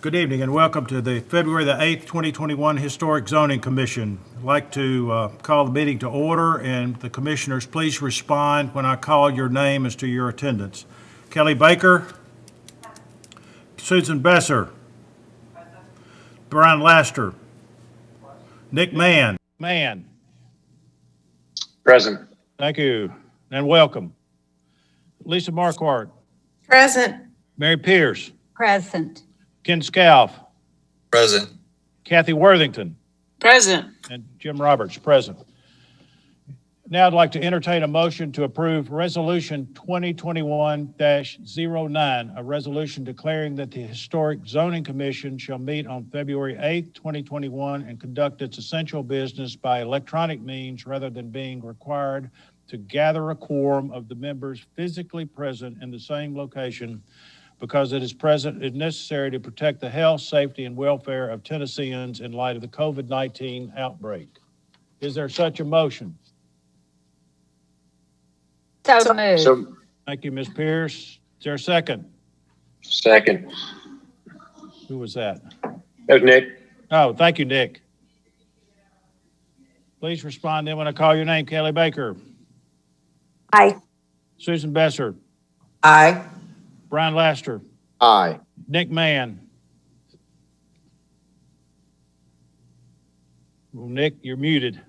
Good evening and welcome to the February the 8th, 2021 Historic Zoning Commission. I'd like to call the meeting to order, and the commissioners, please respond when I call your name as to your attendance. Kelly Baker. Susan Besser. Brian Laster. Nick Mann. Present. Thank you and welcome. Lisa Marquardt. Present. Mary Pierce. Present. Ken Scalf. Present. Kathy Worthington. Present. And Jim Roberts, present. Now I'd like to entertain a motion to approve Resolution 2021-09, a resolution declaring that the Historic Zoning Commission shall meet on February 8th, 2021 and conduct its essential business by electronic means rather than being required to gather a quorum of the members physically present in the same location because it is necessary to protect the health, safety, and welfare of Tennesseans in light of the COVID-19 outbreak. Is there such a motion? So moved. So, Thank you, Ms. Pierce. Is there a second? second. Who was that? That was Nick. Oh, thank you, Nick. Please respond then when I call your name. Kelly Baker. Aye. Susan Besser. Aye. Brian Laster. Aye. Nick Mann. Well, Nick, you're muted.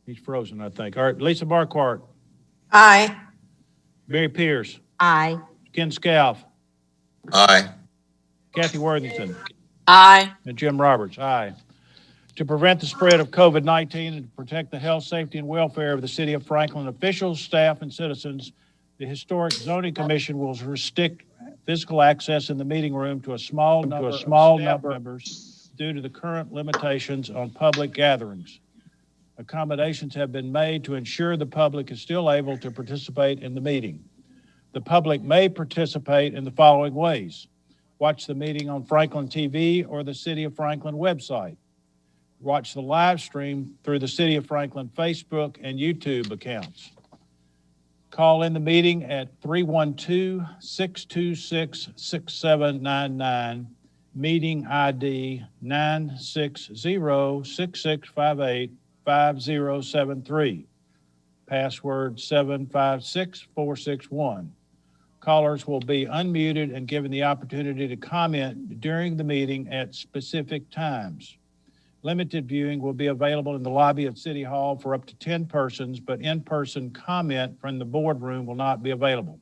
He's frozen, I think. All right, Lisa Marquardt. Aye. Mary Pierce. Aye. Ken Scalf. Aye. Kathy Worthington. Aye. And Jim Roberts. Aye. To prevent the spread of COVID-19 and to protect the health, safety, and welfare of the city of Franklin officials, staff, and citizens, the Historic Zoning Commission will restrict physical access in the meeting room to a small number of members due to the current limitations on public gatherings. Accommodations have been made to ensure the public is still able to participate in the meeting. The public may participate in the following ways: watch the meeting on Franklin TV or the City of Franklin website. Watch the live stream through the City of Franklin Facebook and YouTube accounts. Call in the meeting at 312-626-6799, meeting ID 960-6658-5073, password 756461. Callers will be unmuted and given the opportunity to comment during the meeting at specific times. Limited viewing will be available in the lobby of City Hall for up to 10 persons, but in-person comment from the boardroom will not be available.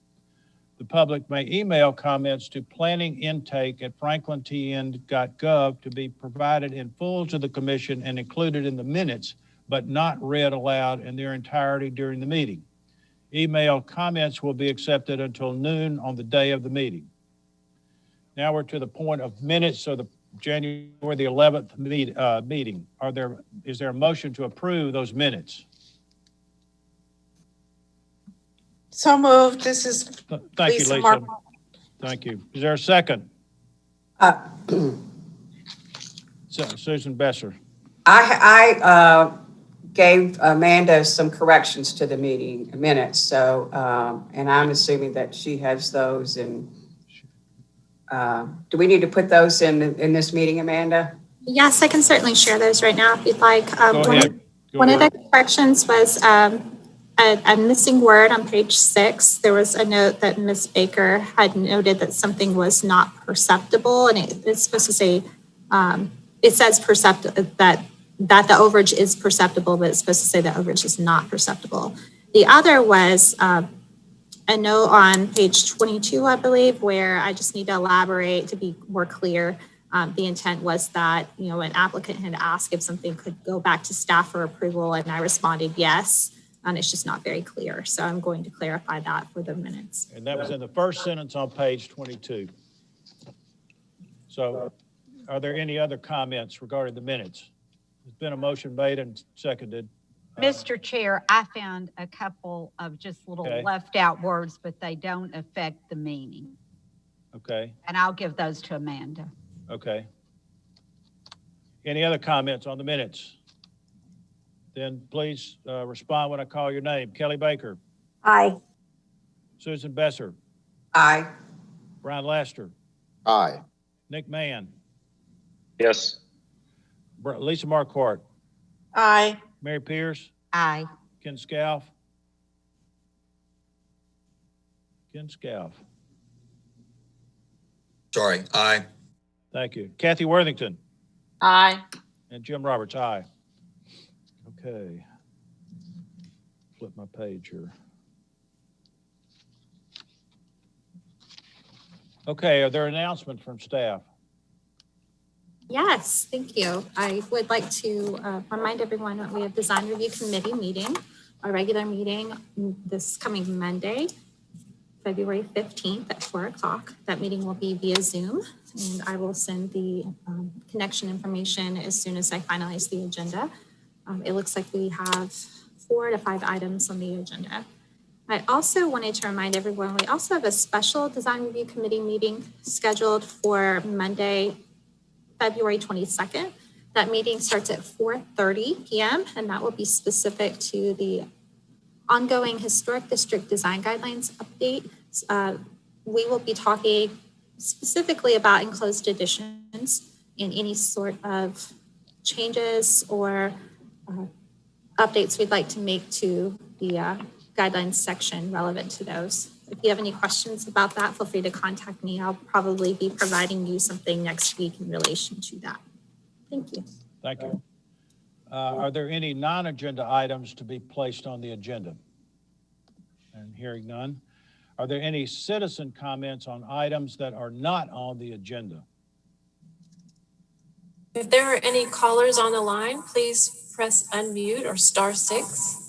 The public may email comments to planningintake@franklintn.gov to be provided in full to the commission and included in the minutes, but not read aloud in their entirety during the meeting. Email comments will be accepted until noon on the day of the meeting. Now we're to the point of minutes of the January the 11th meeting. Is there a motion to approve those minutes? So moved. This is Thank you, Lisa Lisa. Marquardt. Thank you. Is there a second? Susan Besser. I gave Amanda some corrections to the meeting minutes, so, and I'm assuming that she has those, and do we need to put those in this meeting, Amanda? Yes, I can certainly share those right now if you'd like. Go ahead. One of the corrections was a missing word on page 6. There was a note that Ms. Baker had noted that something was not perceptible, and it's supposed to say, it says that the overage is perceptible, but it's supposed to say the overage is not perceptible. The other was a note on page 22, I believe, where I just need to elaborate to be more clear. The intent was that, an applicant had asked if something could go back to staff for approval, and I responded yes, and it's just not very clear. So I'm going to clarify that for the minutes. And that was in the first sentence on page 22. So are there any other comments regarding the minutes? There's been a motion made and seconded. Mr. Chair, I found a couple of just little left out words, but they don't affect the meaning. Okay. And I'll give those to Amanda. Okay. Any other comments on the minutes? Then please respond when I call your name. Kelly Baker. Aye. Susan Besser. Aye. Brian Laster, Aye. Nick Mann, Yes. Lisa Marquardt, Aye. Mary Pierce, Aye. Ken Scalf. Ken Scalf. Sorry, aye. Thank you. Kathy Worthington Aye. and Jim Roberts, aye. Okay. Flip my page here. Okay, are there announcements from staff? Yes, thank you. I would like to remind everyone that we have design review committee meeting, our regular meeting this coming Monday, February 15th at 4 o'clock. That meeting will be via Zoom, and I will send the connection information as soon as I finalize the agenda. It looks like we have 4 to 5 items on the agenda. I also wanted to remind everyone, we also have a special design review committee meeting scheduled for Monday, February 22nd. That meeting starts at 4:30 p.m. and that will be specific to the ongoing historic district design guidelines update. We will be talking specifically about enclosed additions and any sort of changes or updates we'd like to make to the guidelines section relevant to those. If you have any questions about that, feel free to contact me. I'll probably be providing you something next week in relation to that. Thank you. Thank you. Are there any non-agenda items to be placed on the agenda? And hearing none. Are there any citizen comments on items that are not on the agenda? If there are any callers on the line, please press unmute or *6.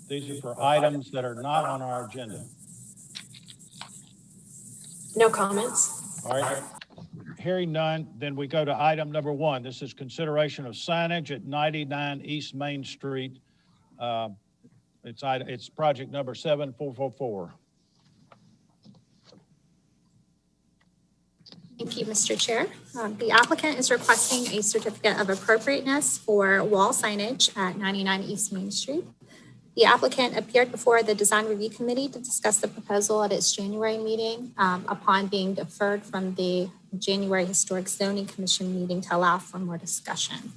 These are for items that are not on our agenda. No comments. All right. Hearing none, then we go to item number 1. This is consideration of signage at 99 East Main Street. It's project number 7444. Thank you, Mr. Chair. The applicant is requesting a certificate of appropriateness for wall signage at 99 East Main Street. The applicant appeared before the Design Review Committee to discuss the proposal at its January meeting upon being deferred from the January Historic Zoning Commission meeting to allow for more discussion.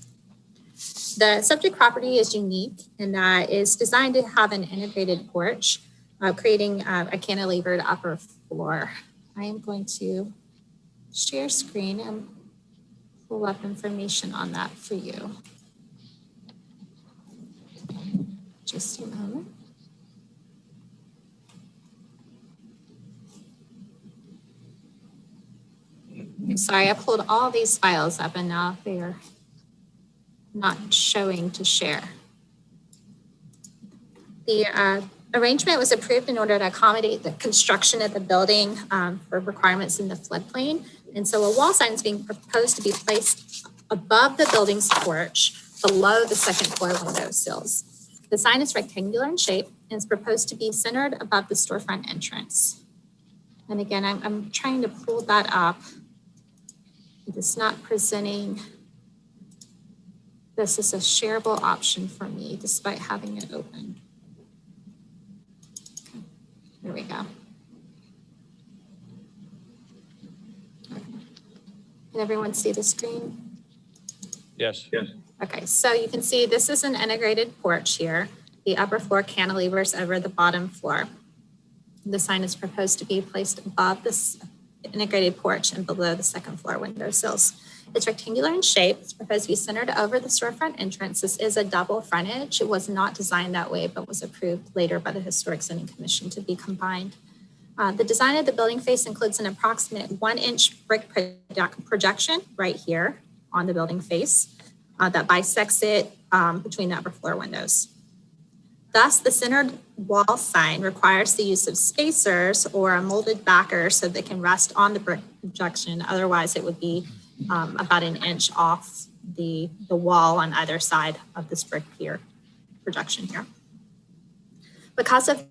The subject property is unique and is designed to have an integrated porch, creating a cantilevered upper floor. I am going to share screen and pull up information on that for you. Just a moment. I'm sorry, I pulled all these files up and now they are not showing to share. The arrangement was approved in order to accommodate the construction of the building for requirements in the floodplain. And so a wall sign is being proposed to be placed above the building's porch, below the second floor window sills. The sign is rectangular in shape and is proposed to be centered above the storefront entrance. And again, I'm trying to pull that up. It is not presenting this as a shareable option for me, despite having it open. Okay. There we go. Okay. Can everyone see the screen? Yes. Yes. Okay, so you can see this is an integrated porch here. The upper floor cantilevers over the bottom floor. The sign is proposed to be placed above this integrated porch and below the second floor window sills. It's rectangular in shape. It's proposed to be centered over the storefront entrance. This is a double frontage. It was not designed that way, but was approved later by the Historic Zoning Commission to be combined. The design of the building face includes an approximate 1-inch brick projection right here on the building face. That bisects it between the upper floor windows. Thus, the centered wall sign requires the use of spacers or a molded backer so they can rest on the brick projection. Otherwise, it would be about 1 inch off the wall on either side of this brick pier projection here. Because of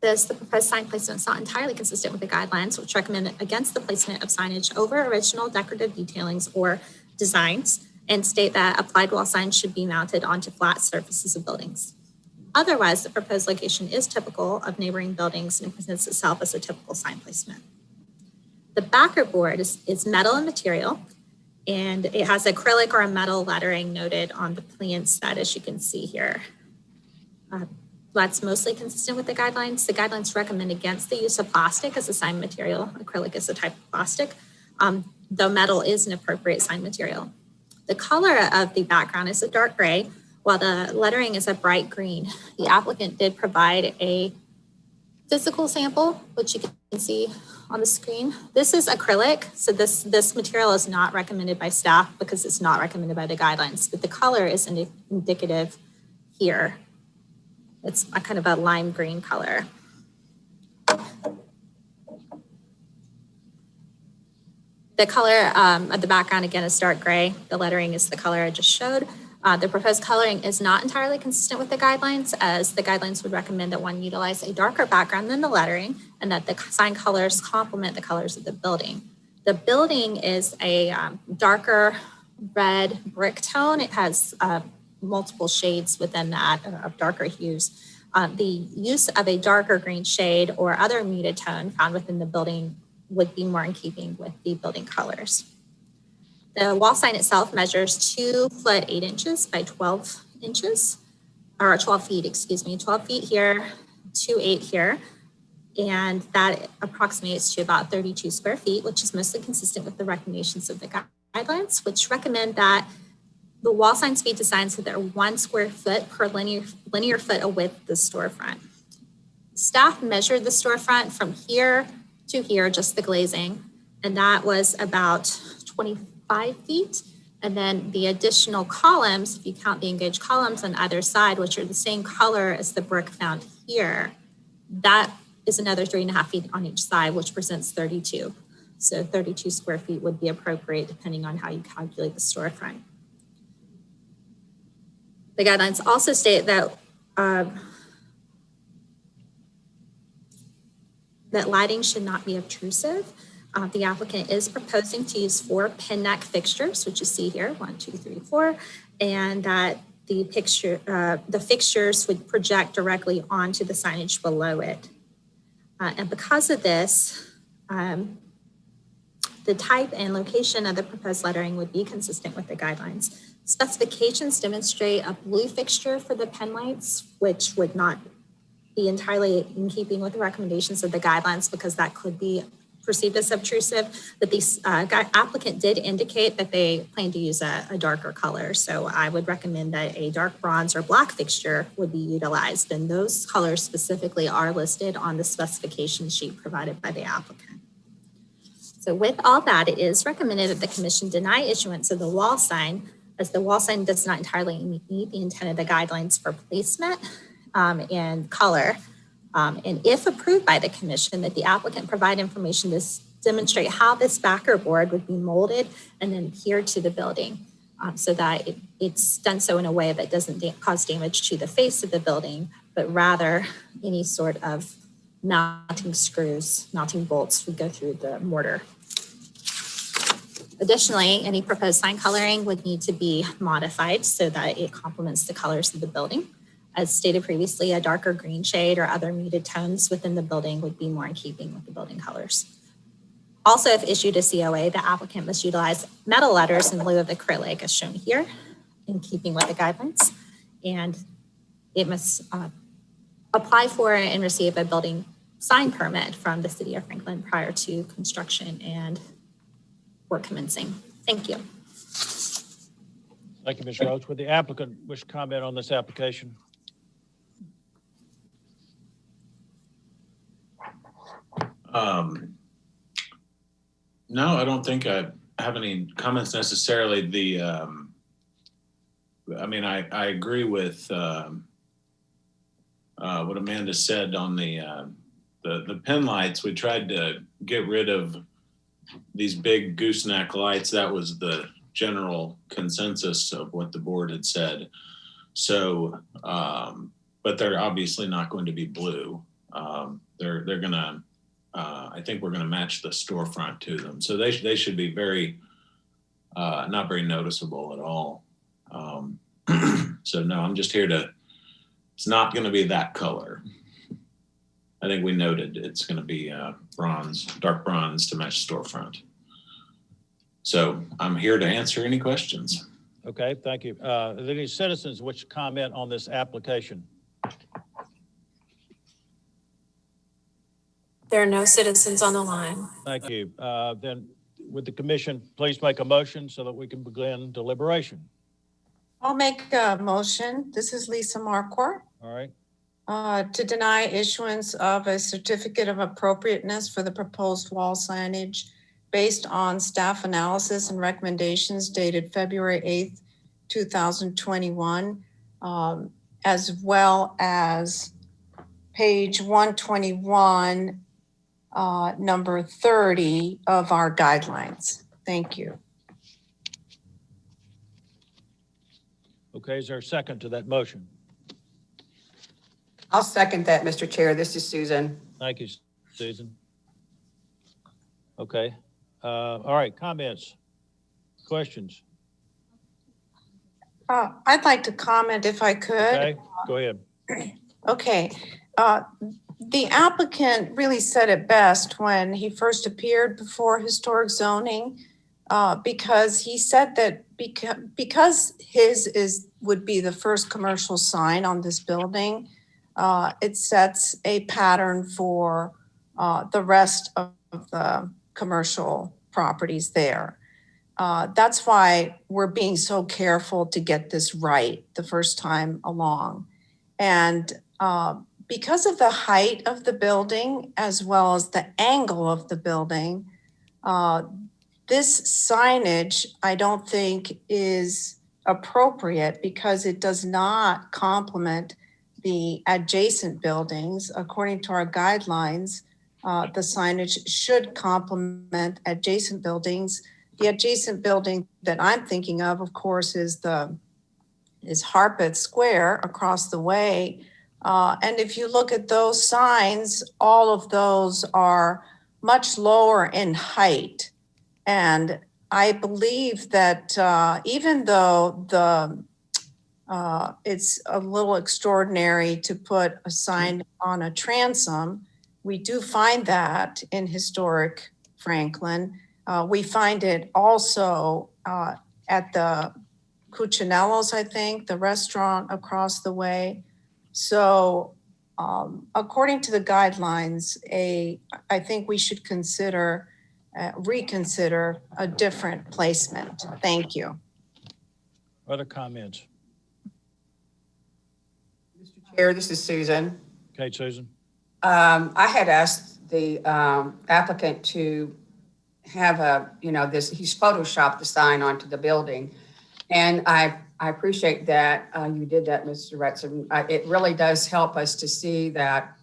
this, the proposed sign placement is not entirely consistent with the guidelines, which recommend against the placement of signage over original decorative detailings or designs, and state that applied wall signs should be mounted onto flat surfaces of buildings. Otherwise, the proposed location is typical of neighboring buildings and presents itself as a typical sign placement. The backer board is metal in material, and it has acrylic or a metal lettering noted on the plan set, as you can see here. That's mostly consistent with the guidelines. The guidelines recommend against the use of plastic as a sign material. Acrylic is a type of plastic, though metal is an appropriate sign material. The color of the background is a dark gray, while the lettering is a bright green. The applicant did provide a physical sample, which you can see on the screen. This is acrylic, so this material is not recommended by staff because it's not recommended by the guidelines, but the color is indicative here. It's a kind of a lime green color. The color of the background, again, is dark gray. The lettering is the color I just showed. The proposed coloring is not entirely consistent with the guidelines, as the guidelines would recommend that one utilize a darker background than the lettering and that the sign colors complement the colors of the building. The building is a darker red brick tone. It has multiple shades within that of darker hues. The use of a darker green shade or other muted tone found within the building would be more in keeping with the building colors. The wall sign itself measures 2 foot 8 inches by 12 inches, or 12 feet, excuse me, 12 feet here, 2.8 here. And that approximates to about 32 square feet, which is mostly consistent with the recommendations of the guidelines, which recommend that the wall signs be designed so they're 1 square foot per linear foot of width of the storefront. Staff measured the storefront from here to here, just the glazing, and that was about 25 feet. And then the additional columns, if you count the engaged columns on either side, which are the same color as the brick found here, that is another 3.5 feet on each side, which presents 32. So 32 square feet would be appropriate depending on how you calculate the storefront. The guidelines also state that that lighting should not be obtrusive. The applicant is proposing to use 4 pin neck fixtures, which you see here, 1, 2, 3, 4, and that the fixtures would project directly onto the signage below it. And because of this, the type and location of the proposed lettering would be consistent with the guidelines. Specifications demonstrate a blue fixture for the pen lights, which would not be entirely in keeping with the recommendations of the guidelines because that could be perceived as obtrusive. But the applicant did indicate that they plan to use a darker color. So I would recommend that a dark bronze or black fixture would be utilized. And those colors specifically are listed on the specification sheet provided by the applicant. So with all that, it is recommended that the commission deny issuance of the wall sign, as the wall sign does not entirely meet the intent of the guidelines for placement and color. And if approved by the commission, that the applicant provide information to demonstrate how this backer board would be molded and then adhered to the building so that it's done so in a way that doesn't cause damage to the face of the building, but rather any sort of mounting screws, mounting bolts would go through the mortar. Additionally, any proposed sign coloring would need to be modified so that it complements the colors of the building. As stated previously, a darker green shade or other muted tones within the building would be more in keeping with the building colors. Also, if issued a COA, the applicant must utilize metal letters in lieu of acrylic as shown here, in keeping with the guidelines. And it must apply for and receive a building sign permit from the City of Franklin prior to construction and work commencing. Thank you. Thank you, Ms. Rhodes. Would the applicant wish to comment on this application? No, I don't think I have any comments necessarily. I agree with what Amanda said on the pin lights. We tried to get rid of these big gooseneck lights. That was the general consensus of what the board had said. So, but they're obviously not going to be blue. They're going to, I think we're going to match the storefront to them. So they should be very, not very noticeable at all. So no, I'm just here to, it's not going to be that color. I think we noted it's going to be bronze, dark bronze to match storefront. So I'm here to answer any questions. Okay, thank you. Are there any citizens which comment on this application? There are no citizens on the line. Thank you. Then would the commission please make a motion so that we can begin deliberation? I'll make a motion. This is Lisa Marquardt. All right, To deny issuance of a certificate of appropriateness for the proposed wall signage based on staff analysis and recommendations dated February 8th, 2021, as well as page 121, number 30 of our guidelines. Thank you. okay, is there a second to that motion? I'll second that, Mr. Chair. This is Susan. Thank you, Susan. Okay, all right, comments, questions? I'd like to comment if I could. Okay, go ahead. Okay. The applicant really said it best when he first appeared before historic zoning, because he said that because his would be the first commercial sign on this building, it sets a pattern for the rest of the commercial properties there. That's why we're being so careful to get this right the first time along. And because of the height of the building, as well as the angle of the building, this signage, I don't think is appropriate because it does not complement the adjacent buildings. According to our guidelines, the signage should complement adjacent buildings. The adjacent building that I'm thinking of course, is Harpeth Square across the way. And if you look at those signs, all of those are much lower in height. And I believe that even though it's a little extraordinary to put a sign on a transom, we do find that in historic Franklin. We find it also at the Cucinello's, I think, the restaurant across the way. So according to the guidelines, I think we should reconsider a different placement. Thank you. Other comments? Mr. Chair, this is Susan. Okay, Susan. I had asked the applicant to have he's photoshopped the sign onto the building. And I appreciate that you did that, Mr. Retson. It really does help us to see that.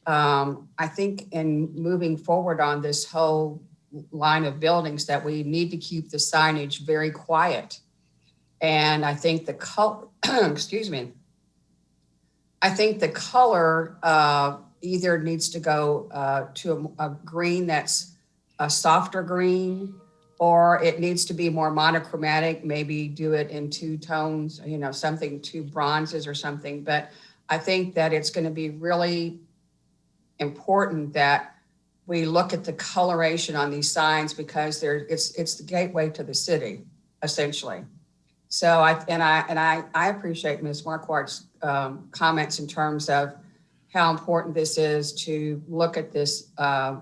I think in moving forward on this whole line of buildings that we need to keep the signage very quiet. And I think the color, excuse me, I think the color either needs to go to a green that's a softer green, or it needs to be more monochromatic, maybe do it in two tones, something, two bronzes or something. But I think that it's going to be really important that we look at the coloration on these signs because it's the gateway to the city, essentially. So I appreciate Ms. Marquardt's comments in terms of how important this is to look at this, how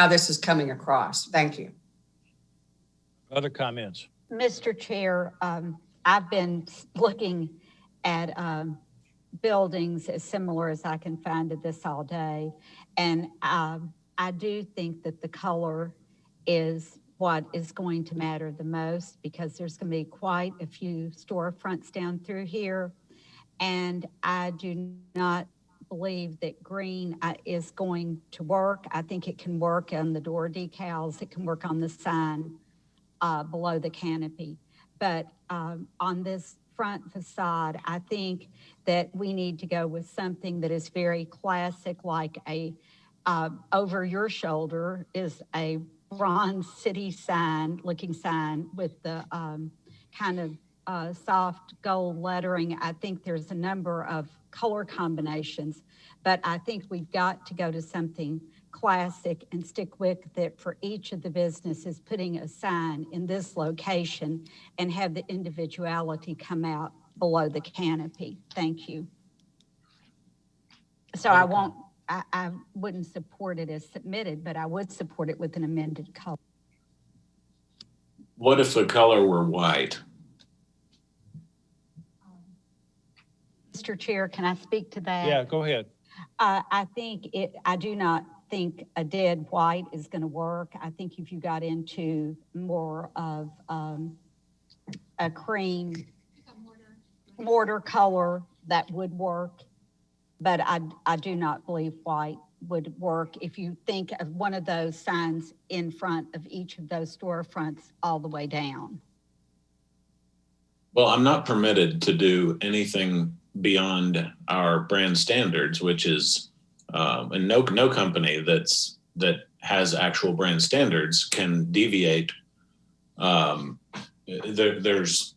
this is coming across. Thank you. Other comments? Mr. Chair, I've been looking at buildings as similar as I can find to this all day. And I do think that the color is what is going to matter the most because there's going to be quite a few storefronts down through here. And I do not believe that green is going to work. I think it can work on the door decals. It can work on the sign below the canopy. But on this front facade, I think that we need to go with something that is very classic, like a over your shoulder is a bronze city sign, looking sign with the kind of soft gold lettering. I think there's a number of color combinations, but I think we've got to go to something classic and stick with it for each of the businesses, putting a sign in this location and have the individuality come out below the canopy. Thank you. So I wouldn't support it as submitted, but I would support it with an amended color. What if the color were white? Mr. Chair, can I speak to that? Yeah, go ahead. I do not think a dead white is going to work. I think if you got into more of a cream mortar color, that would work. But I do not believe white would work if you think of one of those signs in front of each of those storefronts all the way down. Well, I'm not permitted to do anything beyond our brand standards, which is, and no company that has actual brand standards can deviate. There's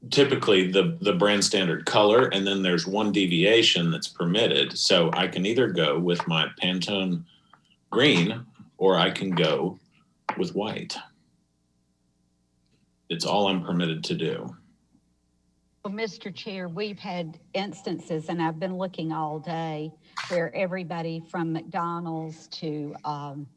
typically the brand standard color, and then there's one deviation that's permitted. So I can either go with my Pantone green, or I can go with white. It's all I'm permitted to do. Well, Mr. Chair, we've had instances, and I've been looking all day, where everybody from McDonald's to, I'm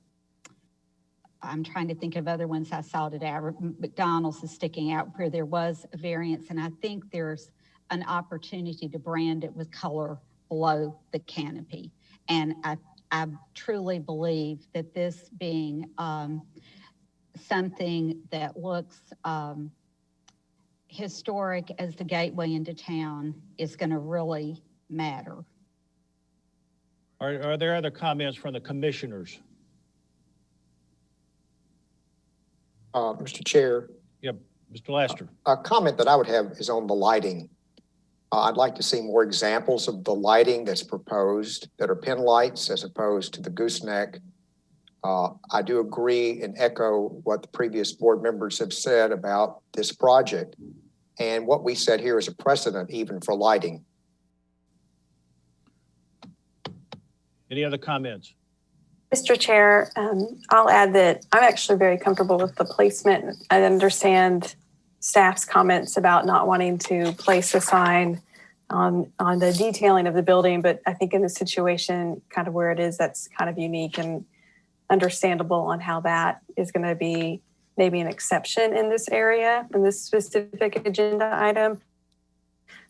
trying to think of other ones I saw today. McDonald's is sticking out where there was a variance, and I think there's an opportunity to brand it with color below the canopy. And I truly believe that this being something that looks historic as the gateway into town is going to really matter. Are there other comments from the commissioners? Mr. Chair, Yep, Mr. Laster. a comment that I would have is on the lighting. I'd like to see more examples of the lighting that's proposed that are pin lights as opposed to the gooseneck. I do agree and echo what the previous board members have said about this project. And what we said here is a precedent even for lighting. Any other comments? Mr. Chair, I'll add that I'm actually very comfortable with the placement. I understand staff's comments about not wanting to place a sign on the detailing of the building, but I think in the situation kind of where it is, that's kind of unique and understandable on how that is going to be maybe an exception in this area, in this specific agenda item.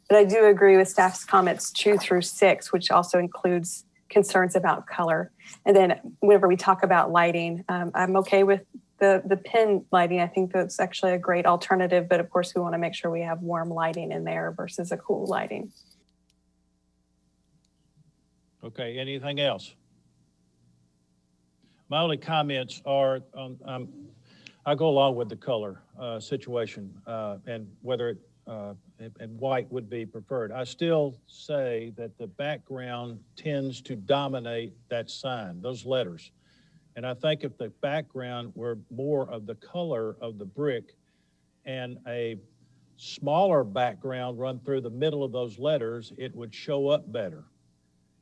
But I do agree with staff's comments 2 through 6, which also includes concerns about color. And then whenever we talk about lighting, I'm okay with the pin lighting. I think that's actually a great alternative, but of course we want to make sure we have warm lighting in there versus a cool lighting. Okay, anything else? My only comments are, I go along with the color situation and whether it, and white would be preferred. I still say that the background tends to dominate that sign, those letters. And I think if the background were more of the color of the brick and a smaller background run through the middle of those letters, it would show up better.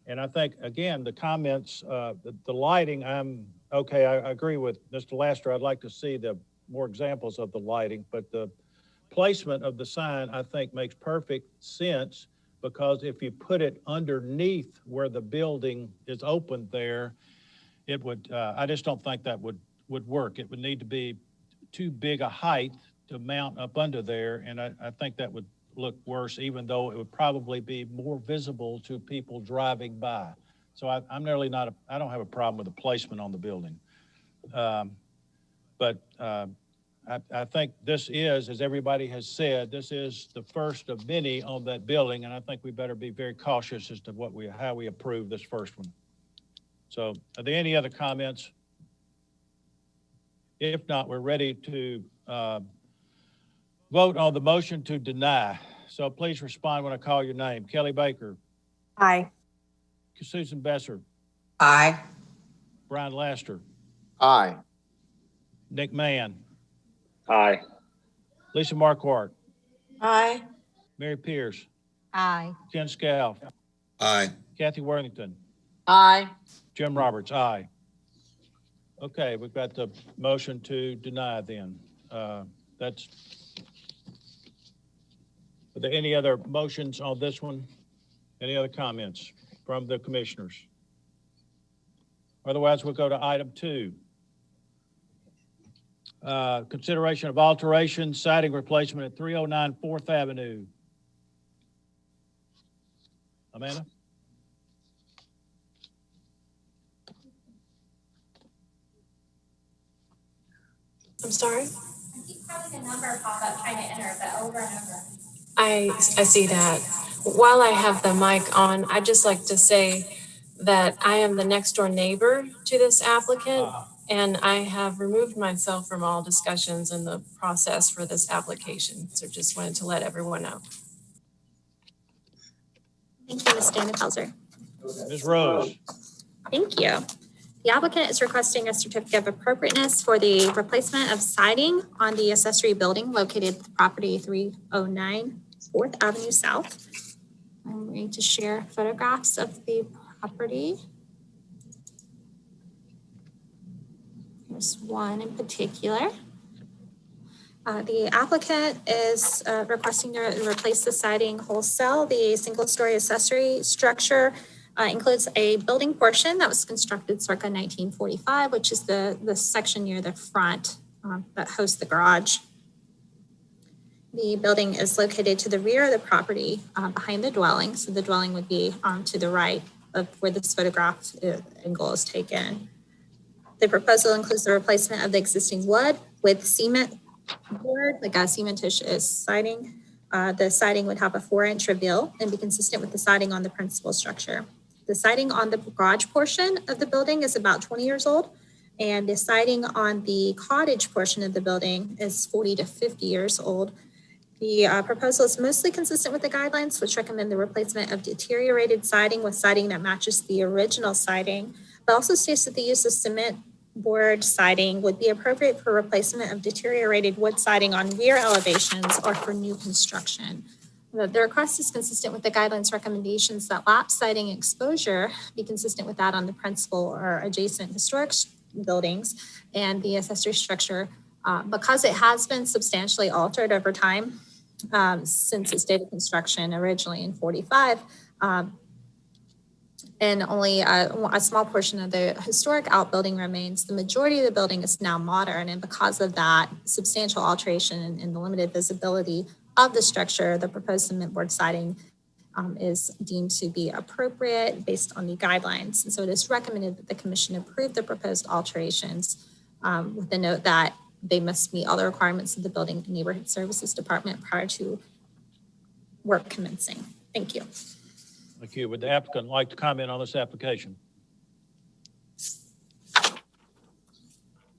And I think, again, the comments, the lighting, I'm okay. I agree with Mr. Laster. I'd like to see the more examples of the lighting, but the placement of the sign, I think, makes perfect sense because if you put it underneath where the building is opened there, it would, I just don't think that would work. It would need to be too big a height to mount up under there, and I think that would look worse, even though it would probably be more visible to people driving by. So I'm really not, I don't have a problem with the placement on the building. But I think this is, as everybody has said, this is the first of many on that building, and I think we better be very cautious as to how we approve this first one. So are there any other comments? If not, we're ready to vote on the motion to deny. So please respond when I call your name. Kelly Baker. Aye. Susan Besser. Aye. Brian Laster. Aye. Nick Mann. Aye. Lisa Marquardt. Aye. Mary Pierce, Aye. Ken Scal, Aye. Kathy Worthington, Aye. Jim Roberts, aye. Okay, we've got the motion to deny then. Are there any other motions on this one? Any other comments from the commissioners? Otherwise, we'll go to item 2. Consideration of alteration siding replacement at 309 4th Avenue. Amanda? I'm sorry? I keep having a number pop up trying to enter, but over and over. I see that. While I have the mic on, I'd just like to say that I am the next door neighbor to this applicant, and I have removed myself from all discussions in the process for this application. So just wanted to let everyone know. Thank you, Ms. Dannenfelser. Ms. Rose? Thank you. The applicant is requesting a certificate of appropriateness for the replacement of siding on the accessory building located at property 309 4th Avenue South. I'm going to share photographs of the property. There's one in particular. The applicant is requesting to replace the siding wholesale. The single-story accessory structure includes a building portion that was constructed circa 1945, which is the section near the front that hosts the garage. The building is located to the rear of the property behind the dwelling. So the dwelling would be to the right of where this photograph angle is taken. The proposal includes the replacement of the existing wood with cement board, like a cementitious siding. The siding would have a 4-inch reveal and be consistent with the siding on the principal structure. The siding on the garage portion of the building is about 20 years old, and the siding on the cottage portion of the building is 40 to 50 years old. The proposal is mostly consistent with the guidelines, which recommend the replacement of deteriorated siding with siding that matches the original siding, but also states that the use of cement board siding would be appropriate for replacement of deteriorated wood siding on rear elevations or for new construction. The request is consistent with the guidelines recommendations that lap siding exposure be consistent with that on the principal or adjacent historic buildings, and the accessory structure, because it has been substantially altered over time since its date of construction originally in 45, and only a small portion of the historic outbuilding remains. The majority of the building is now modern, and because of that substantial alteration and the limited visibility of the structure, the proposed cement board siding is deemed to be appropriate based on the guidelines. And so it is recommended that the commission approve the proposed alterations with the note that they must meet all the requirements of the Building and Neighborhood Services Department prior to work commencing. Thank you. Thank you. Would the applicant like to comment on this application? Do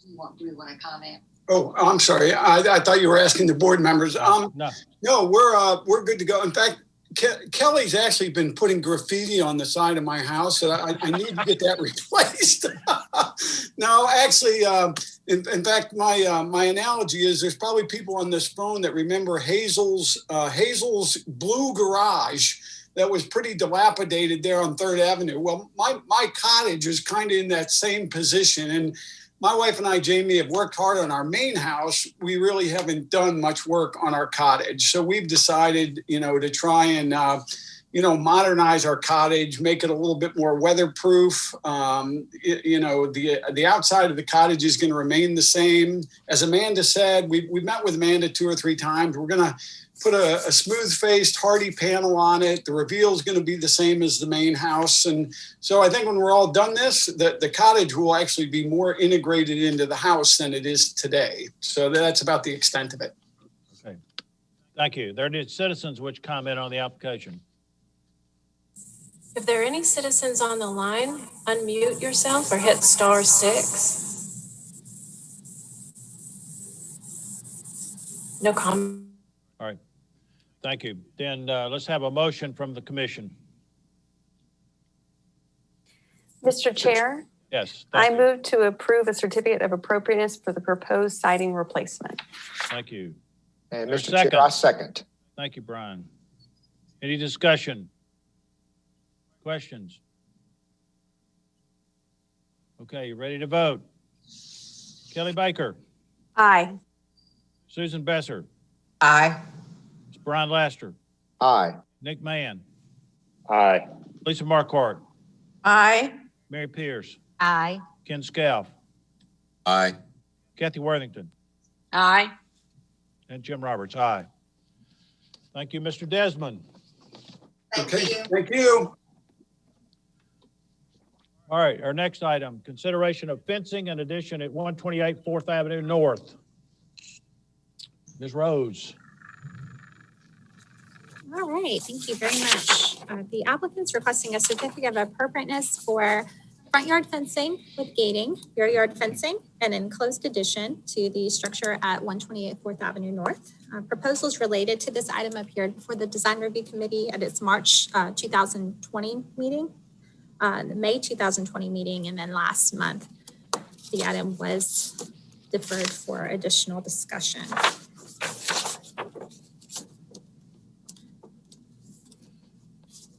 we want to comment? Oh, I'm sorry. I thought you were asking the board members. No, we're good to go. In fact, Kelly's actually been putting graffiti on the side of my house, so I need to get that replaced. No, actually, in fact, my analogy is there's probably people on this phone that remember Hazel's blue garage that was pretty dilapidated there on 3rd Avenue. Well, my cottage is kind of in that same position, and my wife and I, Jamie, have worked hard on our main house. We really haven't done much work on our cottage. So we've decided, to try and, modernize our cottage, make it a little bit more weatherproof. The outside of the cottage is going to remain the same. As Amanda said, we've met with Amanda 2 or 3 times. We're going to put a smooth-faced hardy panel on it. The reveal is going to be the same as the main house. And so I think when we're all done this, the cottage will actually be more integrated into the house than it is today. So that's about the extent of it. okay. Thank you. There are citizens which comment on the application. If there are any citizens on the line, unmute yourself or hit *6. No comment. All right. Thank you. Then let's have a motion from the commission. Mr. Chair, Yes. I Thank you. move to approve a certificate of appropriateness for the proposed siding replacement. Thank you. And There's Mr. second. Chair, I second. Thank you, Brian. Any discussion? Questions? Okay, you ready to vote? Kelly Baker, Aye. Susan Besser, Aye. Brian Laster, Aye. Nick Mann, Aye. Lisa Marquardt, Aye. Mary Pierce, Aye. Ken Scalf, Aye. Kathy Worthington, Aye. and Jim Roberts. Aye. Thank you, Mr. Desmond. Okay, thank you. All right, our next item, consideration of fencing and addition at 128 4th Avenue North. Ms. Rose. All right, thank you very much. The applicant's requesting a certificate of appropriateness for front yard fencing with gating, rear yard fencing, and enclosed addition to the structure at 128 4th Avenue North. Proposals related to this item appeared before the Design Review Committee at its March 2020 meeting, the May 2020 meeting, and then last month, the item was deferred for additional discussion.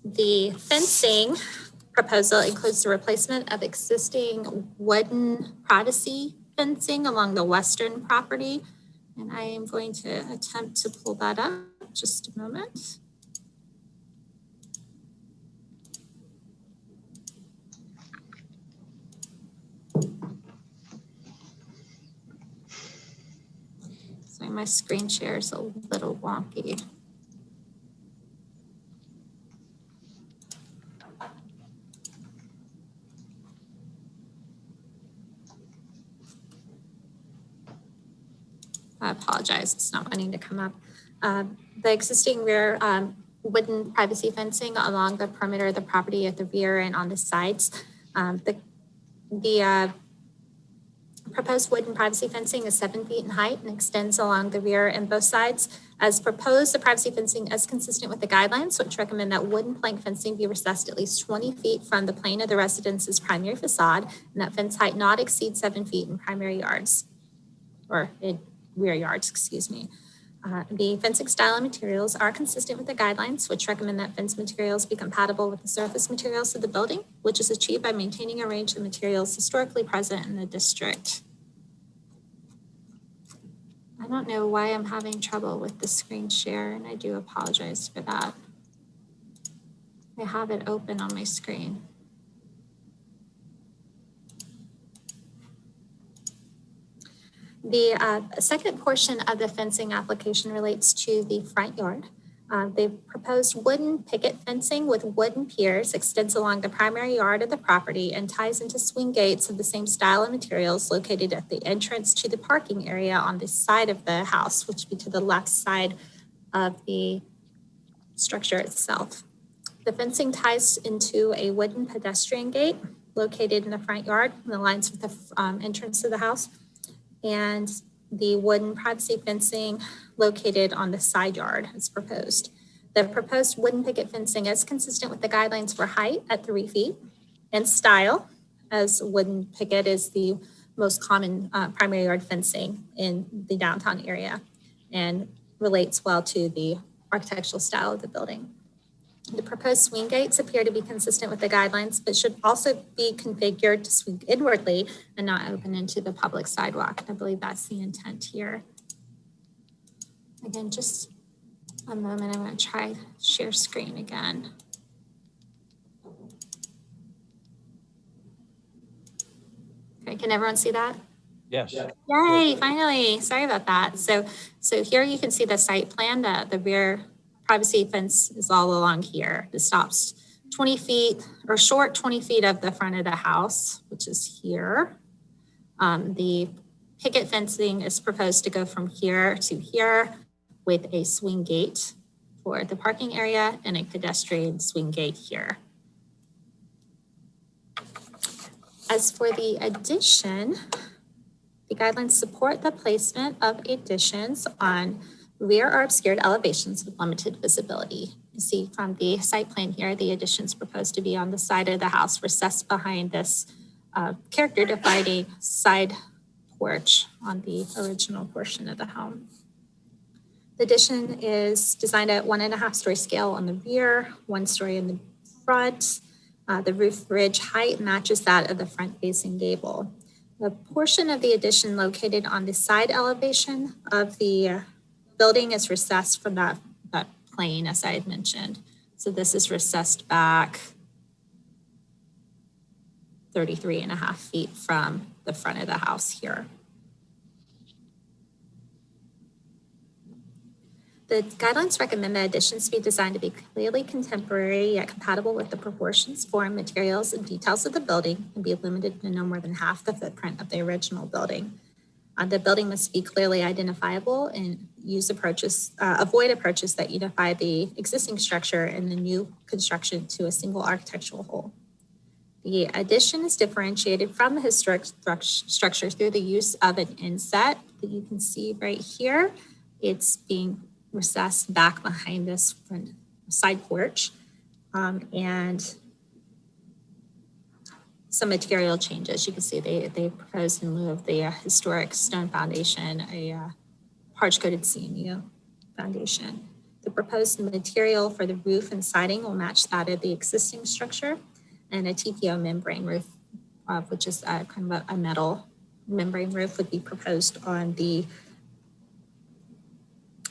The fencing proposal includes the replacement of existing wooden privacy fencing along the western property. And I am going to attempt to pull that up just a moment. Sorry, my screen share is a little wonky. I apologize, it's not wanting to come up. The existing rear wooden privacy fencing along the perimeter of the property at the rear and on the sides. The proposed wooden privacy fencing is 7 feet in height and extends along the rear and both sides. As proposed, the privacy fencing is consistent with the guidelines, which recommend that wooden plank fencing be recessed at least 20 feet from the plane of the residence's primary facade, and that fence height not exceed 7 feet in primary yards, or in rear yards, excuse me. The fencing style and materials are consistent with the guidelines, which recommend that fence materials be compatible with the surface materials of the building, which is achieved by maintaining a range of materials historically present in the district. I don't know why I'm having trouble with the screen share, and I do apologize for that. I have it open on my screen. The second portion of the fencing application relates to the front yard. The proposed wooden picket fencing with wooden piers extends along the primary yard of the property and ties into swing gates of the same style and materials located at the entrance to the parking area on the side of the house, which would be to the left side of the structure itself. The fencing ties into a wooden pedestrian gate located in the front yard and aligns with the entrance to the house, and the wooden privacy fencing located on the side yard as proposed. The proposed wooden picket fencing is consistent with the guidelines for height at 3 feet and style, as wooden picket is the most common primary yard fencing in the downtown area and relates well to the architectural style of the building. The proposed swing gates appear to be consistent with the guidelines, but should also be configured to swing inwardly and not open into the public sidewalk. I believe that's the intent here. Again, just a moment, I'm going to try share screen again. Okay, can everyone see that? Yes. Yay, finally, sorry about that. So here you can see the site plan, the rear privacy fence is all along here. It stops 20 feet or short 20 feet of the front of the house, which is here. The picket fencing is proposed to go from here to here with a swing gate for the parking area and a pedestrian swing gate here. As for the addition, the guidelines support the placement of additions on rear or obscured elevations with limited visibility. You see from the site plan here, the additions proposed to be on the side of the house recessed behind this character defining side porch on the original portion of the home. The addition is designed at 1.5 story scale on the rear, 1 story in the front. The roof ridge height matches that of the front facing gable. The portion of the addition located on the side elevation of the building is recessed from that plane, as I had mentioned. So this is recessed back 33.5 feet from the front of the house here. The guidelines recommend that additions be designed to be clearly contemporary yet compatible with the proportions, form, materials, and details of the building and be limited to no more than half the footprint of the original building. The building must be clearly identifiable and avoid approaches that unify the existing structure and the new construction to a single architectural whole. The addition is differentiated from the historic structure through the use of an inset that you can see right here. It's being recessed back behind this front side porch, and some material changes. You can see they proposed in lieu of the historic stone foundation, a parch-coated CMU foundation. The proposed material for the roof and siding will match that of the existing structure, and a TPO membrane roof, which is kind of a metal membrane roof, would be proposed on the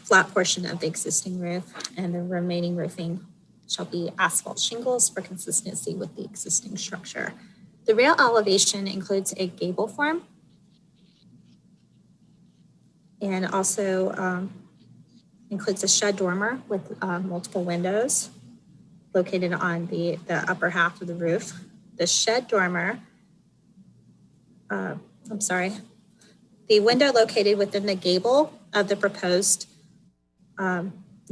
flat portion of the existing roof, and the remaining roofing shall be asphalt shingles for consistency with the existing structure. The rear elevation includes a gable form and also includes a shed dormer with multiple windows located on the upper half of the roof. The shed dormer, the window located within the gable of the proposed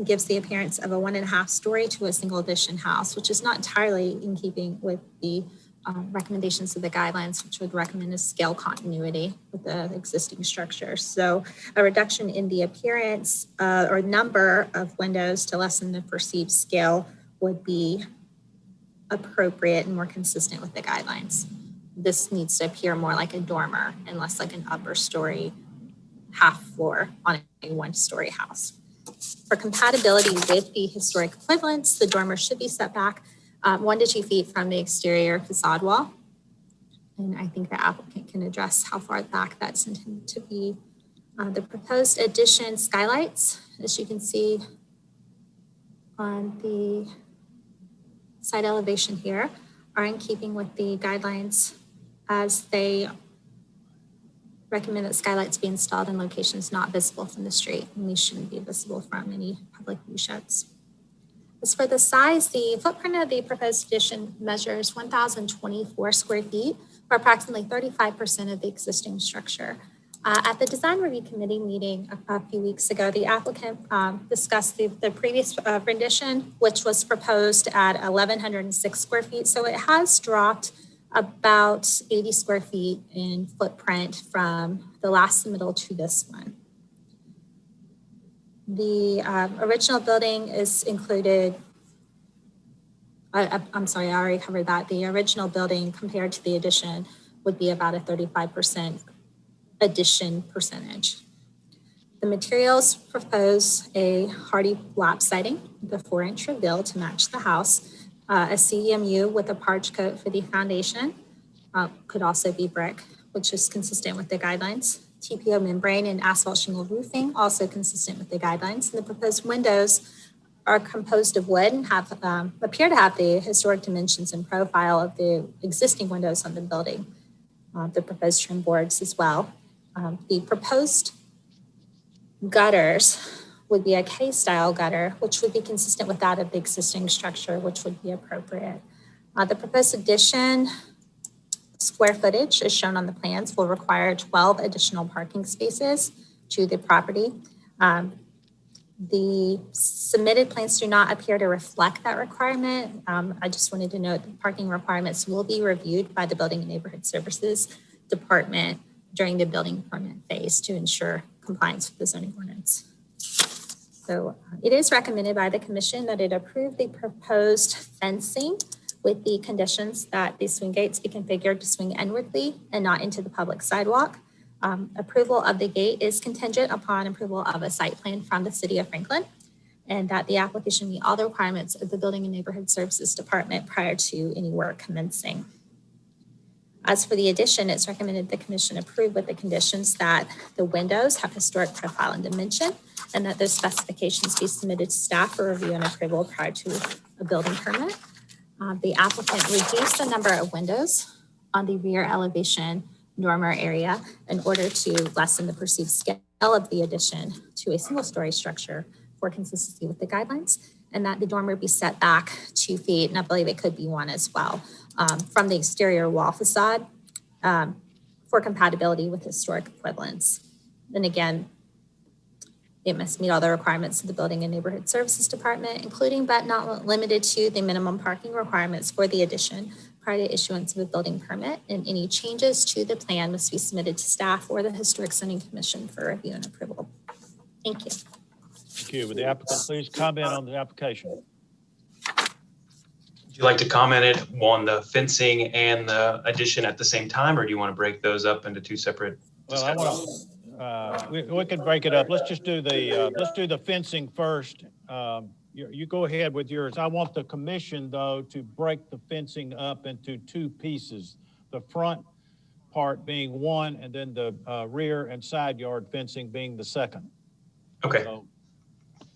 gives the appearance of a 1.5 story to a single addition house, which is not entirely in keeping with the recommendations of the guidelines, which would recommend a scale continuity with the existing structure. So a reduction in the appearance or number of windows to less than the perceived scale would be appropriate and more consistent with the guidelines. This needs to appear more like a dormer and less like an upper story half floor on a 1-story house. For compatibility with the historic equivalents, the dormer should be set back 1 to 2 feet from the exterior facade wall. And I think the applicant can address how far back that's intended to be. The proposed addition skylights, as you can see on the side elevation here, are in keeping with the guidelines as they recommend that skylights be installed in locations not visible from the street, and these shouldn't be visible from any public view sheds. As for the size, the footprint of the proposed addition measures 1,024 square feet, or approximately 35% of the existing structure. At the Design Review Committee meeting a few weeks ago, the applicant discussed the previous rendition, which was proposed at 1,106 square feet. So it has dropped about 80 square feet in footprint from the last submittal to this one. The original building is included, I'm sorry, I already covered that. The original building compared to the addition would be about a 35% addition percentage. The materials propose a hardy lap siding with a 4-inch reveal to match the house, a CMU with a parch coat for the foundation, could also be brick, which is consistent with the guidelines. TPO membrane and asphalt shingle roofing, also consistent with the guidelines. And the proposed windows are composed of wood and have appear to have the historic dimensions and profile of the existing windows on the building. The proposed trim boards as well. The proposed gutters would be a K-style gutter, which would be consistent with that of the existing structure, which would be appropriate. The proposed addition square footage, as shown on the plans, will require 12 additional parking spaces to the property. The submitted plans do not appear to reflect that requirement. I just wanted to note that parking requirements will be reviewed by the Building and Neighborhood Services Department during the building permit phase to ensure compliance with the zoning ordinance. So it is recommended by the commission that it approve the proposed fencing with the conditions that the swing gates be configured to swing inwardly and not into the public sidewalk. Approval of the gate is contingent upon approval of a site plan from the City of Franklin, and that the application meet all the requirements of the Building and Neighborhood Services Department prior to any work commencing. As for the addition, it's recommended the commission approve with the conditions that the windows have historic profile and dimension, and that those specifications be submitted to staff for review and approval prior to a building permit. The applicant reduced the number of windows on the rear elevation dormer area in order to lessen the perceived scale of the addition to a single-story structure for consistency with the guidelines, and that the dormer be set back 2 feet, and I believe it could be 1 as well, from the exterior wall facade for compatibility with historic equivalents. And again, it must meet all the requirements of the Building and Neighborhood Services Department, including but not limited to the minimum parking requirements for the addition prior to issuance of a building permit, and any changes to the plan must be submitted to staff or the Historic Zoning Commission for review and approval. Thank you. Thank you. Would the applicant please comment on the application? Would you like to comment it on the fencing and the addition at the same time, or do you want to break those up into 2 separate Well, I want to, we can break it up. Let's just do the fencing first. You go ahead with yours. I want the commission, though, to break the fencing up into 2 pieces. The front part being 1, and then the rear and side yard fencing being the 2nd. Okay. So,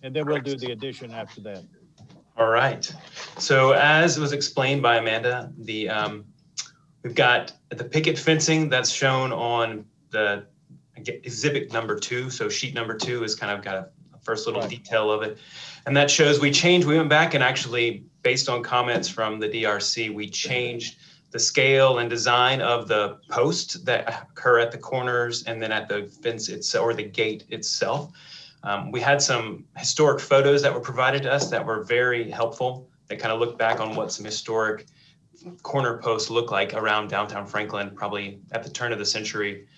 and then we'll do the addition after that. All right. So as was explained by Amanda, we've got the picket fencing that's shown on the exhibit number 2. So sheet number 2 is kind of got a first little detail of it. And that shows we went back and actually, based on comments from the DRC, we changed the scale and design of the posts that occur at the corners and then at the fence itself or the gate itself. We had some historic photos that were provided to us that were very helpful. They kind of look back on what some historic corner posts look like around downtown Franklin, probably at the turn of the century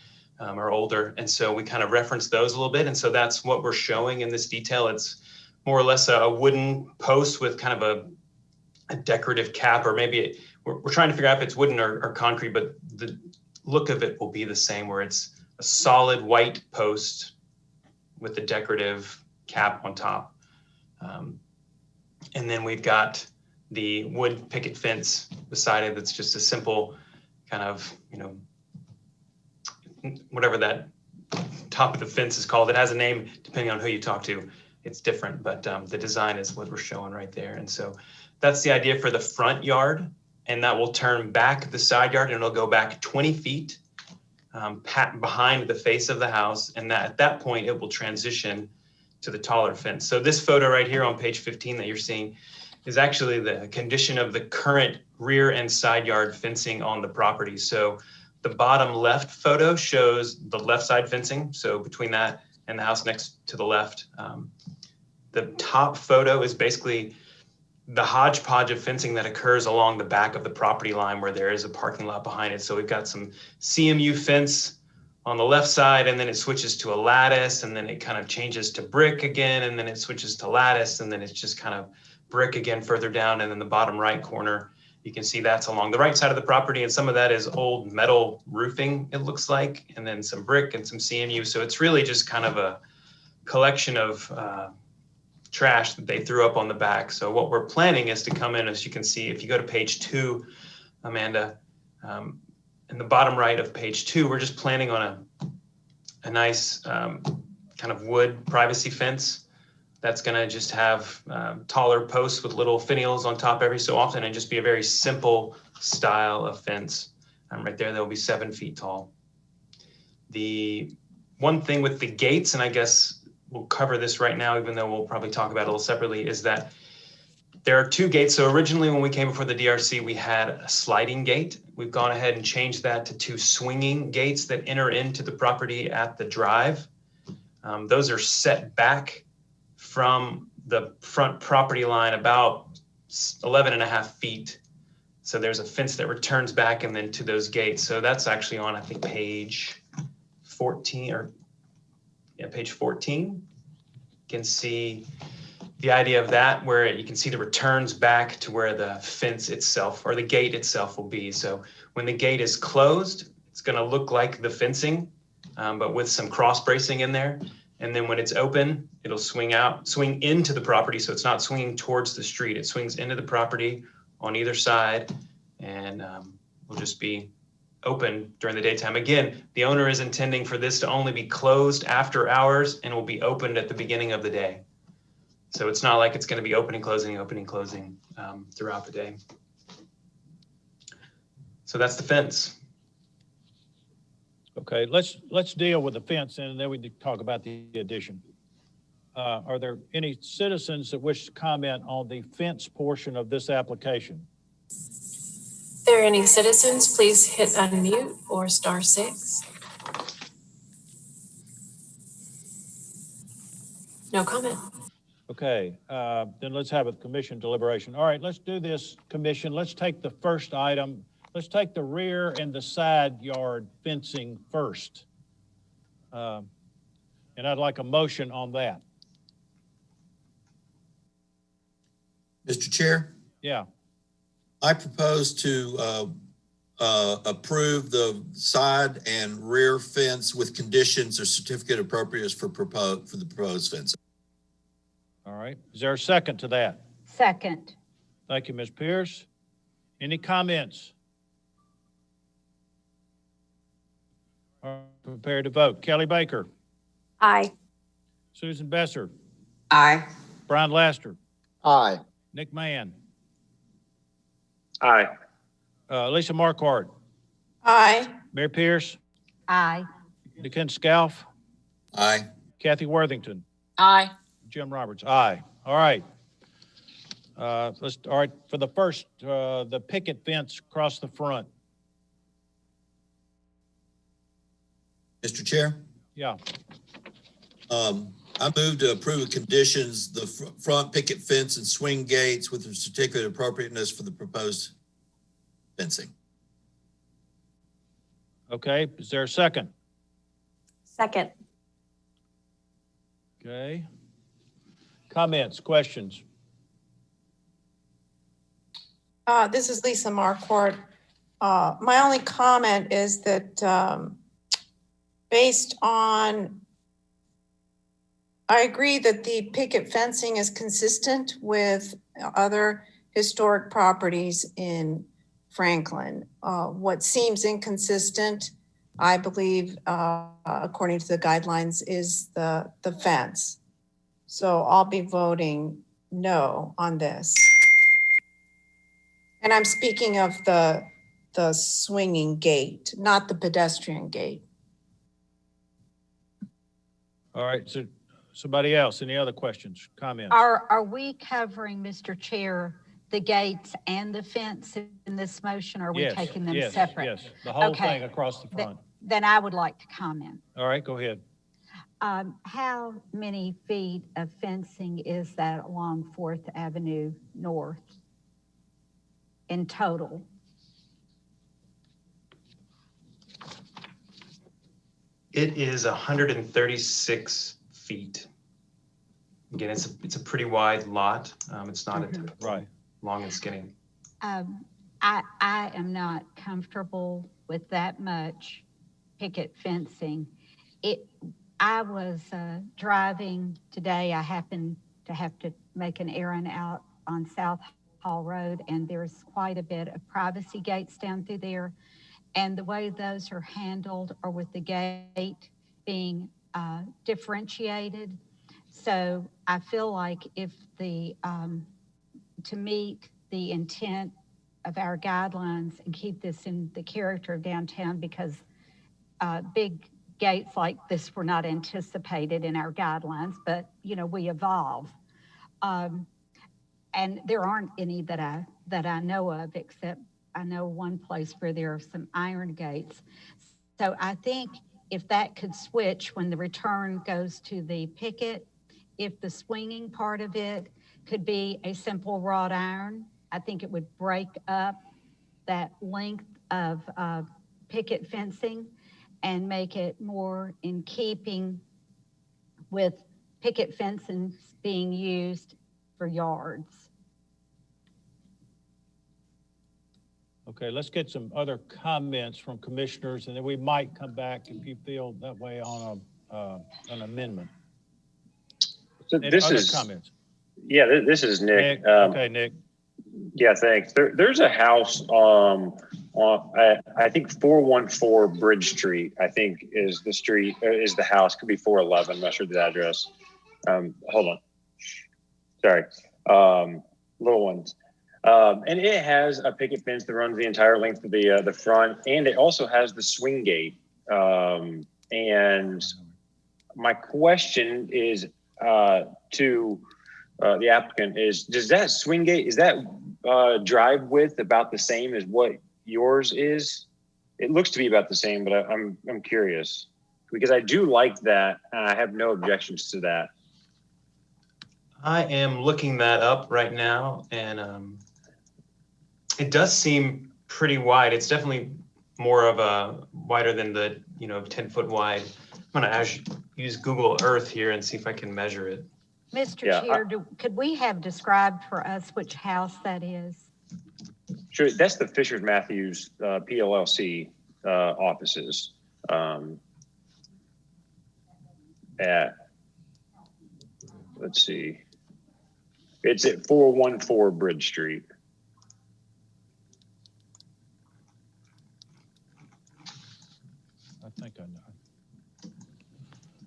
or older. And so we kind of referenced those a little bit. And so that's what we're showing in this detail. It's more or less a wooden post with kind of a decorative cap, or maybe we're trying to figure out if it's wooden or concrete, but the look of it will be the same, where it's a solid white post with the decorative cap on top. And then we've got the wood picket fence beside it. That's just a simple kind of, whatever that top of the fence is called. It has a name depending on who you talk to. It's different, but the design is what we're showing right there. And so that's the idea for the front yard, and that will turn back the side yard, and it'll go back 20 feet behind the face of the house. And that at that point, it will transition to the taller fence. So this photo right here on page 15 that you're seeing is actually the condition of the current rear and side yard fencing on the property. So the bottom left photo shows the left side fencing. So between that and the house next to the left, the top photo is basically the hodgepodge of fencing that occurs along the back of the property line where there is a parking lot behind it. So we've got some CMU fence on the left side, and then it switches to a lattice, and then it kind of changes to brick again, and then it switches to lattice, and then it's just kind of brick again further down. And then the bottom right corner, you can see that's along the right side of the property, and some of that is old metal roofing, it looks like, and then some brick and some CMU. So it's really just kind of a collection of trash that they threw up on the back. So what we're planning is to come in, as you can see, if you go to page 2, Amanda, in the bottom right of page 2, we're just planning on a nice kind of wood privacy fence that's going to just have taller posts with little finials on top every so often, and just be a very simple style of fence. Right there, they'll be 7 feet tall. The one thing with the gates, and I guess we'll cover this right now, even though we'll probably talk about it a little separately, is that there are 2 gates. So originally when we came before the DRC, we had a sliding gate. We've gone ahead and changed that to 2 swinging gates that enter into the property at the drive. Those are set back from the front property line about 11.5 feet. So there's a fence that returns back and then to those gates. So that's actually on, I think, page 14 or page 14. You can see the idea of that, where you can see the returns back to where the fence itself or the gate itself will be. So when the gate is closed, it's going to look like the fencing but with some cross bracing in there. And then when it's open, it'll swing into the property. So it's not swinging towards the street. It swings into the property on either side, and will just be open during the daytime. Again, the owner is intending for this to only be closed after hours and will be opened at the beginning of the day. So it's not like it's going to be opening, closing throughout the day. So that's the fence. Okay, let's deal with the fence and then we can talk about the addition. Are there any citizens that wish to comment on the fence portion of this application? If there are any citizens, please hit unmute or *6. No comment. Okay, then let's have a commission deliberation. All right, let's do this, commission. Let's take the first item. Let's take the rear and the side yard fencing first. And I'd like a motion on that. Mr. Chair, Yeah, I propose to approve the side and rear fence with conditions or certificate of appropriateness for the proposed fence. all right. Is there a second to that? Second. Thank you, Ms. Pierce. Any comments? All right, prepared to vote. Kelly Baker, Aye. Susan Besser, Aye. Brian Laster, Aye. Nick Mann, Aye. Lisa Marquardt, Aye. Mary Pierce, Aye. Ken Scalf, Aye. Kathy Worthington, Aye. Jim Roberts. Aye. All right. All right, for the first, the picket fence across the front. Mr. Chair, Yeah, I move to approve with conditions the front picket fence and swing gates with a certificate of appropriateness for the proposed fencing. okay. Is there a second? Second. Okay. Comments, questions? This is Lisa Marquardt. My only comment is that based on, I agree that the picket fencing is consistent with other historic properties in Franklin. What seems inconsistent, I believe, according to the guidelines, is the fence. So I'll be voting no on this. And I'm speaking of the swinging gate, not the pedestrian gate. All right, so somebody else, any other questions, comments? Are we covering, Mr. Chair, the gates and the fence in this motion? Or are we Yes, taking them yes, separate? Yes, the whole Okay. thing across the front. Then I would like to comment. All right, go ahead. How many feet of fencing is that along 4th Avenue North in total? It is 136 feet. Again, it's a pretty wide lot. It's not Right. long and skinny. I am not comfortable with that much picket fencing. I was driving today. I happened to have to make an errand out on South Hall Road, and there's quite a bit of privacy gates down through there. And the way those are handled are with the gate being differentiated. So I feel like if to meet the intent of our guidelines and keep this in the character of downtown, because big gates like this were not anticipated in our guidelines, but we evolve. And there aren't any that I know of, except I know one place where there are some iron gates. So I think if that could switch when the return goes to the picket, if the swinging part of it could be a simple wrought iron, I think it would break up that length of picket fencing and make it more in keeping with picket fencing being used for yards. Okay, let's get some other comments from commissioners, and then we might come back if you feel that way on an amendment. So Any this other is comments? Yeah, this is Nick. Okay, Nick. Yeah, thanks. There's a house on I think 414 Bridge Street. I think is the street is the house. Could be 411. I'm not sure the address. Hold on. Sorry. Little ones. And it has a picket fence that runs the entire length of the front, and it also has the swing gate. And my question is to the applicant is: does that swing gate, is that drive width about the same as what yours is? It looks to be about the same, but I'm curious because I do like that, and I have no objections to that. I am looking that up right now, and it does seem pretty wide. It's definitely more of a wider than the 10-foot wide. I'm gonna use Google Earth here and see if I can measure it. Mr. Yeah, Chair, could we have described for us which house that is? Sure, that's the Fisher Matthews PLLC offices at, let's see, it's at 414 Bridge Street. I think I know.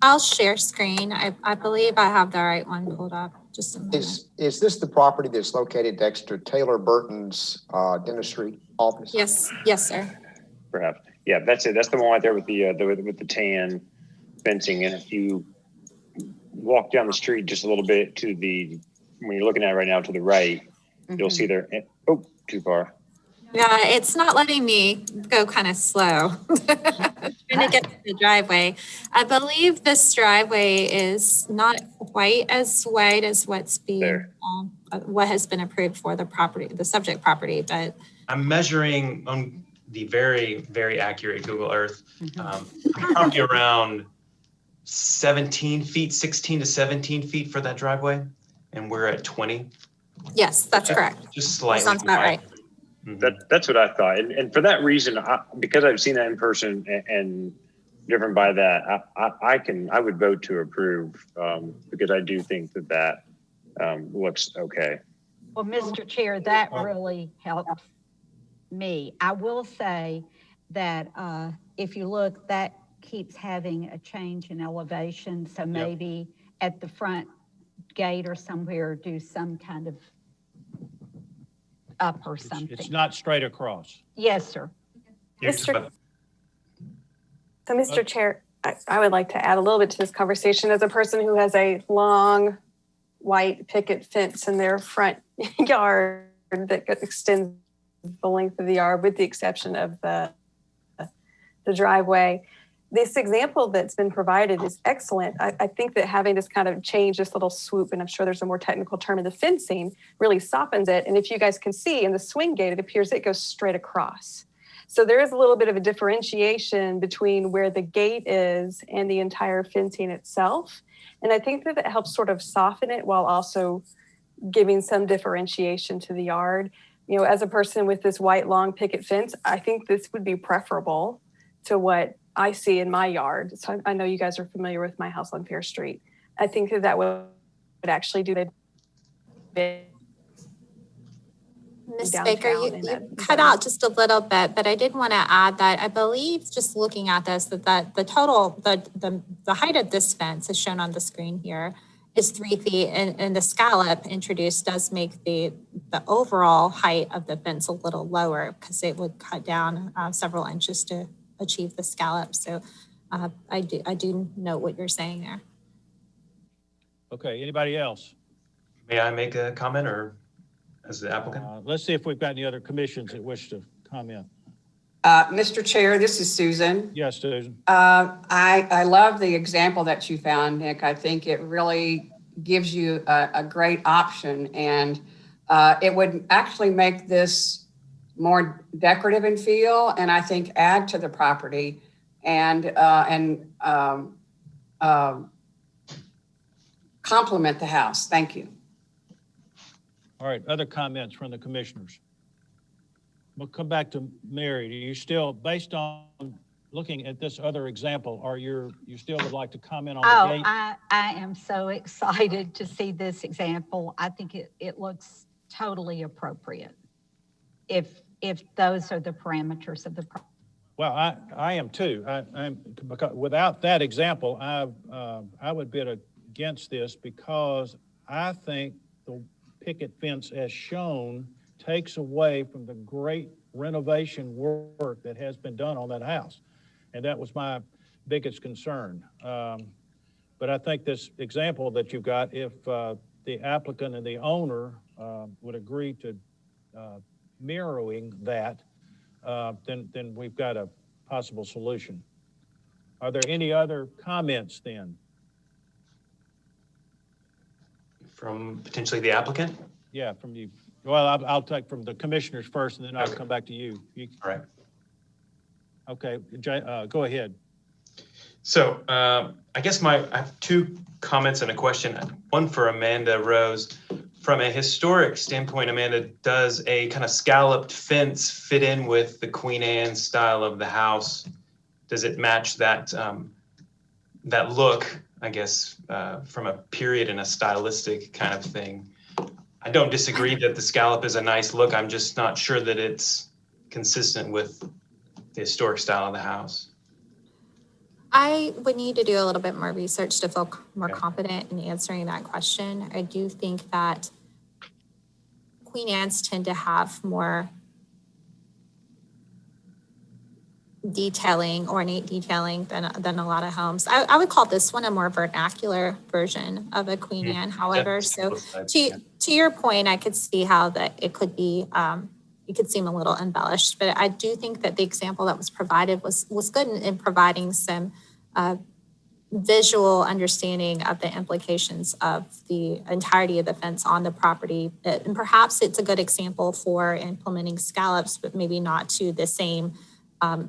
I'll share screen. I believe I have the right one pulled up. Just a minute. Is this the property that's located next to Taylor Burton's dentistry office? Yes, sir. Perhaps. Yeah, that's it. That's the one right there with the tan fencing. And if you walk down the street just a little bit to the, when you're looking at it right now to the right, you'll see there. Oh, too far. Yeah, it's not letting me go kind of slow. Trying to get to the driveway. I believe this driveway is not quite as wide as what's being, what has been approved for the property, the subject property, but. I'm measuring on the very, very accurate Google Earth, probably around 17 feet, 16 to 17 feet for that driveway. And we're at 20. Yes, that's correct. Just slightly. Sounds about right. That's what I thought. And for that reason, because I've seen that in person and driven by that, I would vote to approve because I do think that looks okay. Well, Mr. Chair, that really helps me. I will say that if you look, that keeps having a change in elevation. So maybe at the front gate or somewhere, do some kind of up or something. It's not straight across. Yes, sir. So, Mr. Chair, I would like to add a little bit to this conversation as a person who has a long white picket fence in their front yard that extends the length of the yard with the exception of the driveway. This example that's been provided is excellent. I think that having this kind of change, this little swoop, and I'm sure there's a more technical term in the fencing, really softens it. And if you guys can see in the swing gate, it appears it goes straight across. So there is a little bit of a differentiation between where the gate is and the entire fencing itself. And I think that it helps sort of soften it while also giving some differentiation to the yard. You know, as a person with this white long picket fence, I think this would be preferable to what I see in my yard. So I know you guys are familiar with my house on Fair Street. I think that would actually do the bit. Ms. Baker, you cut out just a little bit, but I did want to add that I believe just looking at this, that the total, the height of this fence is shown on the screen here is 3 feet, and the scallop introduced does make the overall height of the fence a little lower because it would cut down several inches to achieve the scallop. So I do note what you're saying there. Okay, anybody else? May I make a comment or as the applicant? Let's see if we've got any other commissions that wish to comment. Mr. Chair, this is Susan. Yes, Susan. I love the example that you found, Nick. I think it really gives you a great option, and it would actually make this more decorative in feel, and I think add to the property and complement the house. Thank you. All right, other comments from the commissioners? We'll come back to Mary. Do you still, based on looking at this other example, you still would like to comment on the gate? I am so excited to see this example. I think it looks totally appropriate if those are the parameters of the project. Well, I am too. Because without that example, I would bid against this because I think the picket fence as shown takes away from the great renovation work that has been done on that house. And that was my biggest concern. But I think this example that you've got, if the applicant and the owner would agree to mirroring that, then we've got a possible solution. Are there any other comments then? From potentially the applicant? Yeah, from you. Well, I'll take from the commissioners first, and then I'll come back to you. All right. Okay, go ahead. So I guess I have two comments and a question. One for Amanda Rose. From a historic standpoint, Amanda, does a kind of scalloped fence fit in with the Queen Anne style of the house? Does it match that that look, I guess, from a period and a stylistic kind of thing? I don't disagree that the scallop is a nice look. I'm just not sure that it's consistent with the historic style of the house. I would need to do a little bit more research to feel more confident in answering that question. I do think that Queen Anne's tend to have more detailing, ornate detailing than a lot of homes. I would call this one a more vernacular version of a Queen Anne, however. So to your point, I could see how that it could be, it could seem a little embellished, but I do think that the example that was provided was good in providing some visual understanding of the implications of the entirety of the fence on the property. And perhaps it's a good example for implementing scallops, but maybe not to the same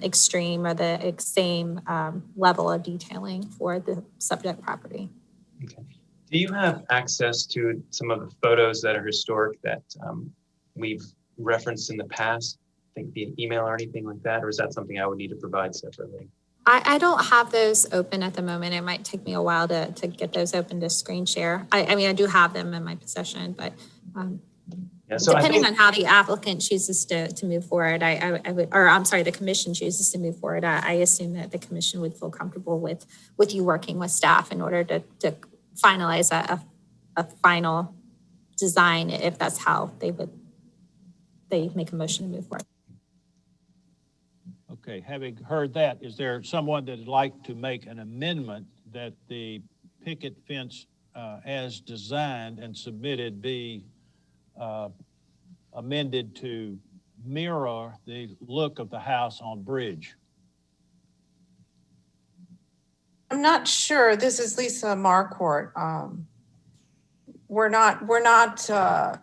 extreme or the same level of detailing for the subject property. Okay. Do you have access to some of the photos that are historic that we've referenced in the past? I think via email or anything like that, or is that something I would need to provide separately? I don't have those open at the moment. It might take me a while to get those open to screen share. I mean, I do have them in my possession, but so depending on how the applicant chooses to move forward, I would, or I'm sorry, the commission chooses to move forward. I assume that the commission would feel comfortable with you working with staff in order to finalize a final design if that's how they make a motion to move forward. Okay, having heard that, is there someone that would like to make an amendment that the picket fence as designed and submitted be amended to mirror the look of the house on Bridge? I'm not sure. This is Lisa Marquardt. We're not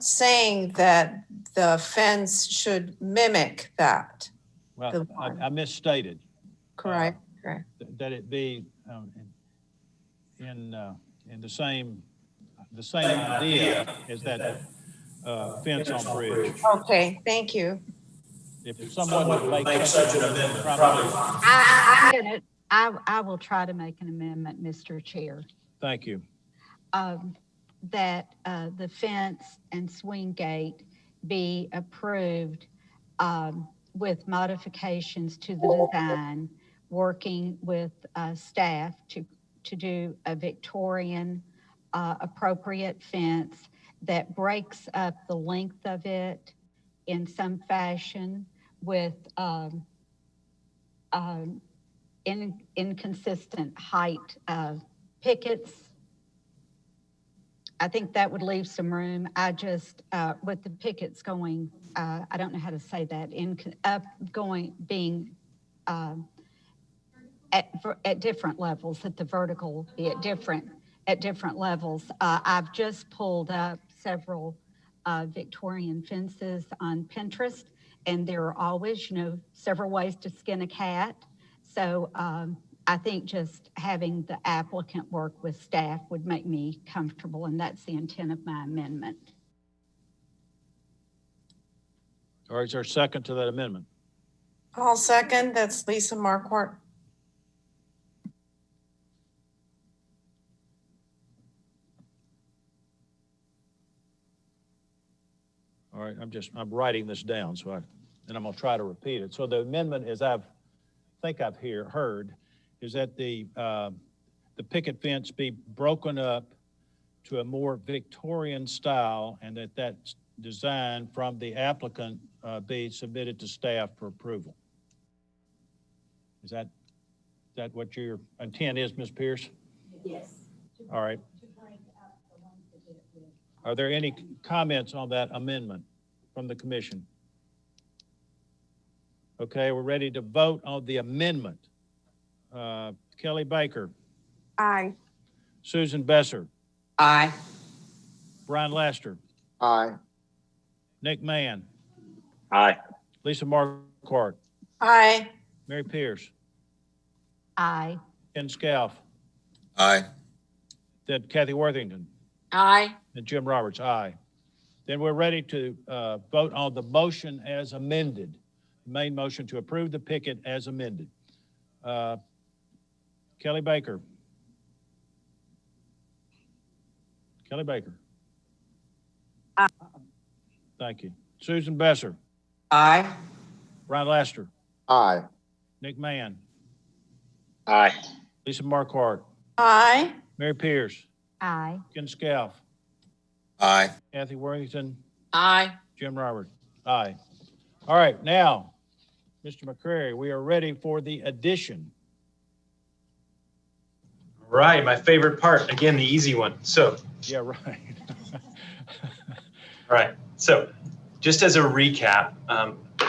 saying that the fence should mimic that. Well, I misstated. Correct. That it be in the same idea as that fence on Bridge. Okay, thank you. If someone would make such an amendment, probably. I will try to make an amendment, Mr. Chair. Thank you. That the fence and swing gate be approved with modifications to the design, working with staff to do a Victorian appropriate fence that breaks up the length of it in some fashion with inconsistent height of pickets. I think that would leave some room. I just, with the pickets going, I don't know how to say that, being at different levels, that the vertical be at different levels. I've just pulled up several Victorian fences on Pinterest, and there are always, several ways to skin a cat. So I think just having the applicant work with staff would make me comfortable, and that's the intent of my amendment. Or is there a second to that amendment? I'll second. That's Lisa Markwart. All right, I'm writing this down, and I'm gonna try to repeat it. So the amendment, as I think I've heard, is that the picket fence be broken up to a more Victorian style, and that design from the applicant be submitted to staff for approval. Is that what your intent is, Ms. Pierce? Yes. All right. Are there any comments on that amendment from the commission? Okay, we're ready to vote on the amendment. Kelly Baker. Aye. Susan Besser. Aye. Brian Laster. Aye. Nick Mann. Aye. Lisa Markwart. Aye. Mary Pierce. Aye. Ken Scalf. Aye. Then Kathy Worthington. Aye. And Jim Roberts, aye. Then we're ready to vote on the motion as amended. The main motion to approve the picket as amended. Kelly Baker. Kelly Baker. Aye. Thank you. Susan Besser. Aye. Brian Laster. Aye. Nick Mann. Aye. Lisa Markwart. Aye. Mary Pierce. Aye. Ken Scalf. Aye. Kathy Worthington. Aye. Jim Roberts. Aye. All right, now, Mr. McCrary, we are ready for the addition. Right, my favorite part, again, the easy one. So, Yeah, right. all right, so just as a recap,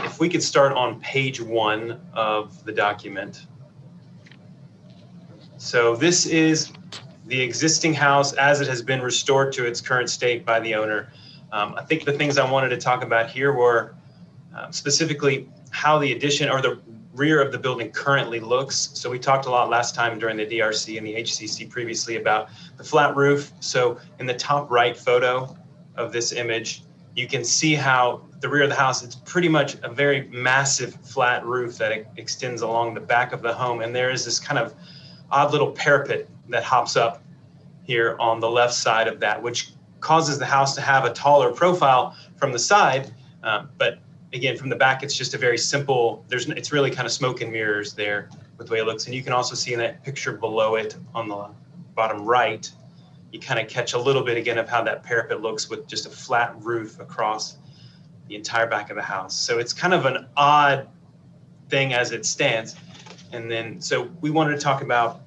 if we could start on page 1 of the document. So this is the existing house as it has been restored to its current state by the owner. I think the things I wanted to talk about here were specifically how the addition or the rear of the building currently looks. So we talked a lot last time during the DRC and the HCC previously about the flat roof. So in the top right photo of this image, you can see how the rear of the house, it's pretty much a very massive flat roof that extends along the back of the home. And there is this kind of odd little parapet that hops up here on the left side of that, which causes the house to have a taller profile from the side. But again, from the back, it's just a very simple, it's really kind of smoke and mirrors there with the way it looks. And you can also see in that picture below it on the bottom right, you kind of catch a little bit again of how that parapet looks with just a flat roof across the entire back of the house. So it's kind of an odd thing as it stands. And then, so we wanted to talk about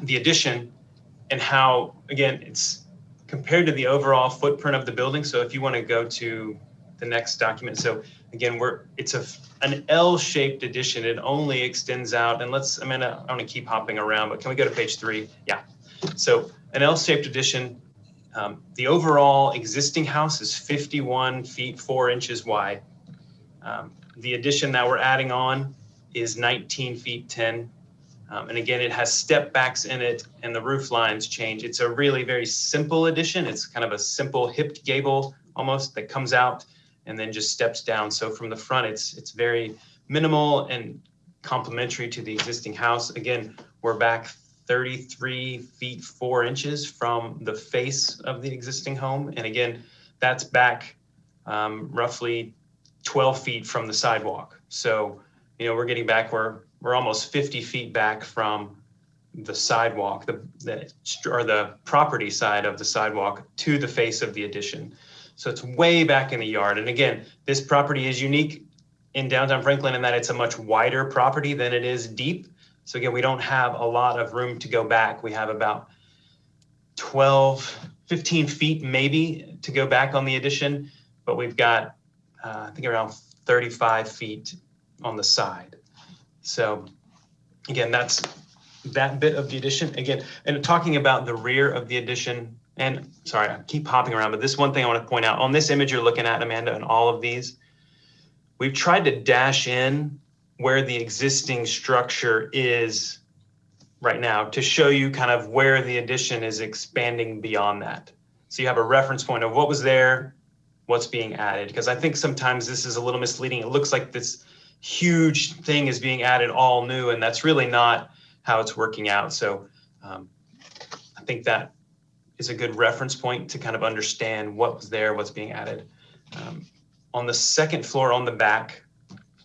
the addition and how, again, it's compared to the overall footprint of the building. So if you want to go to the next document. So again, it's an L-shaped addition. It only extends out, and I'm gonna keep hopping around, but can we go to page 3? Yeah. So an L-shaped addition, the overall existing house is 51 feet 4 inches wide. The addition that we're adding on is 19 feet 10. And again, it has step backs in it and the roof lines change. It's a really very simple addition. It's kind of a simple hipped gable almost that comes out and then just steps down. So from the front, it's very minimal and complementary to the existing house. Again, we're back 33 feet 4 inches from the face of the existing home. And again, that's back roughly 12 feet from the sidewalk. So, we're getting back, we're almost 50 feet back from the sidewalk, the property side of the sidewalk to the face of the addition. So it's way back in the yard. And again, this property is unique in downtown Franklin in that it's a much wider property than it is deep. So again, we don't have a lot of room to go back. We have about 15 feet maybe to go back on the addition, but we've got, I think around 35 feet on the side. So again, that's that bit of the addition. Again, and talking about the rear of the addition, and sorry, I keep hopping around, but this one thing I want to point out on this image you're looking at, Amanda, and all of these, we've tried to dash in where the existing structure is right now to show you kind of where the addition is expanding beyond that. So you have a reference point of what was there what's being added, because I think sometimes this is a little misleading. It looks like this huge thing is being added all new, and that's really not how it's working out. So I think that is a good reference point to kind of understand what was there, what's being added. On the second floor on the back,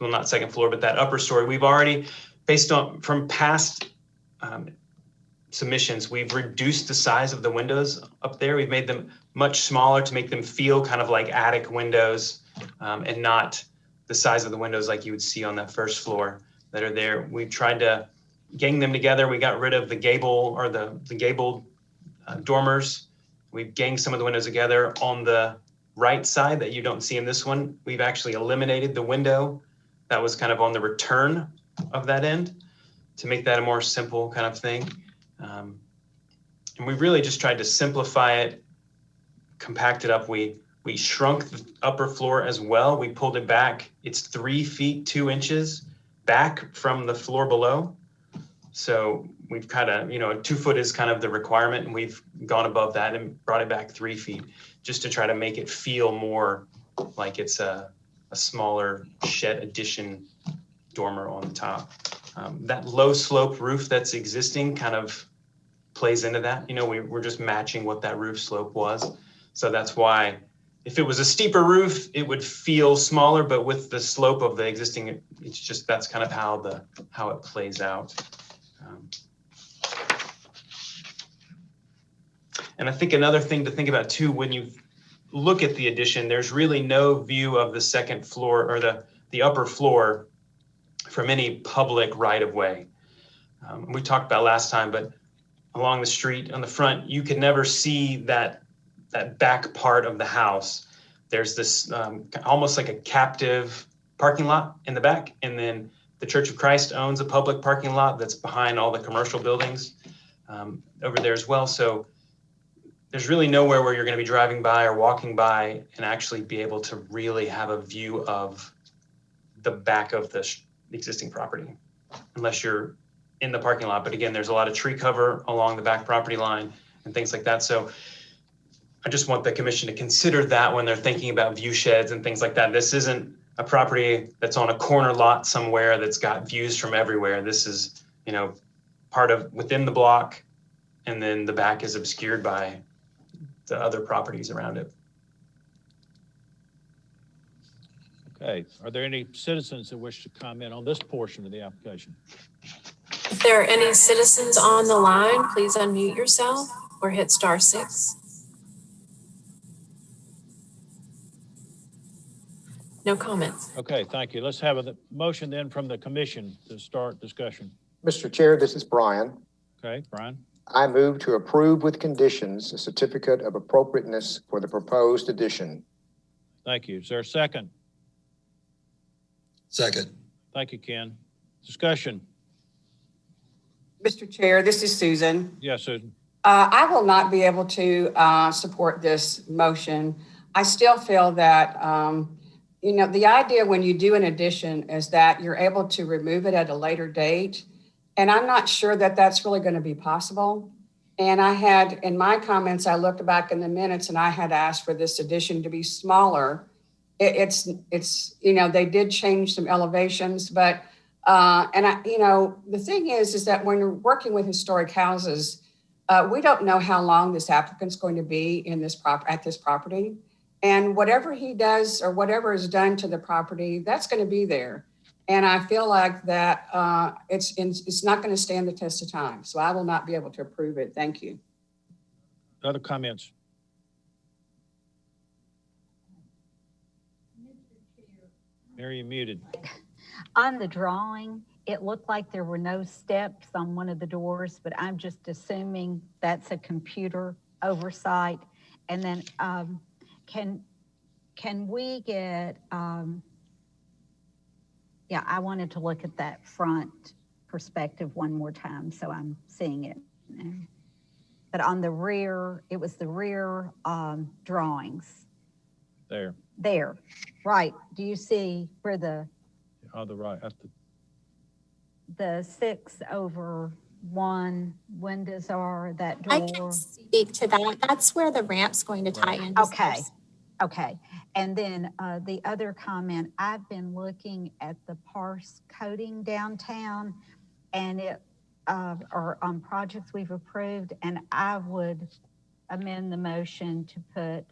well, not second floor, but that upper story, we've already, based on from past submissions, we've reduced the size of the windows up there. We've made them much smaller to make them feel kind of like attic windows, and not the size of the windows like you would see on that first floor that are there. We've tried to gang them together. We got rid of the gable or the gabled dormers. We've ganged some of the windows together. On the right side that you don't see in this one, we've actually eliminated the window that was kind of on the return of that end to make that a more simple kind of thing. And we really just tried to simplify it, compact it up. We shrunk the upper floor as well. We pulled it back. It's 3 feet 2 inches back from the floor below. So we've kind of, 2 foot is kind of the requirement, and we've gone above that and brought it back 3 feet just to try to make it feel more like it's a smaller shed addition dormer on the top. That low slope roof that's existing kind of plays into that. We're just matching what that roof slope was. So that's why if it was a steeper roof, it would feel smaller, but with the slope of the existing, it's just, that's kind of how it plays out. And I think another thing to think about too, when you look at the addition, there's really no view of the second floor or the upper floor from any public right of way. We talked about last time, but along the street on the front, you could never see that back part of the house. There's this almost like a captive parking lot in the back. And then the Church of Christ owns a public parking lot that's behind all the commercial buildings over there as well. So there's really nowhere where you're going to be driving by or walking by and actually be able to really have a view of the back of the existing property, unless you're in the parking lot. But again, there's a lot of tree cover along the back property line and things like that. So I just want the commission to consider that when they're thinking about view sheds and things like that. This isn't a property that's on a corner lot somewhere that's got views from everywhere. This is, part of within the block, and then the back is obscured by the other properties around it. Okay, are there any citizens that wish to comment on this portion of the application? If there are any citizens on the line, please unmute yourself or hit *6. No comments. Okay, thank you. Let's have a motion then from the commission to start discussion. Mr. Chair, this is Brian. Okay, Brian? I move to approve with conditions a certificate of appropriateness for the proposed addition. Thank you. Is there a second? Second. Thank you, Ken. Discussion. Mr. Chair, this is Susan. Yes, Susan. I will not be able to support this motion. I still feel that, the idea when you do an addition is that you're able to remove it at a later date. And I'm not sure that that's really going to be possible. And I had, in my comments, I looked back in the minutes and I had asked for this addition to be smaller. It's they did change some elevations, but, the thing is that when you're working with historic houses, we don't know how long this applicant's going to be in at this property. And whatever he does or whatever is done to the property, that's going to be there. And I feel like that it's not going to stand the test of time. So I will not be able to approve it. Thank you. Other comments? Mary, you're muted. On the drawing, it looked like there were no steps on one of the doors, but I'm just assuming that's a computer oversight. And then can we get, I wanted to look at that front perspective one more time so I'm seeing it. But on the rear, it was the rear drawings. There, right. Do you see where the on the right, the 6/1 windows are, that door? I can speak to that. That's where the ramp's going to tie in. Okay. Okay, and then the other comment, I've been looking at the parse coding downtown and or on projects we've approved, and I would amend the motion to put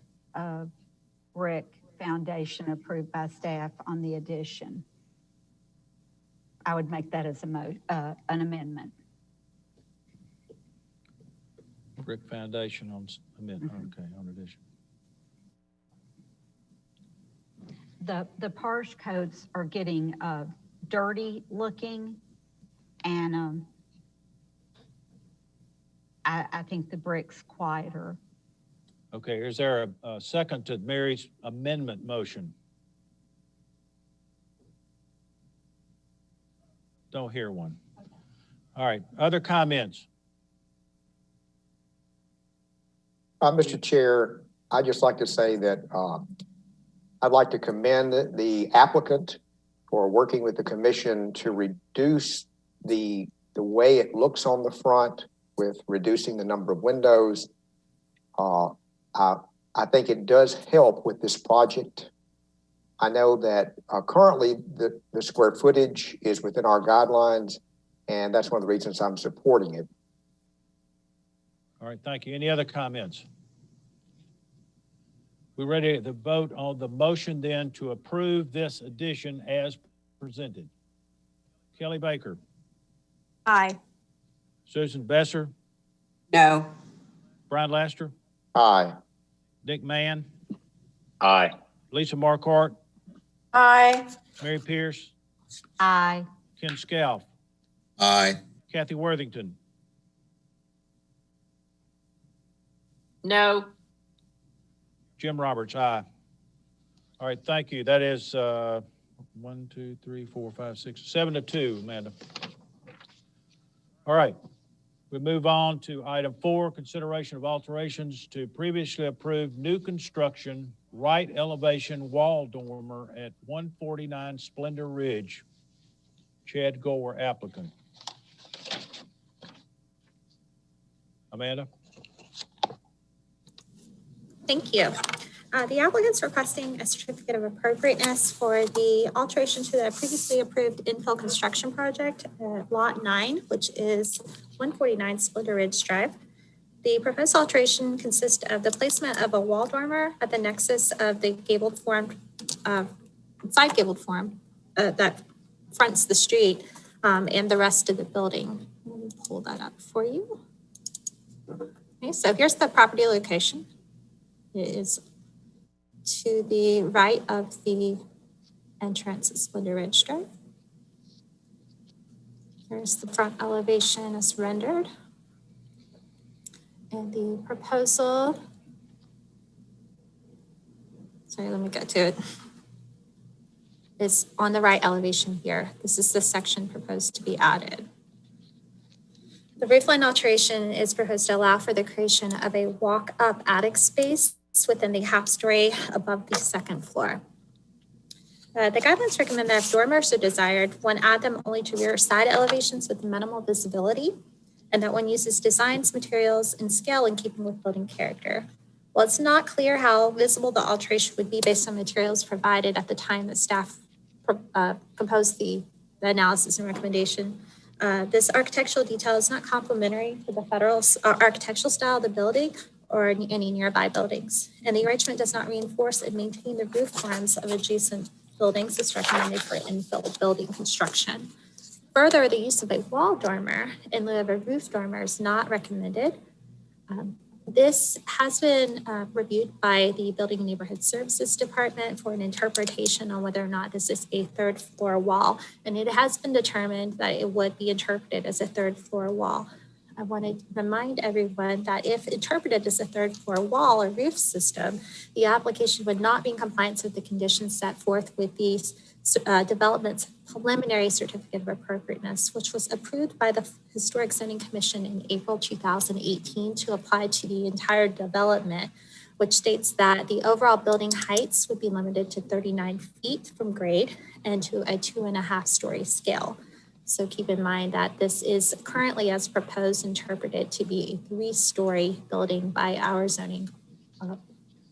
brick foundation approved by staff on the addition. I would make that as an amendment. Brick foundation on amendment, okay, on addition. The parse codes are getting dirty looking, and I think the brick's quieter. Okay, is there a second to Mary's amendment motion? Don't hear one. All right, other comments? Mr. Chair, I'd just like to say that I'd like to commend the applicant for working with the commission to reduce the way it looks on the front with reducing the number of windows. I think it does help with this project. I know that currently the square footage is within our guidelines, and that's one of the reasons I'm supporting it. All right, thank you. Any other comments? We ready to vote on the motion then to approve this addition as presented? Kelly Baker. Aye. Susan Besser. No. Brian Laster. Aye. Dick Mann. Aye. Lisa Marquardt. Aye. Mary Pierce. Aye. Ken Scalf. Aye. Kathy Worthington. No. Jim Roberts, aye. All right, thank you. That is 1, 2, 3, 4, 5, 6, 7 to 2, Amanda. All right, we move on to item 4, consideration of alterations to previously approved new construction right elevation wall dormer at 149 Splendor Ridge. Chad Gore, applicant. Amanda? Thank you. The applicant's requesting a certificate of appropriateness for the alteration to the previously approved infill construction project at Lot 9, which is 149 Splendor Ridge Drive. The proposed alteration consists of the placement of a wall dormer at the nexus of the gabled form, side gabled form that fronts the street and the rest of the building. Let me pull that up for you. Okay, so here's the property location. It is to the right of the entrance of Splendor Ridge Drive. Here's the front elevation as rendered. And the proposal, sorry, let me get to it, is on the right elevation here. This is the section proposed to be added. The roofline alteration is proposed to allow for the creation of a walk-up attic space within the half story above the second floor. The guidelines recommend that if dormers are desired, one add them only to rear side elevations with minimal visibility, and that one uses designs, materials, and scale in keeping with building character. While it's not clear how visible the alteration would be based on materials provided at the time that staff composed the analysis and recommendation, this architectural detail is not complementary to the federal architectural style of the building or any nearby buildings. And the arrangement does not reinforce and maintain the roof forms of adjacent buildings as recommended for infill building construction. Further, the use of a wall dormer in lieu of a roof dormer is not recommended. This has been reviewed by the Building and Neighborhood Services Department for an interpretation on whether or not this is a third floor wall. And it has been determined that it would be interpreted as a third floor wall. I want to remind everyone that if interpreted as a third floor wall or roof system, the application would not be in compliance with the conditions set forth with the development's preliminary certificate of appropriateness, which was approved by the Historic Zoning Commission in April 2018 to apply to the entire development, which states that the overall building heights would be limited to 39 feet from grade and to a 2.5 story scale. So keep in mind that this is currently, as proposed, interpreted to be a 3-story building by our zoning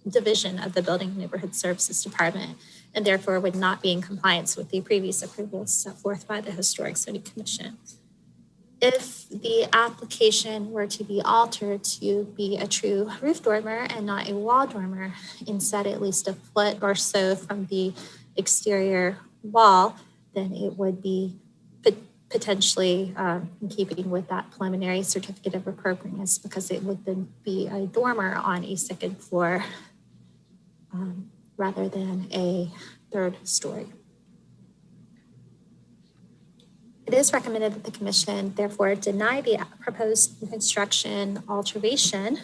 division of the Building and Neighborhood Services Department, and therefore would not be in compliance with the previous approvals set forth by the Historic Zoning Commission. If the application were to be altered to be a true roof dormer and not a wall dormer, instead at least a foot or so from the exterior wall, then it would be potentially in keeping with that preliminary certificate of appropriateness, because it would then be a dormer on a second floor rather than a third story. It is recommended that the commission therefore deny the proposed construction alteration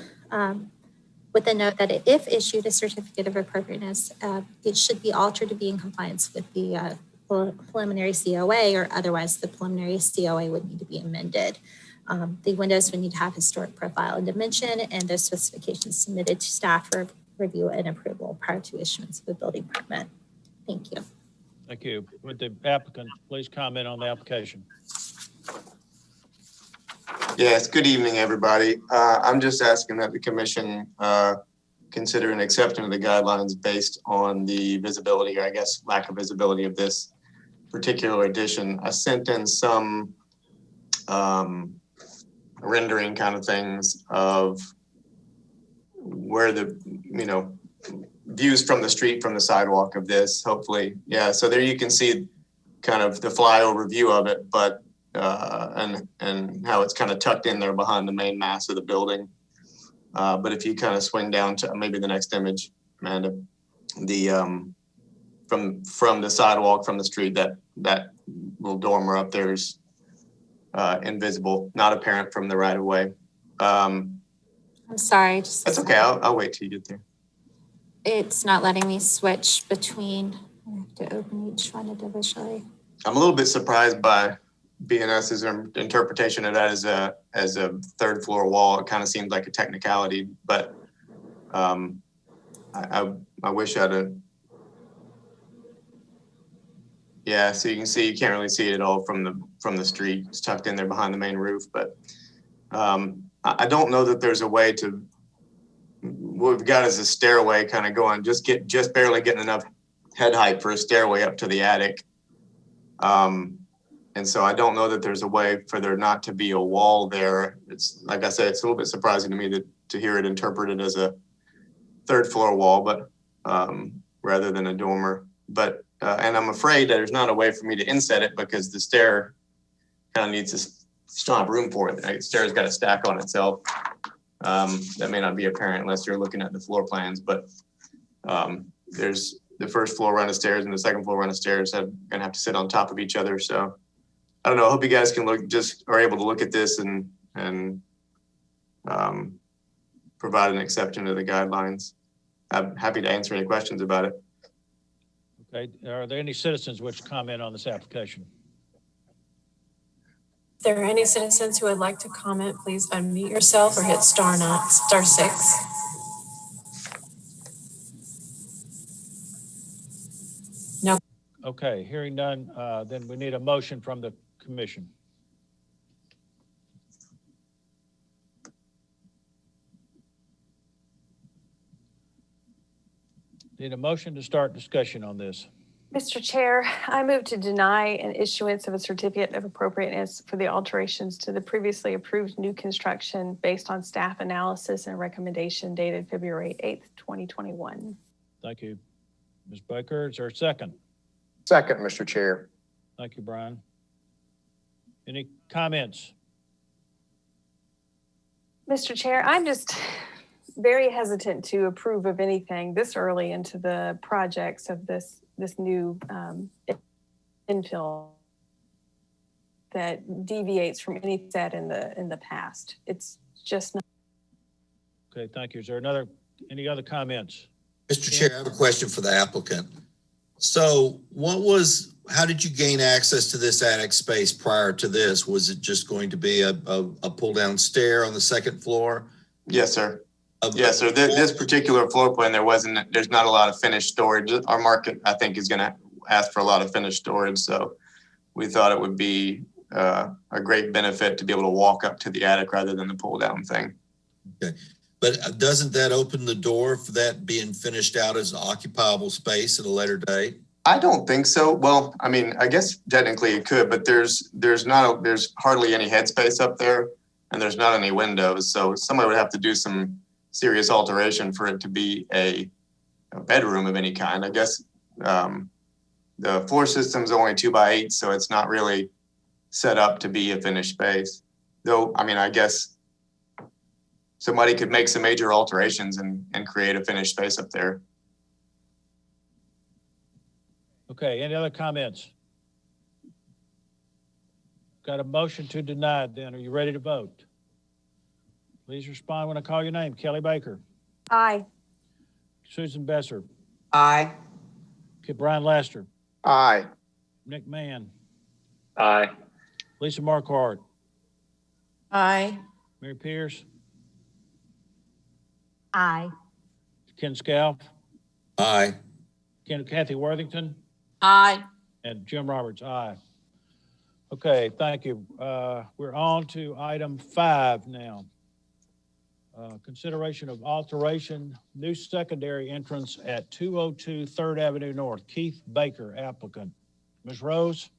with the note that if issued a certificate of appropriateness, it should be altered to be in compliance with the preliminary COA, or otherwise the preliminary COA would need to be amended. The windows would need to have historic profile and dimension, and those specifications submitted to staff for review and approval prior to issuance of a building permit. Thank you. Thank you. Would the applicant please comment on the application? Yes, good evening, everybody. I'm just asking that the commission consider an exception of the guidelines based on the visibility, or I guess lack of visibility of this particular addition. I sent in some rendering kind of things of where the, views from the street, from the sidewalk of this, hopefully. Yeah, so there you can see kind of the flyover view of it, but and how it's kind of tucked in there behind the main mass of the building. But if you kind of swing down to maybe the next image, Amanda, the from the sidewalk, from the street, that little dormer up there is invisible, not apparent from the right of way. I'm sorry. That's okay. I'll wait till you get there. It's not letting me switch between. I have to open each one individually. I'm a little bit surprised by BNS's interpretation of that as a third floor wall. It kind of seems like a technicality, but I wish I'd have. Yeah, so you can see, you can't really see it at all from the street. It's tucked in there behind the main roof, but I don't know that there's a way to. What we've got is a stairway kind of going, just barely getting enough head height for a stairway up to the attic. And so I don't know that there's a way for there not to be a wall there. It's like I said, it's a little bit surprising to me to hear it interpreted as a third floor wall, but rather than a dormer. But and I'm afraid that there's not a way for me to inset it because the stair kind of needs to still have room for it. The stair's got to stack on itself. That may not be apparent unless you're looking at the floor plans, but there's the first floor run of stairs and the second floor run of stairs gonna have to sit on top of each other. So I don't know. I hope you guys can are able to look at this and provide an exception to the guidelines. I'm happy to answer any questions about it. Okay. Are there any citizens which comment on this application? If there are any citizens who would like to comment, please unmute yourself or hit star 6. No. Okay, hearing none, then we need a motion from the commission. Need a motion to start discussion on this. Mr. Chair, I move to deny an issuance of a certificate of appropriateness for the alterations to the previously approved new construction based on staff analysis and recommendation dated February 8th, 2021. Thank you. Ms. Baker, is there a second? Second, Mr. Chair. Thank you, Brian. Any comments? Mr. Chair, I'm just very hesitant to approve of anything this early into the projects of this new infill that deviates from any set in the past. It's just not. Okay, thank you. Is there any other comments? Mr. Chair, I have a question for the applicant. So how did you gain access to this attic space prior to this? Was it just going to be a pull down stair on the second floor? Yes, sir. Yes, sir. This particular floor plan, there's not a lot of finished storage. Our market, I think, is going to ask for a lot of finished storage. So we thought it would be a great benefit to be able to walk up to the attic rather than the pull down thing. Okay. But doesn't that open the door for that being finished out as an occupiable space at a later date? I don't think so. Well, I mean, I guess technically it could, but there's hardly any headspace up there, and there's not any windows. So somebody would have to do some serious alteration for it to be a bedroom of any kind. I guess the floor system's only 2x8, so it's not really set up to be a finished space. Though, I mean, I guess somebody could make some major alterations and create a finished space up there. Okay, any other comments? Got a motion to deny then. Are you ready to vote? Please respond when I call your name. Kelly Baker. Aye. Susan Besser. Aye. Brian Laster. Aye. Nick Mann. Aye. Lisa Marquardt. Aye. Mary Pierce. Aye. Ken Scalf. Aye. Kathy Worthington. Aye. And Jim Roberts, aye. Okay, thank you. We're on to item 5 now. Consideration of alteration, new secondary entrance at 202 3rd Avenue North. Keith Baker, applicant. Ms. Rose?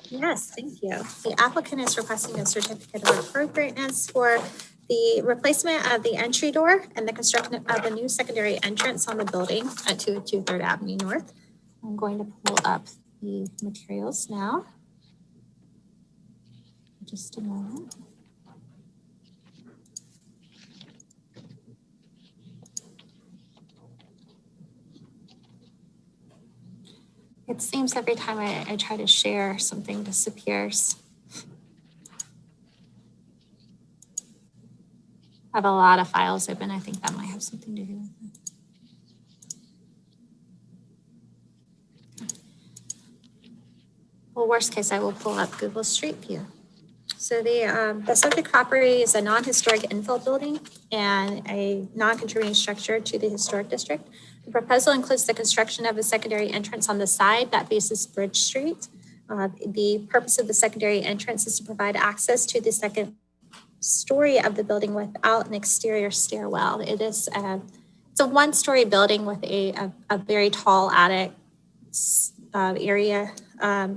Yes, thank you. The applicant is requesting a certificate of appropriateness for the replacement of the entry door and the construction of a new secondary entrance on the building at 202 3rd Avenue North. I'm going to pull up the materials now. Just a moment. It seems every time I try to share, something disappears. I have a lot of files open. I think that might have something to do with it. Well, worst case, I will pull up Google Street View. So the subject property is a non-historic infill building and a non-contributing structure to the historic district. The proposal includes the construction of a secondary entrance on the side that faces Bridge Street. The purpose of the secondary entrance is to provide access to the second story of the building without an exterior stairwell. It's a one-story building with a very tall attic area.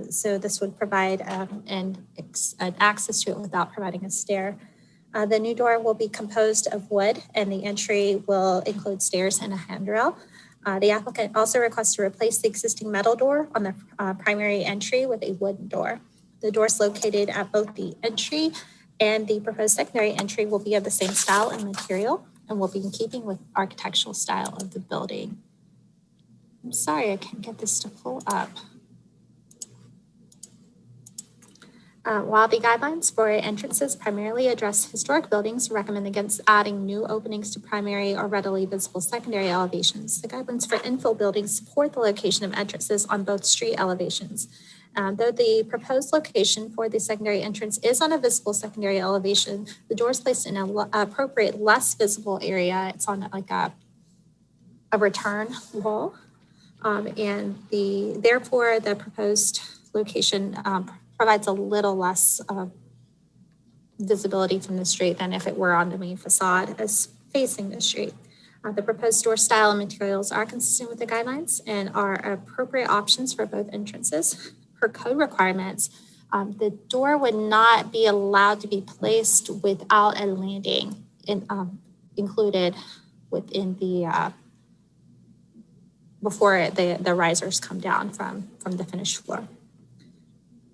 So this would provide an access to it without providing a stair. The new door will be composed of wood and the entry will include stairs and a handrail. The applicant also requests to replace the existing metal door on the primary entry with a wooden door. The doors located at both the entry and the proposed secondary entry will be of the same style and material and will be in keeping with architectural style of the building. I'm sorry, I can't get this to pull up. While the guidelines for entrances primarily address historic buildings, recommend against adding new openings to primary or readily visible secondary elevations. The guidelines for infill buildings support the location of entrances on both street elevations. Though the proposed location for the secondary entrance is on a visible secondary elevation, the door is placed in an appropriate, less visible area. It's on like a return wall. And therefore the proposed location provides a little less visibility from the street than if it were on the main facade as facing the street. The proposed door style and materials are consistent with the guidelines and are appropriate options for both entrances. Per code requirements, the door would not be allowed to be placed without a landing included within the before the risers come down from the finished floor.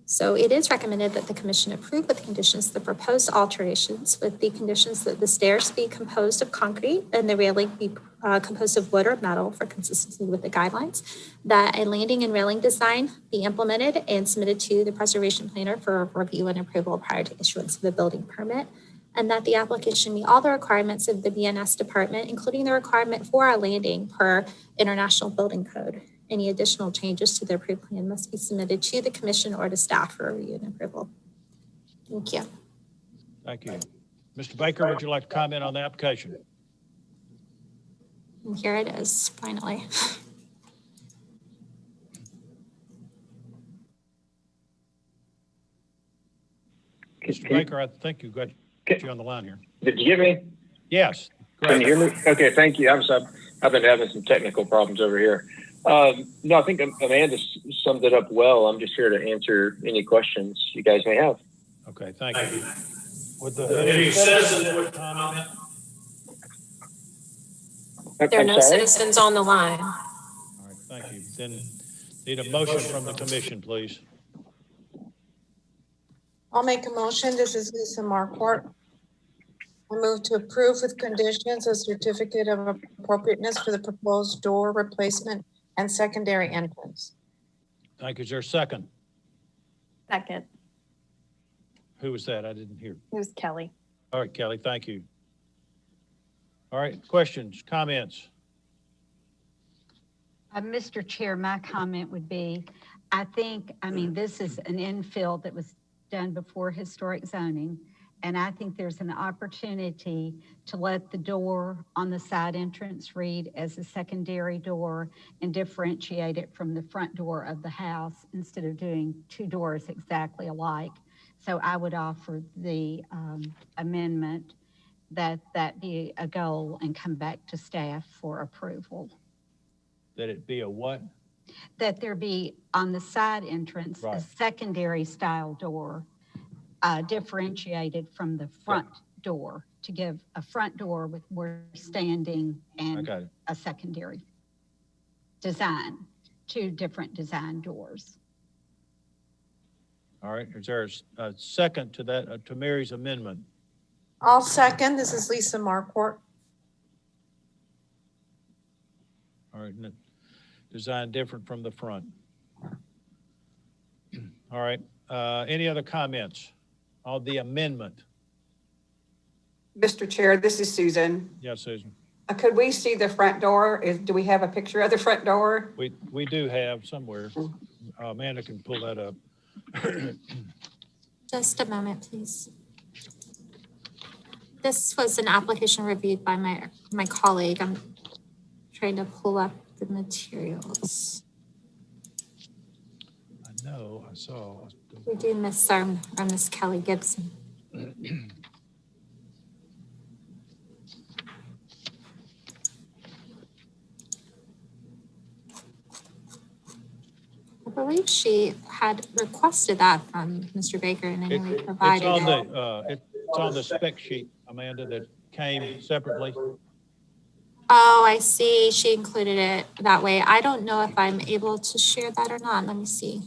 So it is recommended that the commission approve with conditions the proposed alterations, with the conditions that the stairs be composed of concrete and the railing be composed of wood or metal for consistency with the guidelines, that a landing and railing design be implemented and submitted to the preservation planner for review and approval prior to issuance of a building permit, and that the application meet all the requirements of the BNS department, including the requirement for a landing per International Building Code. Any additional changes to the approved plan must be submitted to the commission or to staff for review and approval. Thank you. Thank you. Mr. Baker, would you like to comment on the application? And here it is, finally. Mr. Baker, I think you got Get you on the line here. Did you get me? Yes. Can you hear me? Okay, thank you. I've been having some technical problems over here. No, I think Amanda summed it up well. I'm just here to answer any questions you guys may have. Okay, thank you. Would any citizen would comment? There are no citizens on the line. All right, thank you. Then need a motion from the commission, please. I'll make a motion. This is Lisa Marquardt. I move to approve with conditions a certificate of appropriateness for the proposed door replacement and secondary entrance. Thank you. Is there a second? Second. Who was that? I didn't hear. It was Kelly. All right, Kelly, thank you. All right, questions, comments? Mr. Chair, my comment would be, I mean, this is an infill that was done before historic zoning. And I think there's an opportunity to let the door on the side entrance read as a secondary door and differentiate it from the front door of the house instead of doing two doors exactly alike. So I would offer the amendment that be a goal and come back to staff for approval. That it be a what? That there be on the side entrance, Right. a secondary style door differentiated from the front door to give a front door with more standing and a secondary design, two different design doors. All right, is there a second to that, to Mary's amendment? I'll second. This is Lisa Marquardt. All right, design different from the front. All right, any other comments on the amendment? Mr. Chair, this is Susan. Yes, Susan. Could we see the front door? Do we have a picture of the front door? We do have somewhere. Amanda can pull that up. Just a moment, please. This was an application reviewed by my colleague. I'm trying to pull up the materials. I know, I saw. We do miss our Miss Kelly Gibson. I believe she had requested that from Mr. Baker, and I know we provided it. It's on the spec sheet, Amanda, that came separately. Oh, I see. She included it that way. I don't know if I'm able to share that or not. Let me see.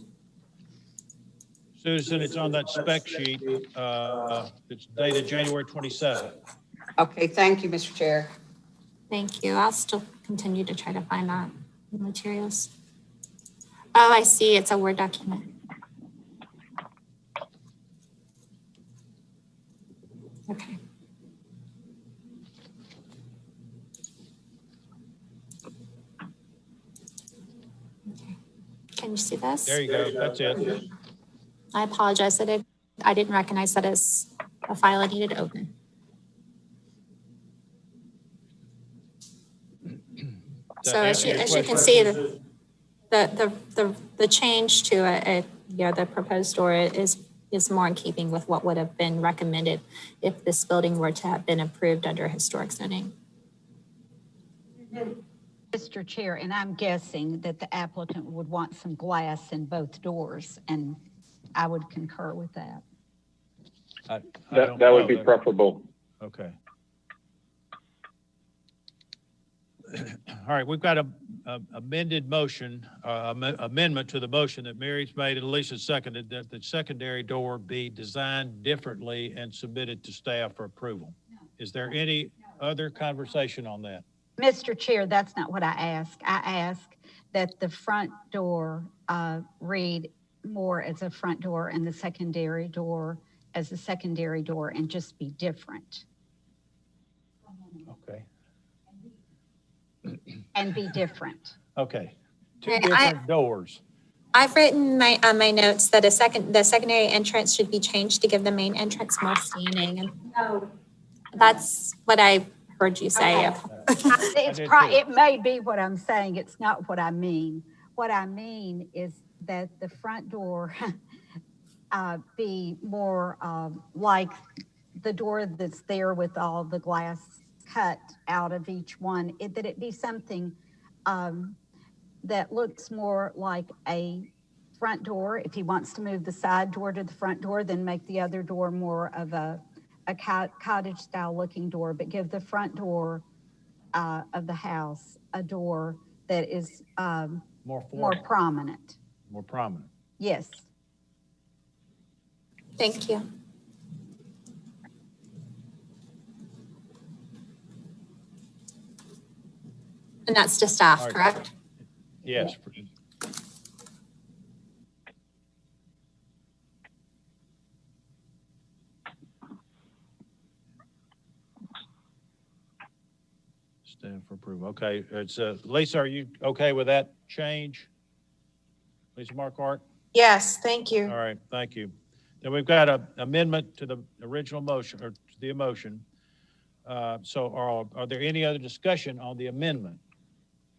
Susan, it's on that spec sheet. It's dated January 27th. Okay, thank you, Mr. Chair. Thank you. I'll still continue to try to find that in the materials. Oh, I see. It's a Word document. Okay. Okay. Can you see this? There you go. That's it. I apologize that I didn't recognize that as a file I needed to open. So as you can see, the change to the proposed door is more in keeping with what would have been recommended if this building were to have been approved under historic zoning. Mr. Chair, and I'm guessing that the applicant would want some glass in both doors, and I would concur with that. That would be preferable. Okay. All right, we've got a amended motion, amendment to the motion that Mary's made and Lisa seconded, that the secondary door be designed differently and submitted to staff for approval. Is there any other conversation on that? Mr. Chair, that's not what I asked. I asked that the front door read more as a front door and the secondary door as a secondary door and just be different. Okay. And be different. Okay. Two different doors. I've written my notes that the secondary entrance should be changed to give the main entrance more standing. And that's what I heard you say. Okay. It may be what I'm saying. It's not what I mean. What I mean is that the front door be more like the door that's there with all the glass cut out of each one, that it be something that looks more like a front door. If he wants to move the side door to the front door, then make the other door more of a cottage style looking door, but give the front door of the house a door that is more prominent. More prominent. Yes. Thank you. And that's to staff, All right. correct? Yes. Stand for approval. Okay, it's, Lisa, are you okay with that change? Lisa Marquardt? Yes, thank you. All right, thank you. Then we've got an amendment to the original motion, or to the motion. So are there any other discussion on the amendment?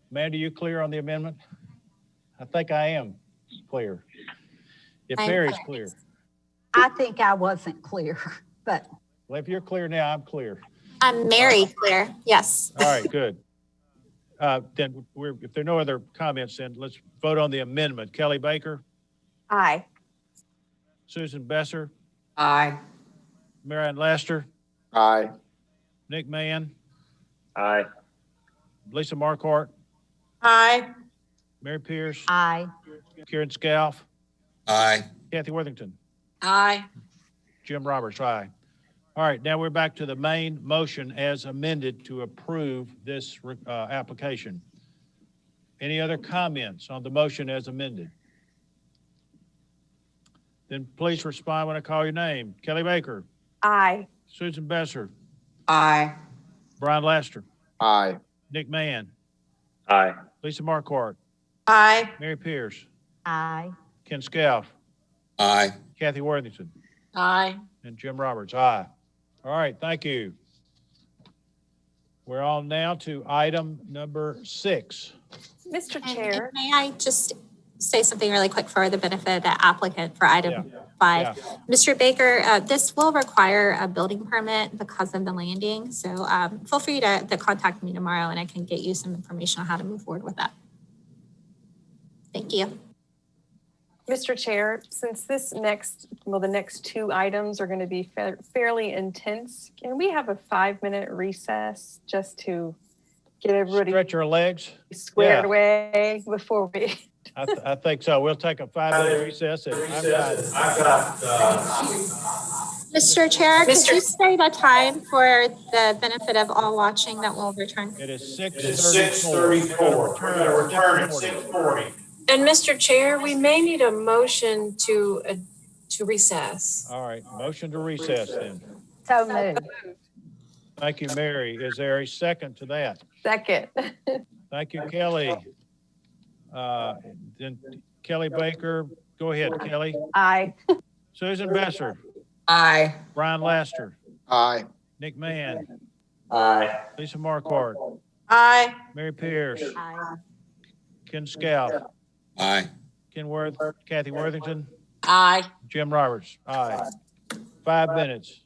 Amanda, you clear on the amendment? I think I am clear. If Mary's clear. I think I wasn't clear, but. Well, if you're clear now, I'm clear. I'm Mary clear, yes. All right, good. Then if there are no other comments, then let's vote on the amendment. Kelly Baker, Aye. Susan Besser, Aye. Marianne Laster, Aye. Nick Mann, Aye. Lisa Marquardt, Aye. Mary Pierce, Aye. Karen Scalf, Aye. Kathy Worthington, Aye. Jim Roberts, aye. All right, now we're back to the main motion as amended to approve this application. Any other comments on the motion as amended? Then please respond when I call your name. Kelly Baker, Aye. Susan Besser, Aye. Brian Laster, Aye. Nick Mann, Aye. Lisa Marquardt, Aye. Mary Pierce, Aye. Ken Scalf, Aye. Kathy Worthington, Aye. and Jim Roberts, aye. All right, thank you. We're on now to item number 6. Mr. And Chair. may I just say something really quick for the benefit of the applicant for item 5? Yeah. Mr. Baker, this will require a building permit because of the landing. So feel free to contact me tomorrow and I can get you some information on how to move forward with that. Thank you. Mr. Chair, since the next 2 items are going to be fairly intense, can we have a 5-minute recess just to get everybody Stretch your legs. squared away before we? I think so. We'll take a 5-minute recess. And Mr. Chair, could you say the time for the benefit of all watching that we'll return? It is 6:34. We're going to return at 6:40. And Mr. Chair, we may need a motion to recess. All right, motion to recess then. So moved. Thank you, Mary. Is there a second to that? Second. Thank you, Kelly. Then Kelly Baker, go ahead, Kelly. Aye. Susan Besser, Aye. Brian Laster, Aye. Nick Mann, Aye. Lisa Marquardt, Aye. Mary Pierce, Aye. Ken Scalf, Aye. Kathy Worthington, Aye. Jim Roberts, aye. 5 minutes.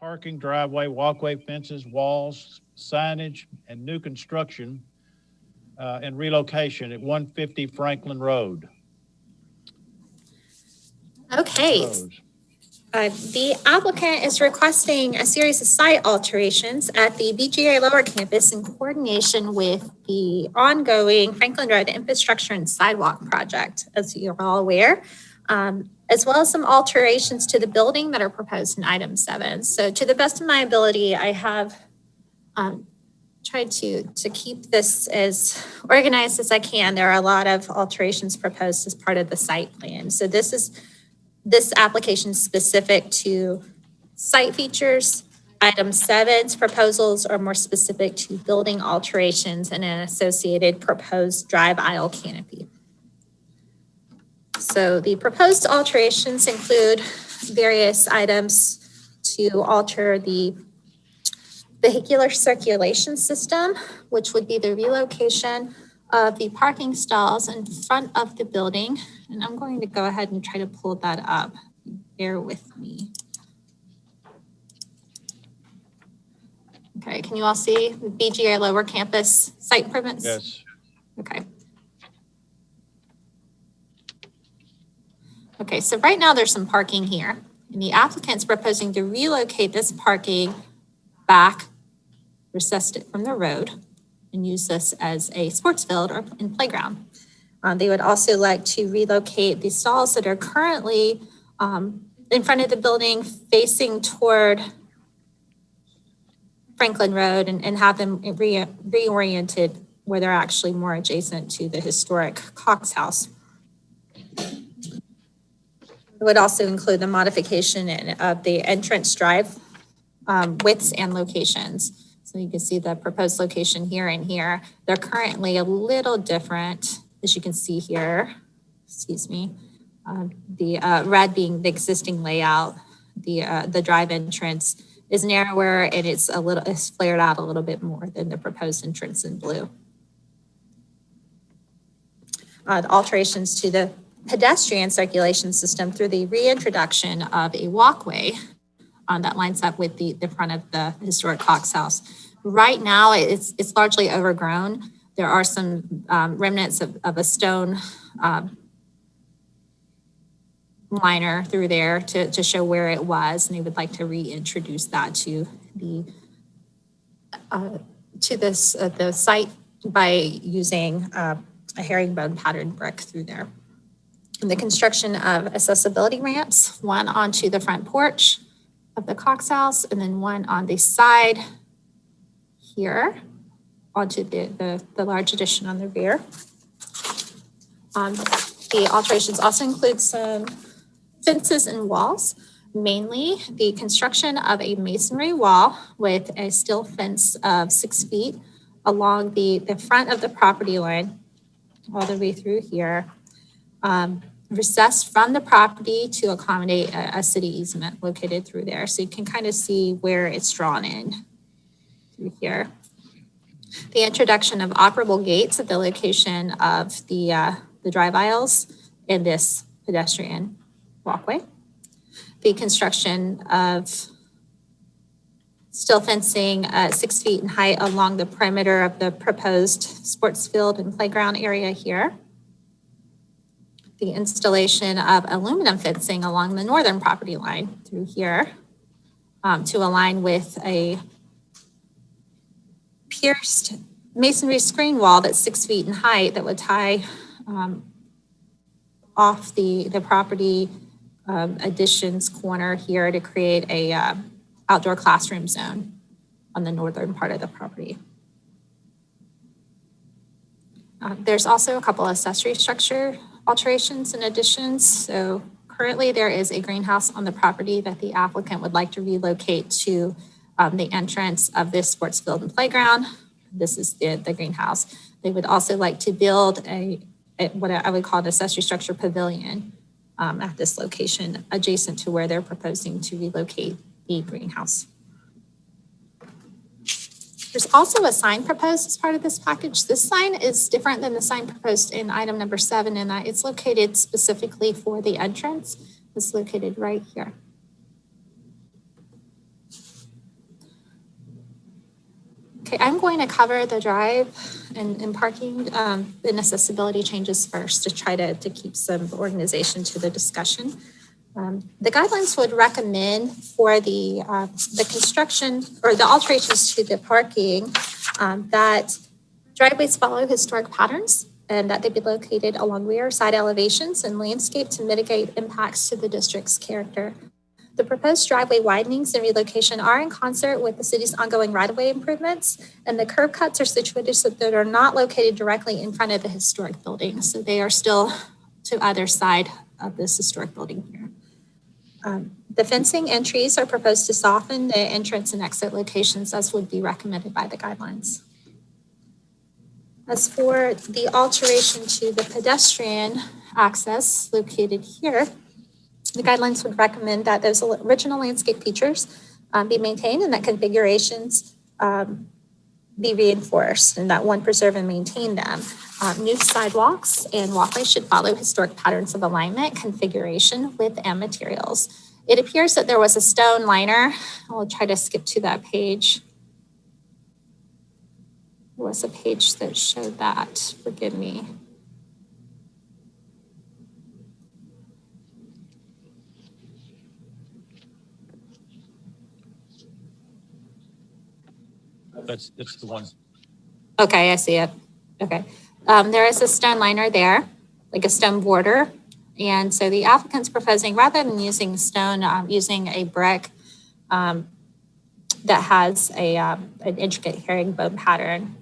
Parking, driveway, walkway, fences, walls, signage, and new construction and relocation at 150 Franklin Road. Okay. The applicant is requesting a series of site alterations at the BGA Lower Campus in coordination with the ongoing Franklin Road Infrastructure and Sidewalk Project, as you're all aware, as well as some alterations to the building that are proposed in item 7. So to the best of my ability, I have tried to keep this as organized as I can. There are a lot of alterations proposed as part of the site plan. So this application is specific to site features. Item 7's proposals are more specific to building alterations and an associated proposed drive aisle canopy. So the proposed alterations include various items to alter the vehicular circulation system, which would be the relocation of the parking stalls in front of the building. And I'm going to go ahead and try to pull that up. Bear with me. Okay, can you all see the BGA Lower Campus site improvements? Yes. Okay. Okay, so right now there's some parking here, and the applicant's proposing to relocate this parking back, recessed it from the road, and use this as a sports field or and playground. They would also like to relocate the stalls that are currently in front of the building facing toward Franklin Road and have them reoriented where they're actually more adjacent to the historic Cox House. It would also include the modification of the entrance drive widths and locations. So you can see the proposed location here and here. They're currently a little different, as you can see here. Excuse me. The red being the existing layout. The drive entrance is narrower and it's flared out a little bit more than the proposed entrance in blue. The alterations to the pedestrian circulation system through the reintroduction of a walkway that lines up with the front of the historic Cox House. Right now, it's largely overgrown. There are some remnants of a stone liner through there to show where it was, and they would like to reintroduce that to the site by using a herringbone patterned brick through there. And the construction of accessibility ramps, one onto the front porch of the Cox House, and then one on the side here onto the large addition on the rear. The alterations also include some fences and walls, mainly the construction of a masonry wall with a steel fence of 6 feet along the front of the property line all the way through here. Recessed from the property to accommodate a city easement located through there. So you can kind of see where it's drawn in through here. The introduction of operable gates at the location of the drive aisles in this pedestrian walkway. The construction of steel fencing 6 feet in height along the perimeter of the proposed sports field and playground area here. The installation of aluminum fencing along the northern property line through here to align with a pierced masonry screen wall that's 6 feet in height that would tie off the property additions corner here to create a outdoor classroom zone on the northern part of the property. There's also a couple accessory structure alterations and additions. So currently there is a greenhouse on the property that the applicant would like to relocate to the entrance of this sports field and playground. This is the greenhouse. They would also like to build what I would call an accessory structure pavilion at this location adjacent to where they're proposing to relocate the greenhouse. There's also a sign proposed as part of this package. This sign is different than the sign proposed in item number 7 in that it's located specifically for the entrance. It's located right here. Okay, I'm going to cover the drive and parking and accessibility changes first to try to keep some organization to the discussion. The guidelines would recommend for the construction or the alterations to the parking that driveways follow historic patterns and that they be located along rear side elevations and landscape to mitigate impacts to the district's character. The proposed driveway widenings and relocation are in concert with the city's ongoing right-of-way improvements, and the curb cuts are situated so that they're not located directly in front of the historic building. So they are still to either side of this historic building here. The fencing and trees are proposed to soften the entrance and exit locations as would be recommended by the guidelines. As for the alteration to the pedestrian access located here, the guidelines would recommend that those original landscape features be maintained and that configurations be reinforced and that one, preserve and maintain them. New sidewalks and walkways should follow historic patterns of alignment, configuration, width, and materials. It appears that there was a stone liner. I'll try to skip to that page. There was a page that showed that, forgive me. That's the one. Okay, I see it. Okay. There is a stone liner there, like a stone border. And so the applicant's proposing, rather than using stone, using a brick that has an intricate herringbone pattern.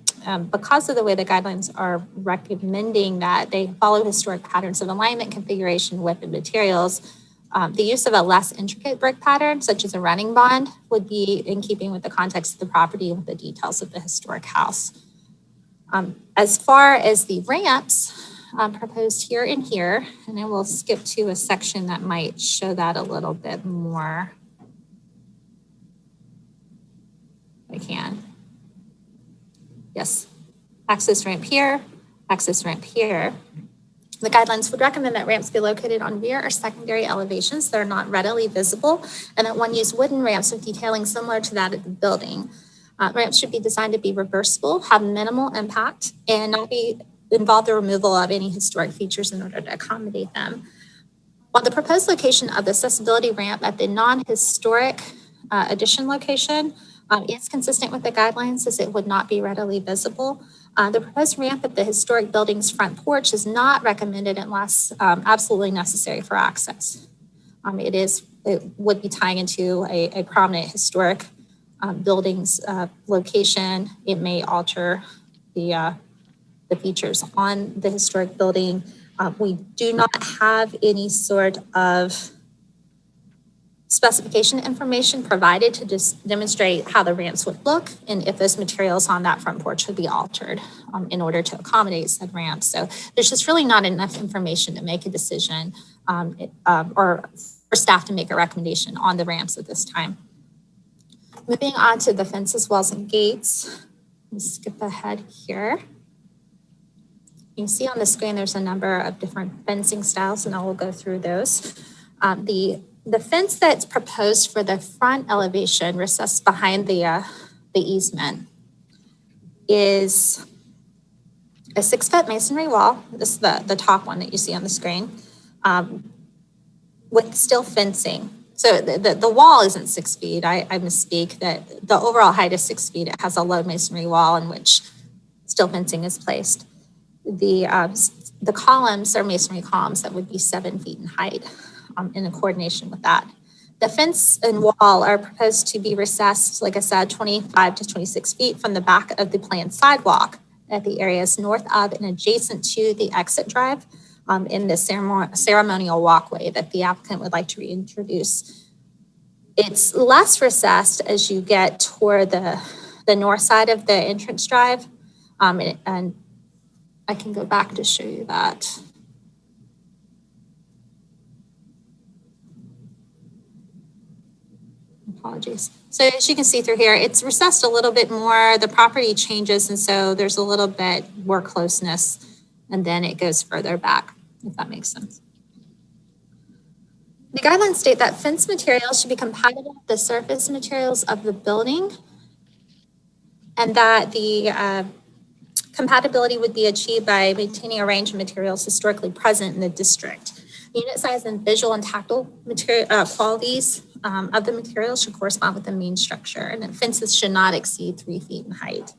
Because of the way the guidelines are recommending that they follow historic patterns of alignment, configuration, width, and materials, the use of a less intricate brick pattern, such as a running bond, would be in keeping with the context of the property and with the details of the historic house. As far as the ramps proposed here and here, and then we'll skip to a section that might show that a little bit more. If I can. Yes, access ramp here, access ramp here. The guidelines would recommend that ramps be located on rear or secondary elevations that are not readily visible, and that one use wooden ramps with detailing similar to that of the building. Ramps should be designed to be reversible, have minimal impact, and not involve the removal of any historic features in order to accommodate them. While the proposed location of the accessibility ramp at the non-historic addition location is consistent with the guidelines, as it would not be readily visible, the proposed ramp at the historic building's front porch is not recommended unless absolutely necessary for access. It would be tying into a prominent historic building's location. It may alter the features on the historic building. We do not have any sort of specification information provided to just demonstrate how the ramps would look and if those materials on that front porch would be altered in order to accommodate said ramps. So there's just really not enough information to make a decision or for staff to make a recommendation on the ramps at this time. Moving on to the fences, walls, and gates. Let's skip ahead here. You can see on the screen there's a number of different fencing styles, and I will go through those. The fence that's proposed for the front elevation recessed behind the easement is a 6-foot masonry wall. This is the top one that you see on the screen with steel fencing. So the wall isn't 6 feet. I misspeak that the overall height is 6 feet. It has a low masonry wall in which steel fencing is placed. The columns are masonry columns that would be 7 feet in height. In coordination with that. The fence and wall are proposed to be recessed, like I said, 25 to 26 feet from the back of the planned sidewalk at the areas north of and adjacent to the exit drive in the ceremonial walkway that the applicant would like to reintroduce. It's less recessed as you get toward the north side of the entrance drive. And I can go back to show you that. Apologies. So as you can see through here, it's recessed a little bit more. The property changes, and so there's a little bit more closeness, and then it goes further back, if that makes sense. The guidelines state that fence materials should be compatible with the surface materials of the building and that the compatibility would be achieved by maintaining a range of materials historically present in the district. Unit size and visual and tactile material qualities of the materials should correspond with the main structure, and that fences should not exceed 3 feet in height.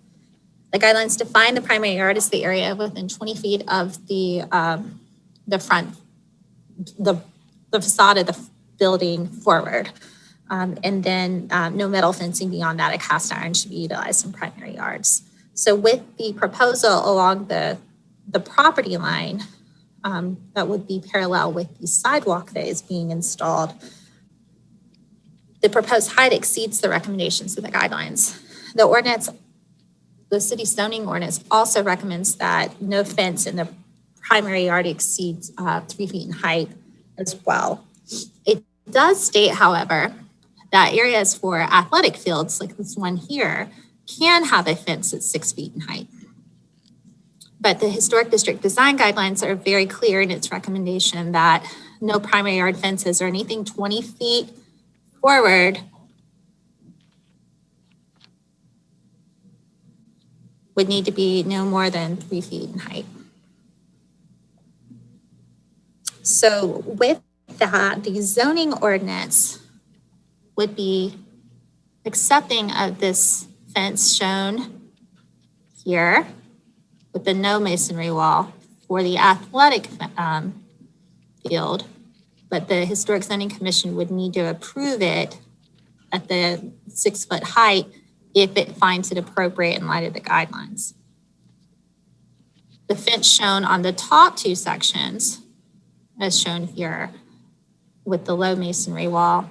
The guidelines define the primary yard as the area within 20 feet of the front, the facade of the building forward. And then no metal fencing beyond that, a cast iron should be utilized in primary yards. So with the proposal along the property line, that would be parallel with the sidewalk that is being installed, the proposed height exceeds the recommendations of the guidelines. The ordinance, the city zoning ordinance also recommends that no fence in the primary yard exceeds 3 feet in height as well. It does state, however, that areas for athletic fields, like this one here, can have a fence at 6 feet in height. But the Historic District Design Guidelines are very clear in its recommendation that no primary yard fences or anything 20 feet forward would need to be no more than 3 feet in height. So with that, the zoning ordinance would be accepting of this fence shown here with the no masonry wall for the athletic field, but the Historic Zoning Commission would need to approve it at the 6 foot height if it finds it appropriate in light of the guidelines. The fence shown on the top 2 sections, as shown here with the low masonry wall,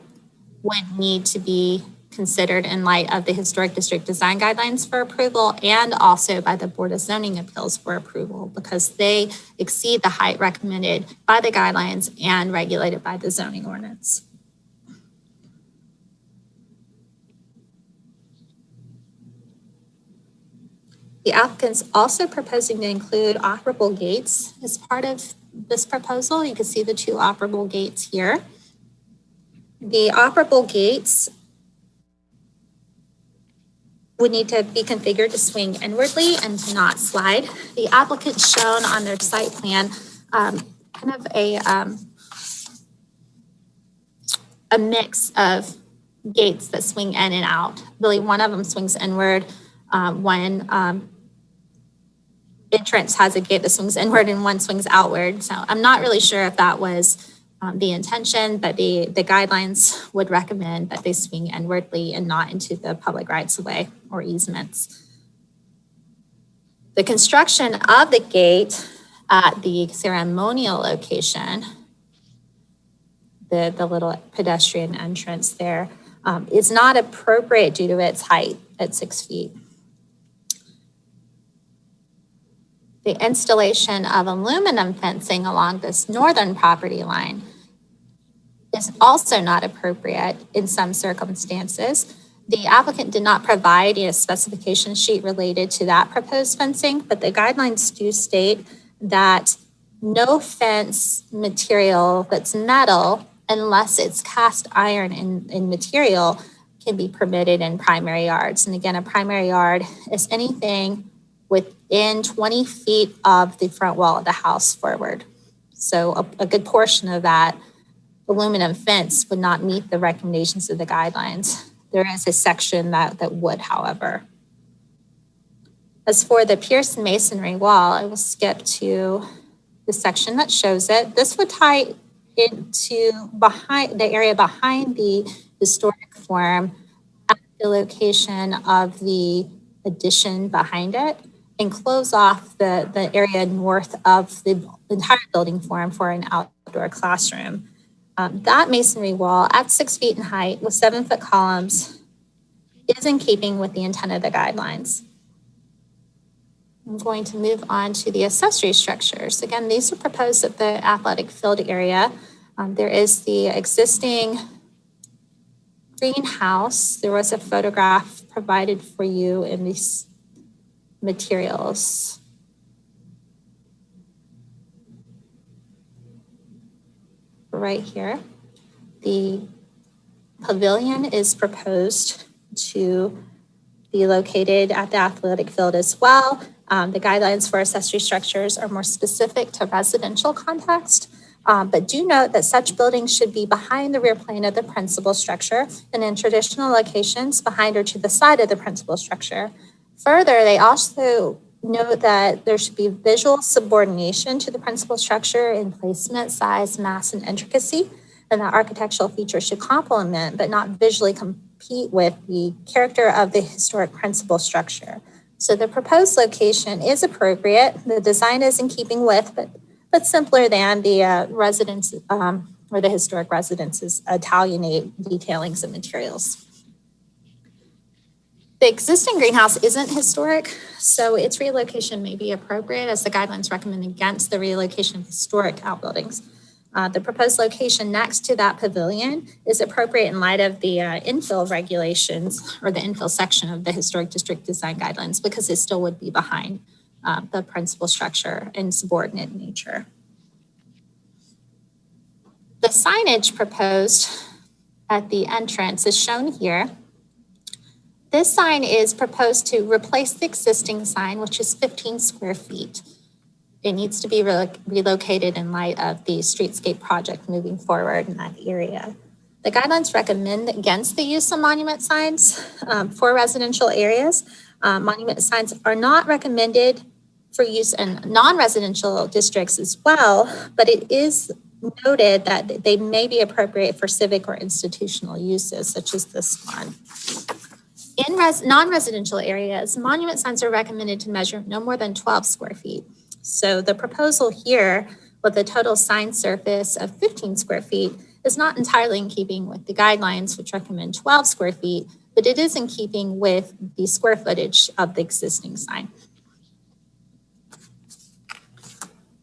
would need to be considered in light of the Historic District Design Guidelines for approval and also by the Board of Zoning Appeals for approval, because they exceed the height recommended by the guidelines and regulated by the zoning ordinance. The applicant's also proposing to include operable gates as part of this proposal. You can see the 2 operable gates here. The operable gates would need to be configured to swing inwardly and to not slide. The applicant shown on their site plan kind of a mix of gates that swing in and out. Really, one of them swings inward. One entrance has a gate that swings inward and one swings outward. So I'm not really sure if that was the intention, but the guidelines would recommend that they swing inwardly and not into the public rights of way or easements. The construction of the gate at the ceremonial location, the little pedestrian entrance there, is not appropriate due to its height at 6 feet. The installation of aluminum fencing along this northern property line is also not appropriate in some circumstances. The applicant did not provide a specification sheet related to that proposed fencing, but the guidelines do state that no fence material that's metal, unless it's cast iron in material, can be permitted in primary yards. And again, a primary yard is anything within 20 feet of the front wall of the house forward. So a good portion of that aluminum fence would not meet the recommendations of the guidelines. There is a section that would, however. As for the pierced masonry wall, I will skip to the section that shows it. This would tie into behind the area behind the historic forum at the location of the addition behind it, and close off the area north of the entire building forum for an outdoor classroom. That masonry wall at 6 feet in height with 7 foot columns is in keeping with the intent of the guidelines. I'm going to move on to the accessory structures. Again, these are proposed at the athletic field area. There is the existing greenhouse. There was a photograph provided for you in these materials. Right here, the pavilion is proposed to be located at the athletic field as well. The guidelines for accessory structures are more specific to residential context, but do note that such buildings should be behind the rear plane of the principal structure and in traditional locations behind or to the side of the principal structure. Further, they also note that there should be visual subordination to the principal structure in placement, size, mass, and intricacy, and that architectural features should complement but not visually compete with the character of the historic principal structure. So the proposed location is appropriate. The design is in keeping with, but simpler than the residence or the historic residence's Italianate detailings and materials. The existing greenhouse isn't historic, so its relocation may be appropriate as the guidelines recommend against the relocation of historic outbuildings. The proposed location next to that pavilion is appropriate in light of the infill regulations or the infill section of the historic district design guidelines because it still would be behind the principal structure in subordinate nature. The signage proposed at the entrance is shown here. This sign is proposed to replace the existing sign, which is 15 square feet. It needs to be relocated in light of the streetscape project moving forward in that area. The guidelines recommend against the use of monument signs for residential areas. Monument signs are not recommended for use in non-residential districts as well, but it is noted that they may be appropriate for civic or institutional uses, such as this one. In non-residential areas, monument signs are recommended to measure no more than 12 square feet. So the proposal here with a total sign surface of 15 square feet is not entirely in keeping with the guidelines, which recommend 12 square feet, but it is in keeping with the square footage of the existing sign.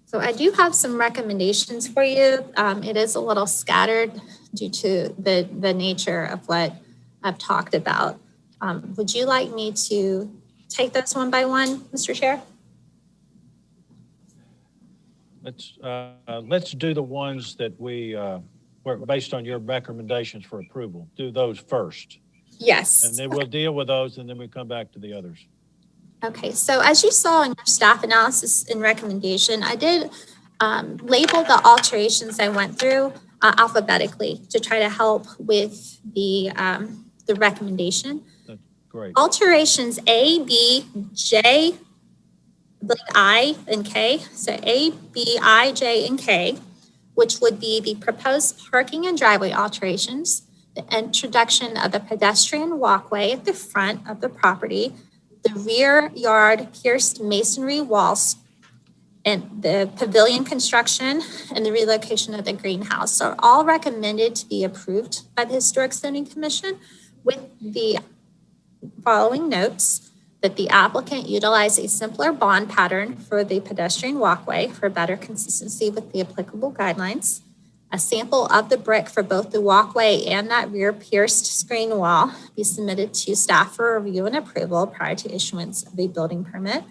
So I do have some recommendations for you. It is a little scattered due to the nature of what I've talked about. Would you like me to take those one by one, Mr. Chair? Let's do the ones that were based on your recommendations for approval. Do those first. Yes. And then we'll deal with those and then we come back to the others. Okay, so as you saw in your staff analysis and recommendation, I did label the alterations I went through alphabetically to try to help with the recommendation. That's great. Alterations A, B, J, I, and K. So A, B, I, J, and K, which would be the proposed parking and driveway alterations, the introduction of a pedestrian walkway at the front of the property, the rear yard pierced masonry walls, and the pavilion construction and the relocation of the greenhouse are all recommended to be approved by the Historic Zoning Commission with the following notes: that the applicant utilize a simpler bond pattern for the pedestrian walkway for better consistency with the applicable guidelines. A sample of the brick for both the walkway and that rear pierced screen wall be submitted to staff for review and approval prior to issuance of a building permit.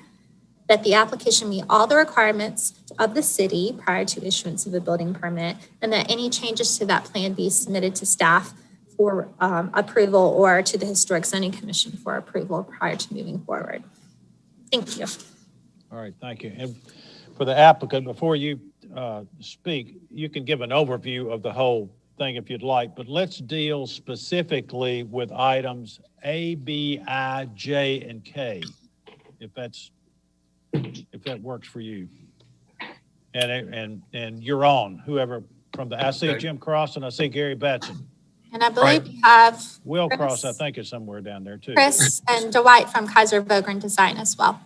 That the application meet all the requirements of the city prior to issuance of a building permit, and that any changes to that plan be submitted to staff for approval or to the Historic Zoning Commission for approval prior to moving forward. Thank you. All right, thank you. And for the applicant, before you speak, you can give an overview of the whole thing if you'd like, but let's deal specifically with items A, B, I, J, and K, if that works for you. And you're on, whoever from the, I see Jim Cross and I see Gary Batson. And I believe you have Will Chris, Cross, I think, is somewhere down there too. Chris and Dwight from Kaiser Vogren Design as well.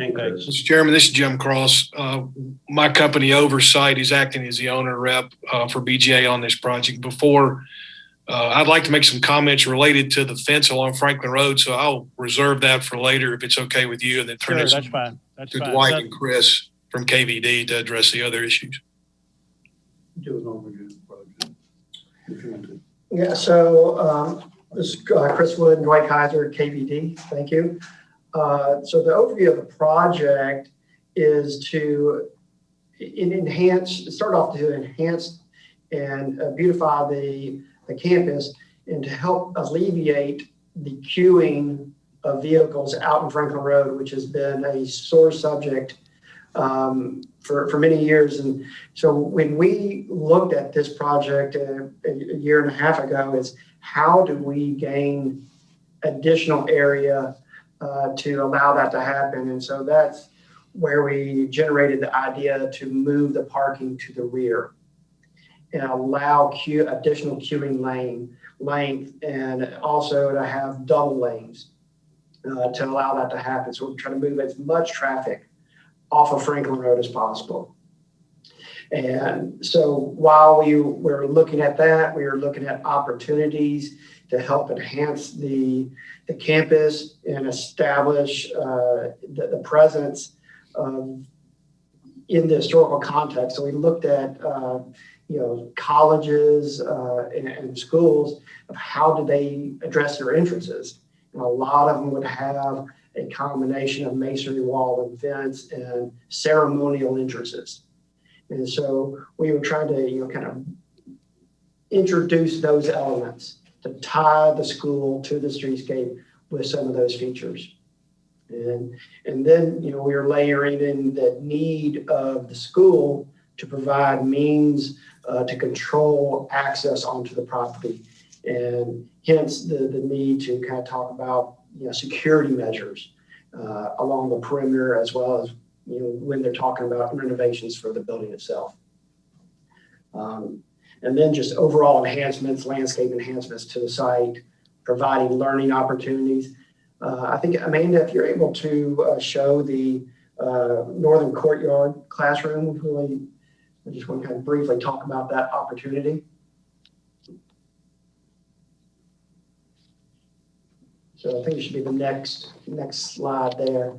Mr. Chairman, this is Jim Cross. My company Oversight is acting as the owner rep for BGA on this project. Before, I'd like to make some comments related to the fence along Franklin Road, so I'll reserve that for later if it's okay with you, and then turn it that's fine. That's to fine. Dwight and Chris from KVD to address the other issues. Do an overview of the project. Yeah, so this is Chris Wood and Dwight Kaiser, KVD. Thank you. So the overview of the project is to start off to enhance and beautify the campus and to help alleviate the queuing of vehicles out in Franklin Road, which has been a sore subject for many years. And so when we looked at this project a year and a half ago, is how do we gain additional area to allow that to happen? And so that's where we generated the idea to move the parking to the rear and allow additional queuing length, and also to have double lanes to allow that to happen. So we're trying to move as much traffic off of Franklin Road as possible. And so while we were looking at that, we were looking at opportunities to help enhance the campus and establish the presence in the historical context. So we looked at colleges and schools of how do they address their entrances. And a lot of them would have a combination of masonry wall and fence and ceremonial entrances. And so we were trying to kind of introduce those elements to tie the school to the streetscape with some of those features. And then, we were layering in the need of the school to provide means to control access onto the property, and hence the need to kind of talk about security measures along the perimeter, as well as when they're talking about renovations for the building itself. And then just overall enhancements, landscape enhancements to the site, providing learning opportunities. I think, Amanda, if you're able to show the Northern Courtyard classroom, really, I just want to kind of briefly talk about that opportunity. So I think it should be the next slide there.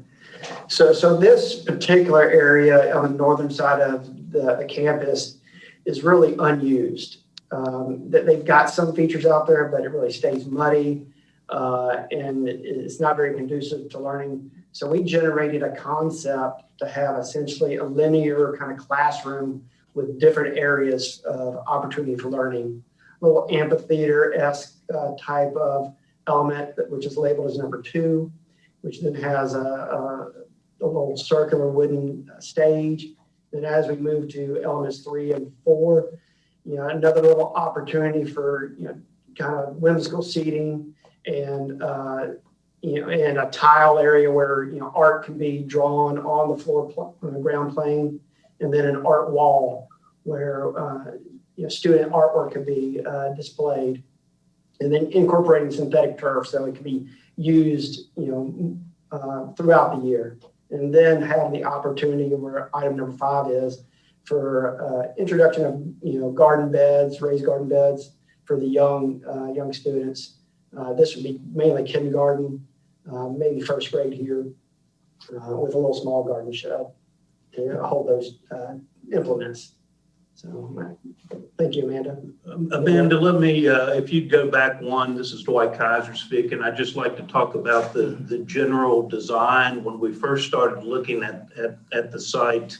So this particular area on the northern side of the campus is really unused. They've got some features out there, but it really stays muddy and it's not very conducive to learning. So we generated a concept to have essentially a linear kind of classroom with different areas of opportunity for learning, a little amphitheater-esque type of element, which is labeled as number 2, which then has a little circular wooden stage. Then as we move to elements 3 and 4, another little opportunity for kind of whimsical seating and and a tile area where art can be drawn on the floor, on the ground plane, and then an art wall where student artwork can be displayed, and then incorporating synthetic turf so it can be used throughout the year. And then have the opportunity, where item number 5 is, for introduction of garden beds, raised garden beds for the young students. This would be mainly kindergarten, maybe first grade here, with a little small garden shed to hold those implements. So thank you, Amanda. Amanda, let me, if you'd go back one, this is Dwight Kaiser speaking. I'd just like to talk about the general design. When we first started looking at the site,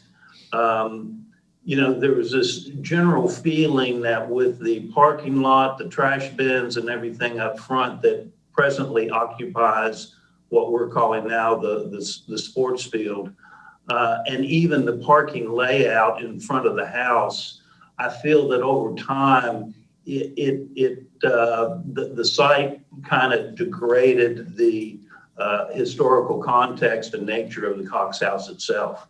there was this general feeling that with the parking lot, the trash bins and everything up front that presently occupies what we're calling now the sports field, and even the parking layout in front of the house, I feel that over time, the site kind of degraded the historical context and nature of the Cox House itself.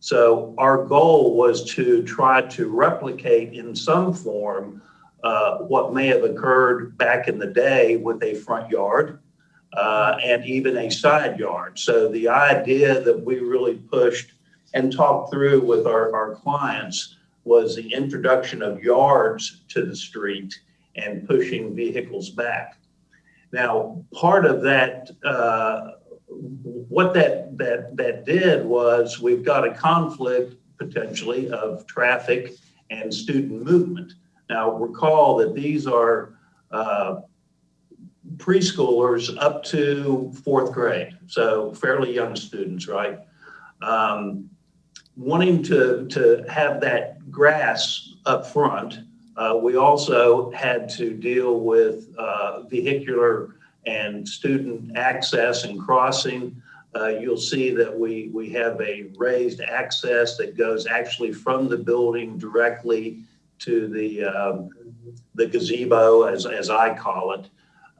So our goal was to try to replicate in some form what may have occurred back in the day with a front yard and even a side yard. So the idea that we really pushed and talked through with our clients was the introduction of yards to the street and pushing vehicles back. Now, part of that, what that did was we've got a conflict potentially of traffic and student movement. Now, recall that these are preschoolers up to 4th grade, so fairly young students, right? Wanting to have that grass up front, we also had to deal with vehicular and student access and crossing, you'll see that we have a raised access that goes actually from the building directly to the gazebo, as I call it.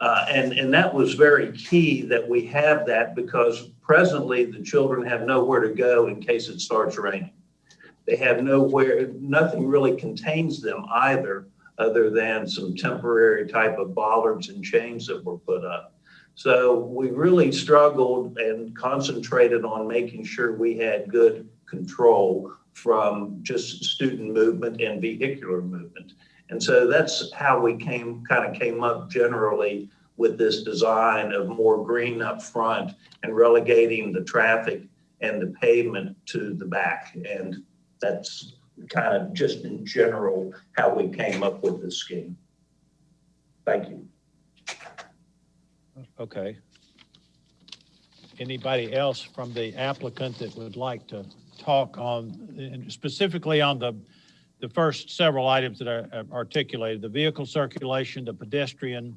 And that was very key that we have that, because presently the children have nowhere to go in case it starts raining. They have nowhere, nothing really contains them either, other than some temporary type of bollards and chains that were put up. So we really struggled and concentrated on making sure we had good control from just student movement and vehicular movement. And so that's how we came up generally with this design of more green up front and relegating the traffic and the pavement to the back. And that's kind of just in general how we came up with this scheme. Thank you. Okay. Anybody else from the applicant that would like to talk on, and specifically on the first several items that are articulated, the vehicle circulation, the pedestrian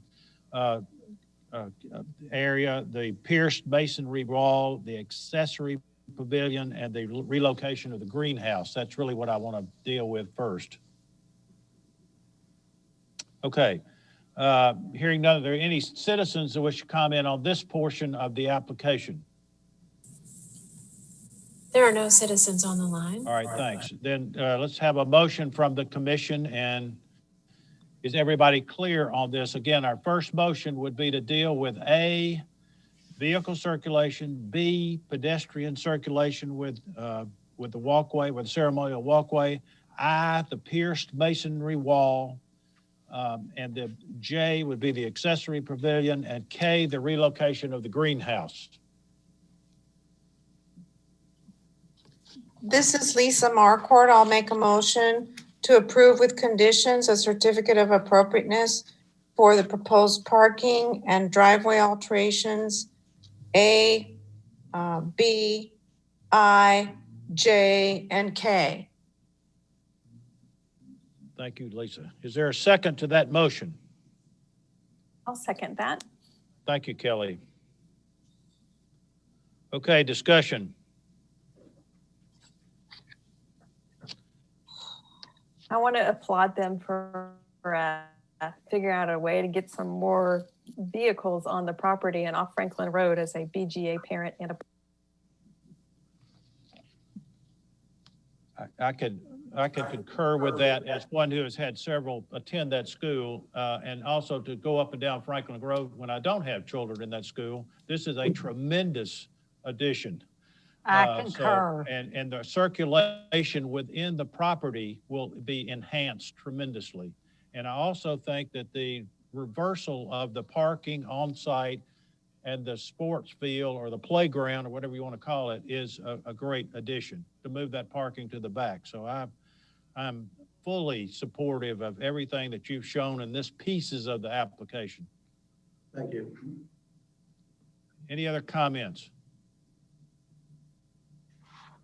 area, the pierced masonry wall, the accessory pavilion, and the relocation of the greenhouse? That's really what I want to deal with first. Okay. Hearing none, are there any citizens that wish to comment on this portion of the application? There are no citizens on the line. All right, thanks. Then let's have a motion from the commission. And is everybody clear on this? Again, our first motion would be to deal with A, vehicle circulation, B, pedestrian circulation with the walkway, with the ceremonial walkway, I, the pierced masonry wall, and the J would be the accessory pavilion, and K, the relocation of the greenhouse. This is Lisa Marquardt. I'll make a motion to approve with conditions a certificate of appropriateness for the proposed parking and driveway alterations A, B, I, J, and K. Thank you, Lisa. Is there a second to that motion? I'll second that. Thank you, Kelly. Okay, discussion. I want to applaud them for figuring out a way to get some more vehicles on the property and off Franklin Road as a BGA parent and I could concur with that as one who has had several attend that school, and also to go up and down Franklin Road when I don't have children in that school. This is a tremendous addition. I concur. And the circulation within the property will be enhanced tremendously. And I also think that the reversal of the parking on site and the sports field or the playground or whatever you want to call it is a great addition to move that parking to the back. So I'm fully supportive of everything that you've shown in this pieces of the application. Thank you. Any other comments?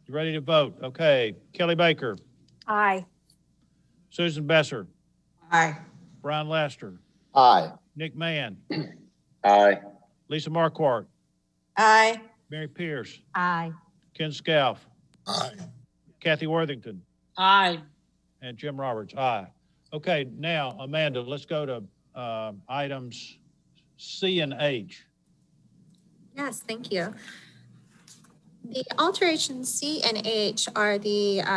You ready to vote? Okay. Kelly Baker. Aye. Susan Besser. Aye. Brian Laster. Aye. Nick Mann. Aye. Lisa Marquardt. Aye. Mary Pierce. Aye. Ken Scalf. Aye. Kathy Worthington. Aye. And Jim Roberts. Aye. Okay, now, Amanda, let's go to items C and H. Yes, thank you. The alterations C and H are the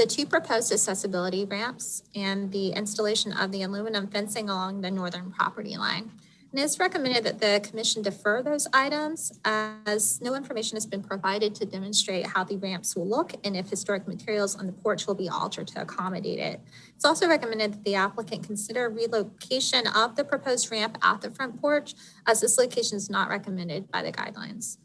two proposed accessibility ramps and the installation of the aluminum fencing along the northern property line. And it's recommended that the commission defer those items as no information has been provided to demonstrate how the ramps will look and if historic materials on the porch will be altered to accommodate it. It's also recommended that the applicant consider relocation of the proposed ramp at the front porch, as this location is not recommended by the guidelines.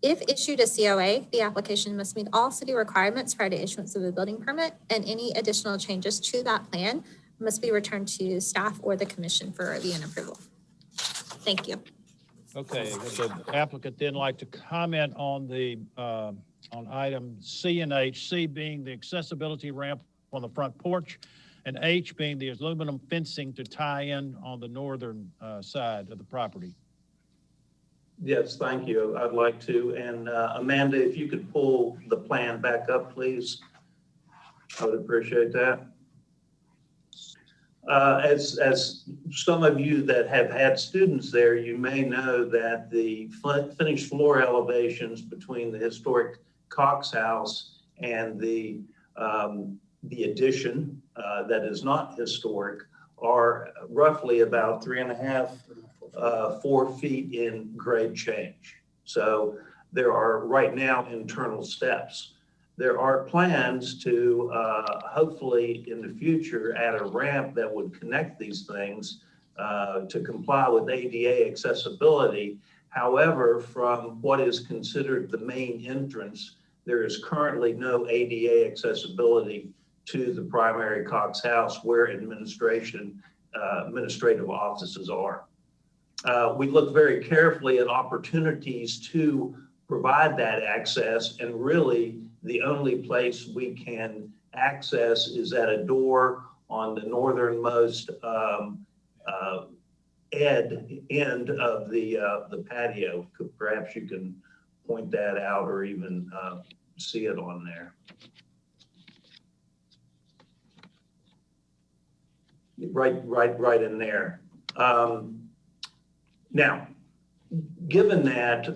If issued a COA, the application must meet all city requirements prior to issuance of a building permit, and any additional changes to that plan must be returned to staff or the commission for review and approval. Thank you. Okay, would the applicant then like to comment on the on item C and H, C being the accessibility ramp on the front porch, and H being the aluminum fencing to tie in on the northern side of the property. Yes, thank you. I'd like to. And Amanda, if you could pull the plan back up, please. I would appreciate that. As some of you that have had students there, you may know that the finished floor elevations between the historic Cox House and the addition that is not historic are roughly about 3.5, 4 feet in grade change. So there are right now internal steps. There are plans to hopefully in the future add a ramp that would connect these things to comply with ADA accessibility. However, from what is considered the main entrance, there is currently no ADA accessibility to the primary Cox House where administrative offices are. We look very carefully at opportunities to provide that access, and really the only place we can access is at a door on the northernmost end of the patio. Perhaps you can point that out or even see it on there. Right in there. Now, given that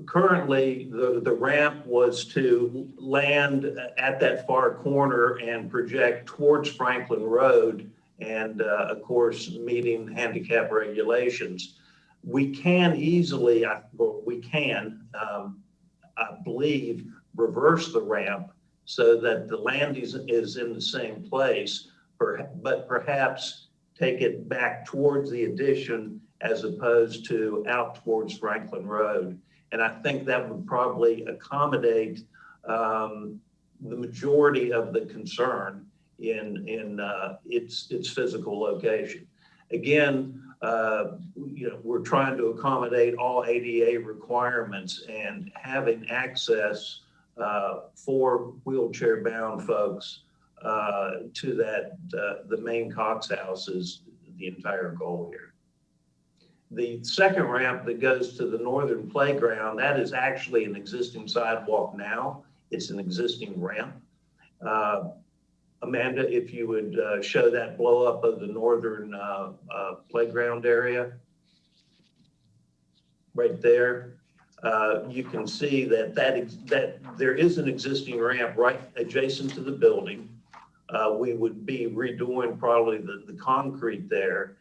currently the ramp was to land at that far corner and project towards Franklin Road and of course meeting handicap regulations, we can easily, I believe, reverse the ramp so that the landing is in the same place, but perhaps take it back towards the addition as opposed to out towards Franklin Road. And I think that would probably accommodate the majority of the concern in its physical location. Again, we're trying to accommodate all ADA requirements, and having access for wheelchair-bound folks to the main Cox House is the entire goal here. The second ramp that goes to the northern playground, that is actually an existing sidewalk now. It's an existing ramp. Amanda, if you would show that blow up of the northern playground area. Right there, you can see that there is an existing ramp right adjacent to the building. We would be redoing probably the concrete there.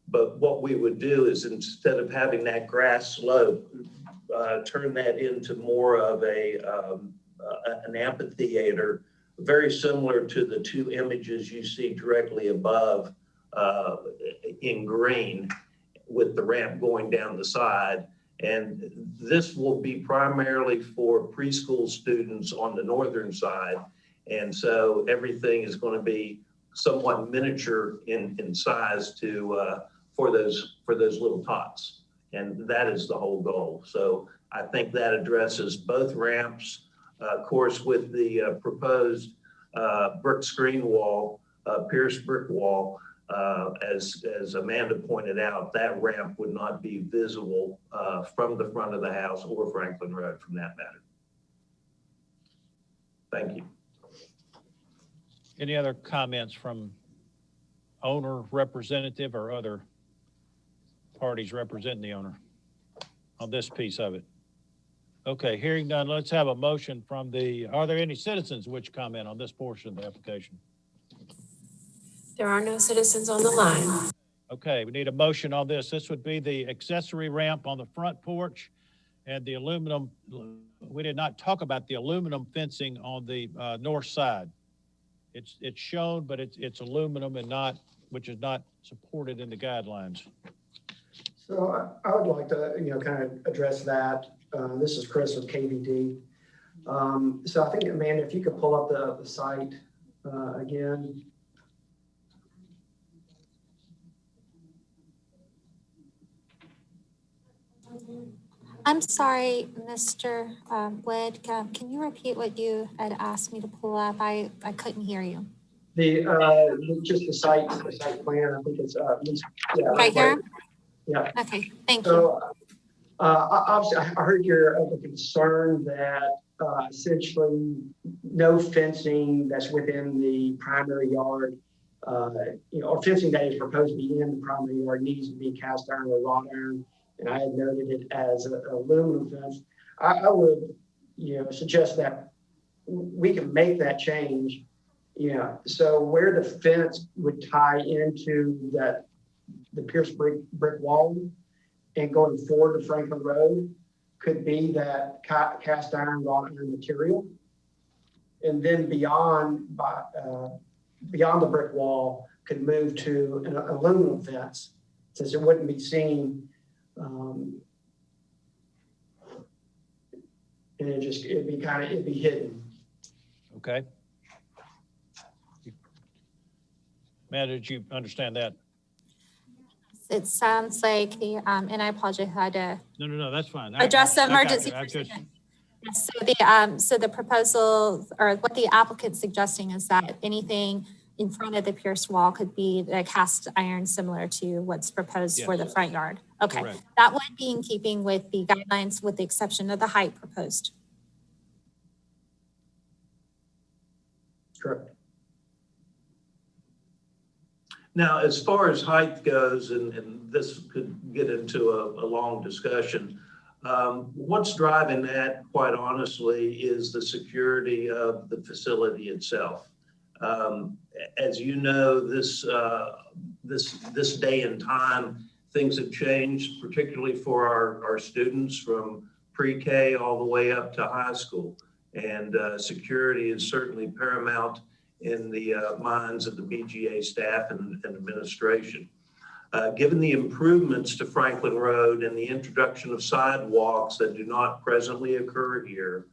But what we would do is, instead of having that grass slope, turn that into more of an amphitheater, very similar to the two images you see directly above in green, with the ramp going down the side. And this will be primarily for preschool students on the northern side. And so everything is going to be somewhat miniature in size for those little tots. And that is the whole goal. So I think that addresses both ramps. Of course, with the proposed brick screen wall, pierced brick wall, as Amanda pointed out, that ramp would not be visible from the front of the house or Franklin Road from that matter. Thank you. Any other comments from owner, representative, or other parties representing the owner on this piece of it? Okay, hearing none, let's have a motion from are there any citizens which comment on this portion of the application? There are no citizens on the line. Okay, we need a motion on this. This would be the accessory ramp on the front porch and the aluminum. We did not talk about the aluminum fencing on the north side. It's shown, but it's aluminum and which is not supported in the guidelines. So I would like to, kind of address that. This is Chris with KVD. So I think, Amanda, if you could pull up the site again. I'm sorry, Mr. Wood. Can you repeat what you had asked me to pull up? I couldn't hear you. Just the site plan, I think it's, at least. Yeah, Right here? Yeah. Okay, thank you. So, obviously, I heard the concern that essentially no fencing that's within the primary yard, or fencing that is proposed to be in the primary yard needs to be cast iron or wrought iron, and I had noted it as an aluminum fence. I would, suggest that we can make that change. So where the fence would tie into the Pierce brick wall and going forward to Franklin Road could be that cast iron, wrought iron material. And then beyond the brick wall could move to an aluminum fence, since it wouldn't be seen. And it'd be hidden. Okay. Amanda, did you understand that? It sounds like the, and I apologize, I had to No, that's fine. address the I got emergency. you. I just- So the proposal, or what the applicant's suggesting, is that anything in front of the Pierce wall could be the cast iron, similar to what's proposed for the front yard. Okay, Correct. that would be in keeping with the guidelines, with the exception of the height proposed. Correct. Now, as far as height goes, and this could get into a long discussion, what's driving that, quite honestly, is the security of the facility itself. As you know, this day and time, things have changed, particularly for our students from pre-K all the way up to high school. And security is certainly paramount in the minds of the BGA staff and administration. Given the improvements to Franklin Road and the introduction of sidewalks that do not presently occur here,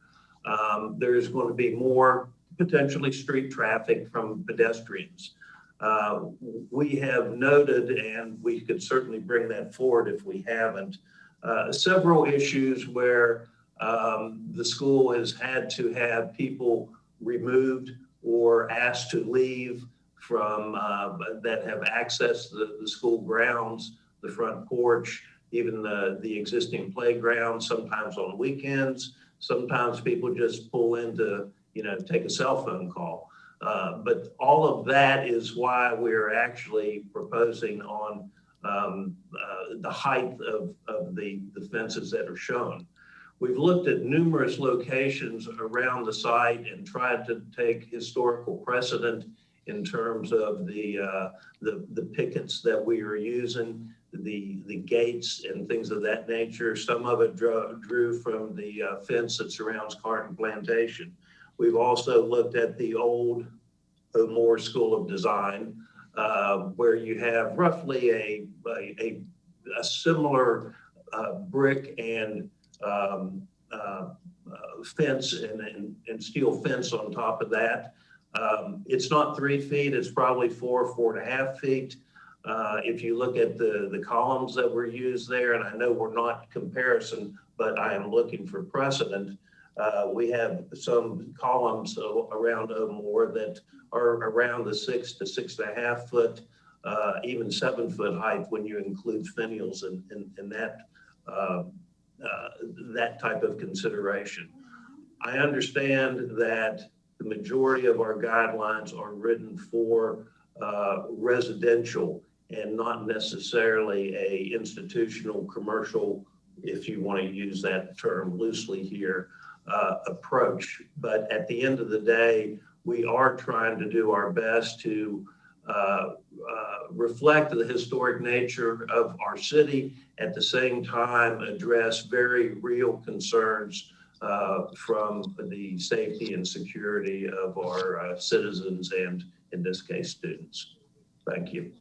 there's going to be more potentially street traffic from pedestrians. We have noted, and we could certainly bring that forward if we haven't, several issues where the school has had to have people removed or asked to leave from that have accessed the school grounds, the front porch, even the existing playground, sometimes on weekends. Sometimes people just pull in to, take a cell phone call. But all of that is why we're actually proposing on the height of the fences that are shown. We've looked at numerous locations around the site and tried to take historical precedent in terms of the pickets that we are using, the gates and things of that nature. Some of it drew from the fence that surrounds Carton Plantation. We've also looked at the old O'Moore School of Design, where you have roughly a similar brick and fence and steel fence on top of that. It's not 3 feet, it's probably 4.5 feet. If you look at the columns that were used there, and I know we're not comparison, but I am looking for precedent. We have some columns around O'Moore that are around the 6 to 6.5 foot, even 7 foot height when you include finials in that type of consideration. I understand that the majority of our guidelines are written for residential and not necessarily a institutional, commercial, if you want to use that term loosely here, approach. But at the end of the day, we are trying to do our best to reflect the historic nature of our city, at the same time address very real concerns from the safety and security of our citizens and, in this case, students. Thank you.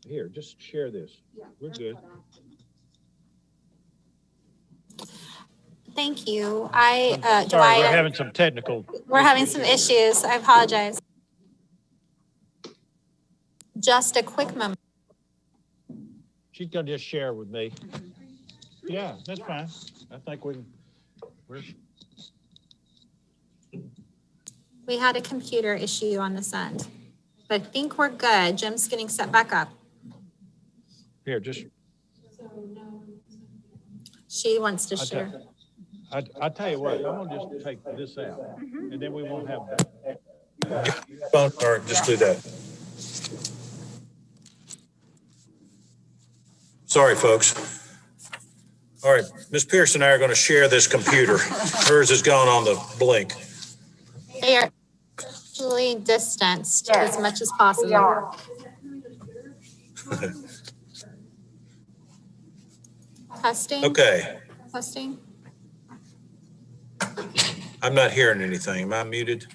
Here, just share this. We're good. Thank you. Sorry, we're having some technical. We're having some issues. I apologize. Just a quick moment. She's gonna just share with me. Yeah, that's fine. I think we're We had a computer issue on this end. But I think we're good. Jim's getting set back up. Here, just, She wants to I share. I tell you what, I'm gonna just take this out, and then we won't have that. All right, just do that. Sorry, folks. All right, Ms. Pearson and I are going to share this computer. Hers has gone on the blink. They are actually distanced as much as possible. Testing. Okay, Testing. I'm not hearing anything. Am I muted?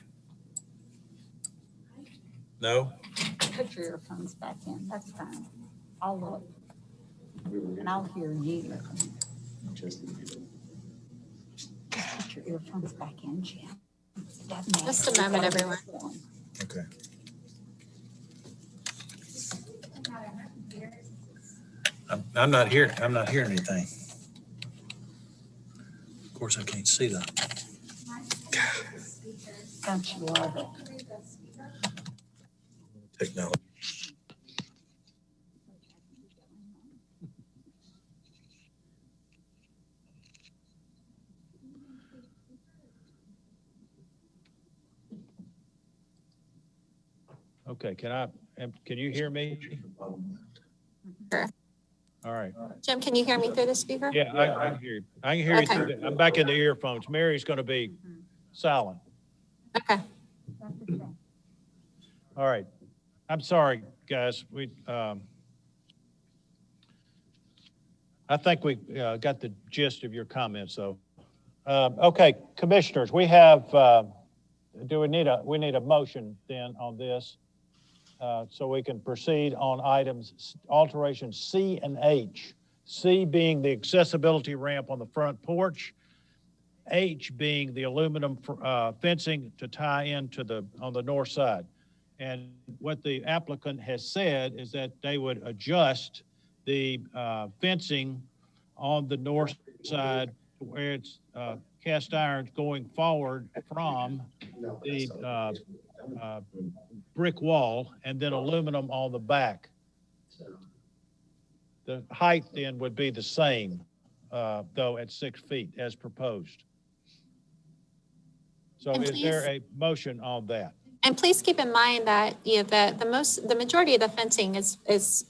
No? Put your earphones back in. That's fine. I'll look. And I'll hear you. Just put your earphones back in, Jim. Just a moment, everyone. Okay. I'm not hearing anything. Of course, I can't see that. Don't you love it? Technology. Okay, can you hear me? Sure. All right. Jim, can you hear me through the speaker? Yeah, I can hear you. I can hear you. Through I'm back in the earphones. Mary's gonna be silent. Okay. All right. I'm sorry, guys. I think we got the gist of your comments, though. Okay, commissioners, we have, we need a motion then on this, so we can proceed on items, alterations C and H. C being the accessibility ramp on the front porch, H being the aluminum fencing to tie into on the north side. And what the applicant has said is that they would adjust the fencing on the north side where it's cast iron going forward from the brick wall and then aluminum on the back. The height then would be the same, though, at 6 feet as proposed. So And is there a motion on that? And please keep in mind that, you know, the majority of the fencing is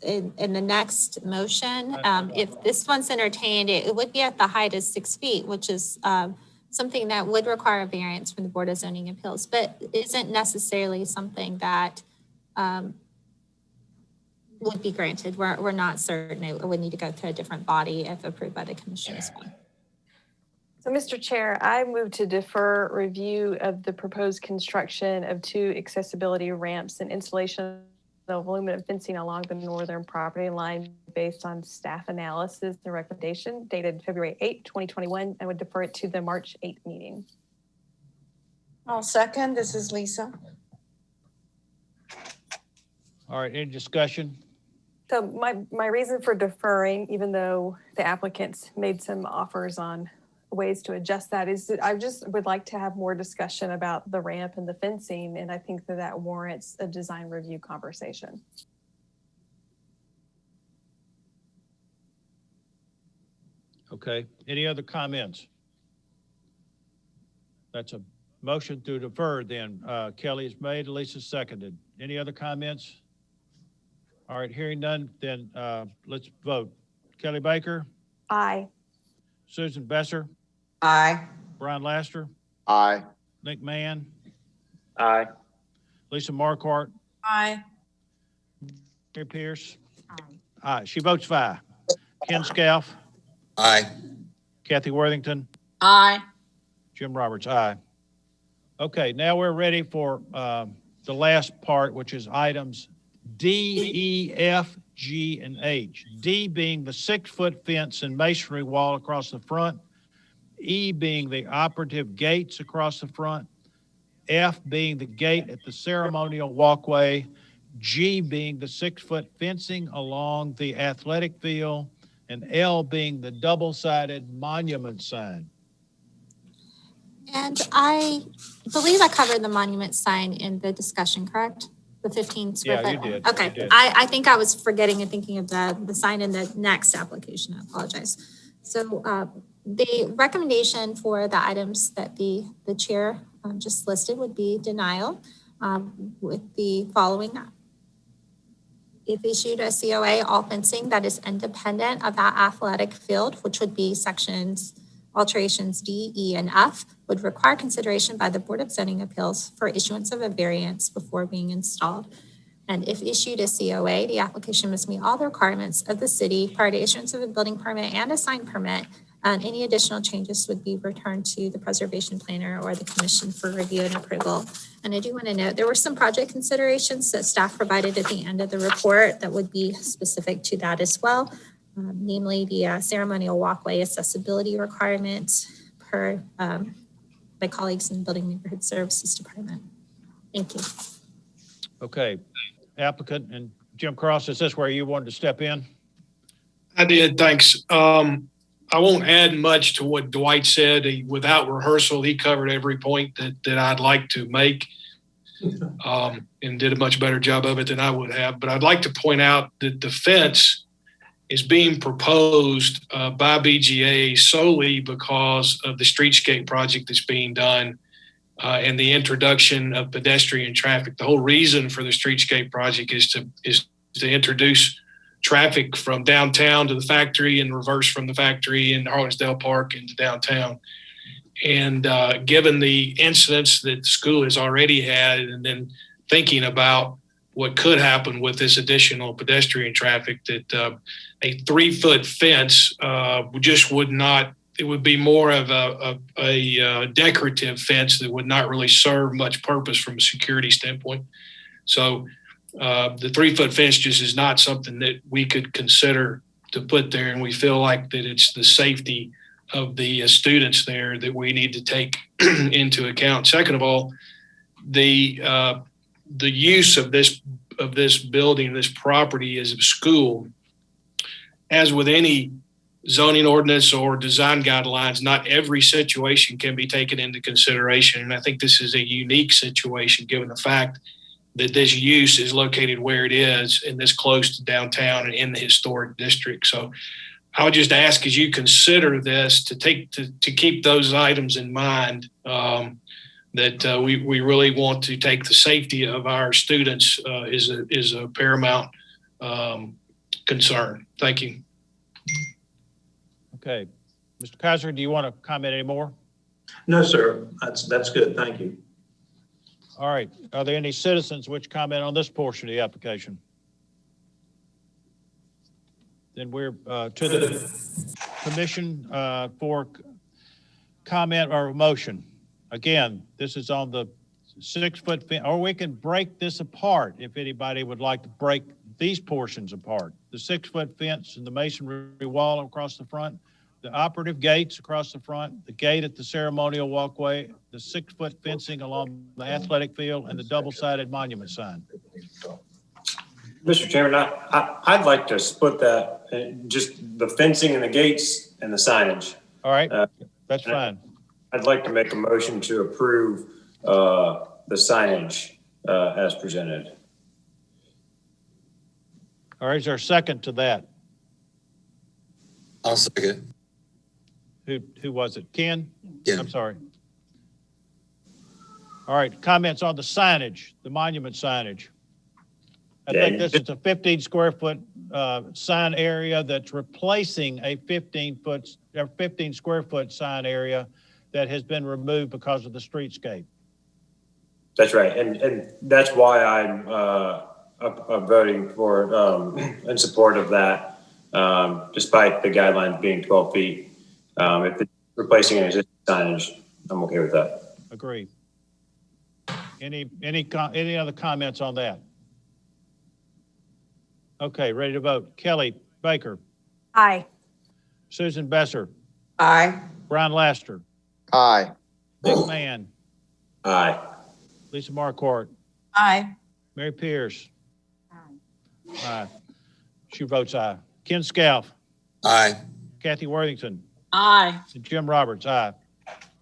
in the next motion. If this one's entertained, it would be at the height of 6 feet, which is something that would require a variance from the Board of Zoning Appeals, but isn't necessarily something that would be granted. We're not certain. It would need to go through a different body if approved by the commission as well. So, Mr. Chair, I move to defer review of the proposed construction of 2 accessibility ramps and installation of aluminum fencing along the northern property line based on staff analysis and recommendation dated February 8, 2021. I would defer it to the March 8th meeting. I'll second. This is Lisa. All right, any discussion? So my reason for deferring, even though the applicants made some offers on ways to adjust that, is that I just would like to have more discussion about the ramp and the fencing, and I think that warrants a design review conversation. Okay, any other comments? That's a motion to defer then. Kelly's made, Lisa's seconded. Any other comments? All right, hearing none, then let's vote. Kelly Baker? Aye. Susan Besser? Aye. Brian Laster? Aye. Nick Mann? Aye. Lisa Marquardt? Aye. Mary Pierce? Aye. She votes aye. Ken Scalf? Aye. Kathy Worthington? Aye. Jim Roberts, aye. Okay, now we're ready for the last part, which is items D, E, F, G, and H. D being the 6-foot fence and masonry wall across the front. E being the operative gates across the front. F being the gate at the ceremonial walkway. G being the 6-foot fencing along the athletic field. And L being the double-sided monument sign. And I believe I covered the monument sign in the discussion, correct? The 15 square Yeah, foot? you did. Okay, You did. I think I was forgetting and thinking of the sign in the next application. I apologize. So the recommendation for the items that the chair just listed would be denial with the following. If issued a COA, all fencing that is independent of that athletic field, which would be sections alterations D, E, and F, would require consideration by the Board of Zoning Appeals for issuance of a variance before being installed. And if issued a COA, the application must meet all the requirements of the city prior to issuance of a building permit and a sign permit. And any additional changes would be returned to the preservation planner or the commission for review and approval. And I do want to note, there were some project considerations that staff provided at the end of the report that would be specific to that as well. Namely the ceremonial walkway accessibility requirements per my colleagues in the Building Neighborhood Services Department. Thank you. Okay, applicant and Jim Cross, is this where you wanted to step in? I did, thanks. I won't add much to what Dwight said. Without rehearsal, he covered every point that I'd like to make and did a much better job of it than I would have. But I'd like to point out that the fence is being proposed by BGA solely because of the streetscape project that's being done and the introduction of pedestrian traffic. The whole reason for the streetscape project is to introduce traffic from downtown to the factory and reverse from the factory in Harlingsdale Park into downtown. And given the incidents that the school has already had, and then thinking about what could happen with this additional pedestrian traffic, that a 3-foot fence just would not, it would be more of a decorative fence that would not really serve much purpose from a security standpoint. So the 3-foot fence just is not something that we could consider to put there. And we feel like that it's the safety of the students there that we need to take into account. Second of all, the use of this building, this property as a school, as with any zoning ordinance or design guidelines, not every situation can be taken into consideration. And I think this is a unique situation given the fact that this use is located where it is and this close to downtown and in the historic district. So I would just ask, as you consider this, to keep those items in mind, that we really want to take the safety of our students is a paramount concern. Thank you. Okay. Mr. Kaiser, do you want to comment any more? No, sir. That's good. Thank you. All right. Are there any citizens which comment on this portion of the application? Then we're to the commission for comment or motion. Again, this is on the 6-foot fence, or we can break this apart if anybody would like to break these portions apart. The 6-foot fence and the masonry wall across the front, the operative gates across the front, the gate at the ceremonial walkway, the 6-foot fencing along the athletic field, and the double-sided monument sign. Mr. Chairman, I'd like to split that, just the fencing and the gates and the signage. All right, that's fine. I'd like to make a motion to approve the signage as presented. All right, is there a second to that? I'll second. Who was it? Ken? Ken. I'm sorry. All right, comments on the signage, the monument signage. I think this is a 15 square foot sign area that's replacing a 15 square foot sign area that has been removed because of the streetscape. That's right, and that's why I'm voting for in support of that, despite the guidelines being 12 feet. If it's replacing an existing signage, I'm okay with that. Agreed. Any other comments on that? Okay, ready to vote. Kelly Baker. Aye. Susan Besser. Aye. Brian Laster. Aye. Dick Mann. Aye. Lisa Marquardt. Aye. Mary Pierce. Aye. She votes aye. Ken Scalf. Aye. Kathy Worthington. Aye. And Jim Roberts. Aye.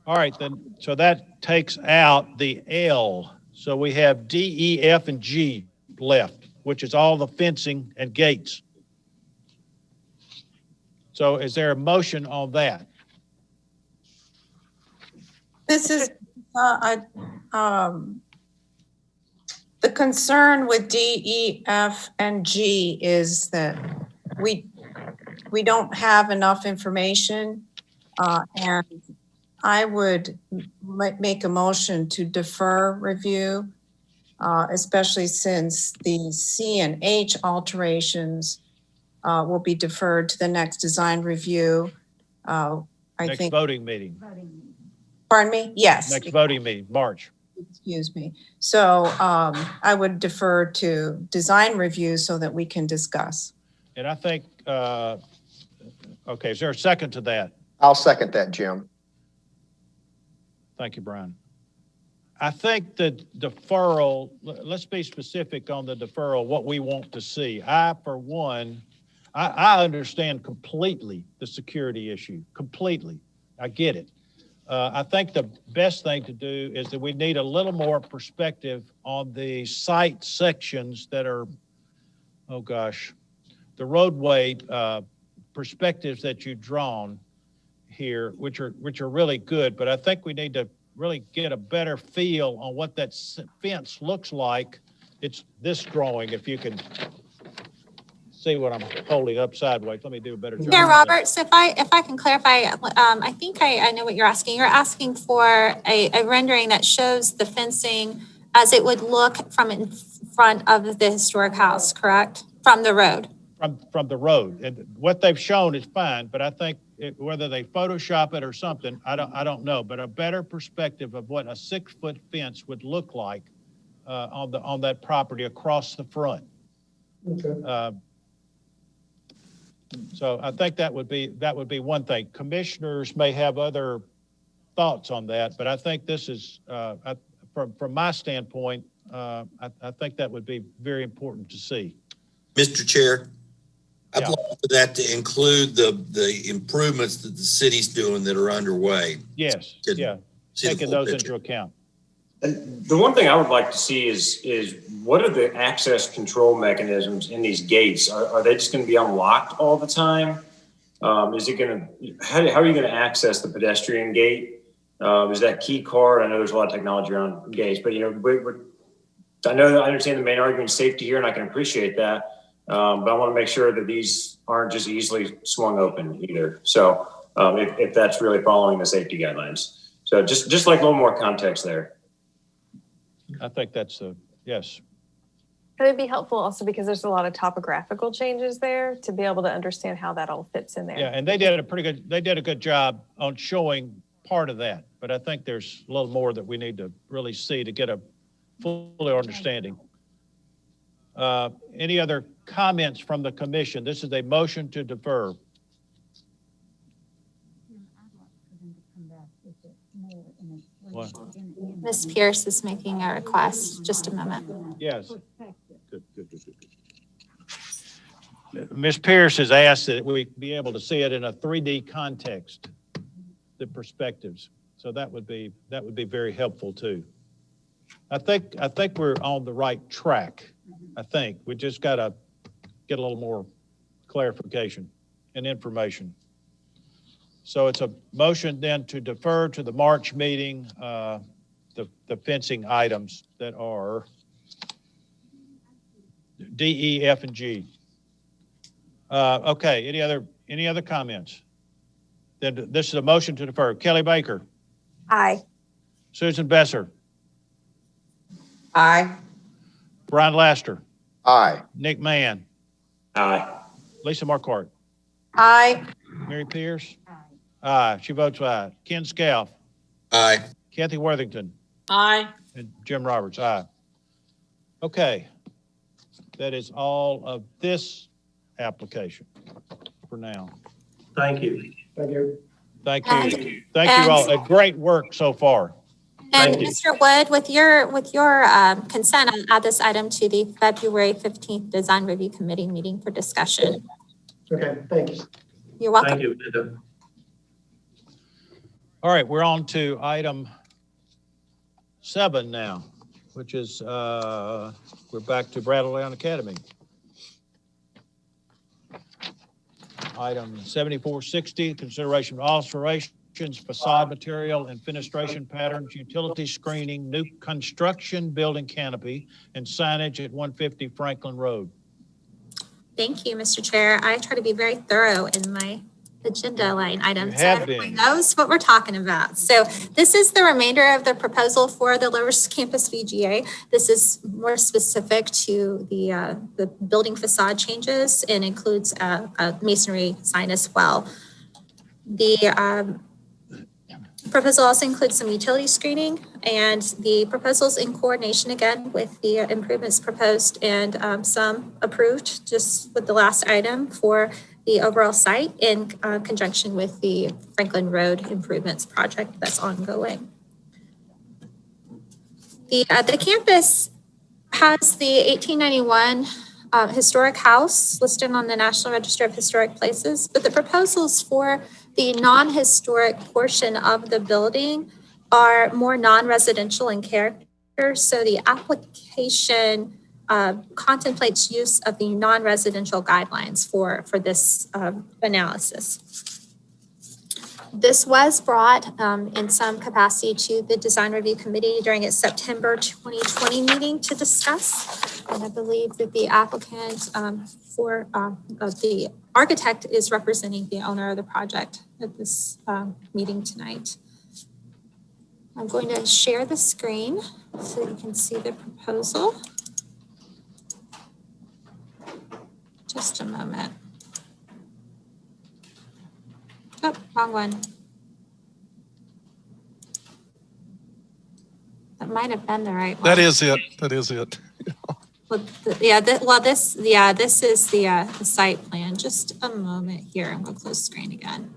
All All right, then, so that takes out the L. So we have D, E, F, and G left, which is all the fencing and gates. So is there a motion on that? This is, the concern with D, E, F, and G is that we don't have enough information, and I would make a motion to defer review, especially since the C and H alterations will be deferred to the next design review. Next voting meeting. Pardon me? Yes. Next voting meeting, March. Excuse me. So I would defer to design review so that we can discuss. And I think, okay, is there a second to that? I'll second that, Jim. Thank you, Brian. I think the deferral, let's be specific on the deferral, what we want to see. For one, I understand completely the security issue, completely. I get it. I think the best thing to do is that we need a little more perspective on the site sections that are, oh gosh, the roadway perspectives that you've drawn here, which are really good, but I think we need to really get a better feel on what that fence looks like. It's this drawing, if you can see what I'm holding up sideways. Let me do a better job. Yeah, Robert, so if I can clarify, I think I know what you're asking. You're asking for a rendering that shows the fencing as it would look from in front of the historic house, correct? From the road. From the road. And what they've shown is fine, but I think whether they Photoshop it or something, I don't know, but a better perspective of what a 6-foot fence would look like on that property across the front. Okay. So I think that would be one thing. Commissioners may have other thoughts on that, but I think this is, from my standpoint, I think that would be very important to see. Mr. Chair, I'd like for that to include the improvements that the city's doing that are underway. Yes, yeah, taking those into account. And the one thing I would like to see is what are the access control mechanisms in these gates? Are they just going to be unlocked all the time? Is it going to, how are you going to access the pedestrian gate? Is that key card? I know there's a lot of technology around gates, but I understand the main argument is safety here, and I can appreciate that. But I want to make sure that these aren't just easily swung open either. So if that's really following the safety guidelines. So just like a little more context there. I think that's yes. Could it be helpful also because there's a lot of topographical changes there to be able to understand how that all fits in there? Yeah, and they did a good job on showing part of that, but I think there's a little more that we need to really see to get a fuller understanding. Any other comments from the commission? This is a motion to defer. What? Ms. Pierce is making a request. Just a moment. Yes. Good. Ms. Pierce has asked that we be able to see it in a 3D context, the perspectives. So that would be very helpful too. I think we're on the right track. I think we just got to get a little more clarification and information. So it's a motion then to defer to the March meeting, the fencing items that are D, E, F, and G. Okay, any other comments? Then this is a motion to defer. Kelly Baker. Aye. Susan Besser. Aye. Brian Laster. Aye. Nick Mann. Aye. Lisa Marquardt. Aye. Mary Pierce. Aye. She votes aye. Ken Scalf. Aye. Kathy Worthington. Aye. And Jim Roberts. Aye. Okay. That is all of this application for now. Thank you. Thank you. Thank you. Thank you all. Great work so far. And Thank you. Mr. Wood, with your consent, I'll add this item to the February 15th Design Review Committee meeting for discussion. Okay, thank you. You're welcome. Thank you, Linda. All right, we're on to item 7 now, which is, we're back to Bradley Academy. Item 7460, consideration of alterations, facade material and fenestration patterns, utility screening, new construction building canopy, and signage at 150 Franklin Road. Thank you, Mr. Chair. I try to be very thorough in my agenda line items. You have so everyone been. knows what we're talking about. So this is the remainder of the proposal for the Lower Campus VGA. This is more specific to the building facade changes and includes a masonry sign as well. The proposal also includes some utility screening, and the proposals in coordination again with the improvements proposed and some approved just with the last item for the overall site in conjunction with the Franklin Road improvements project that's ongoing. The campus has the 1891 historic house listed on the National Register of Historic Places, but the proposals for the non-historic portion of the building are more non-residential in character. So the application contemplates use of the non-residential guidelines for this analysis. This was brought in some capacity to the Design Review Committee during its September 2020 meeting to discuss. And I believe that the applicant the architect is representing the owner of the project at this meeting tonight. I'm going to share the screen so you can see the proposal. Just a moment. Oh, wrong one. That might have been the right one. That is it. That is it. Well, this is the site plan. Just a moment here. I'm going to close the screen again.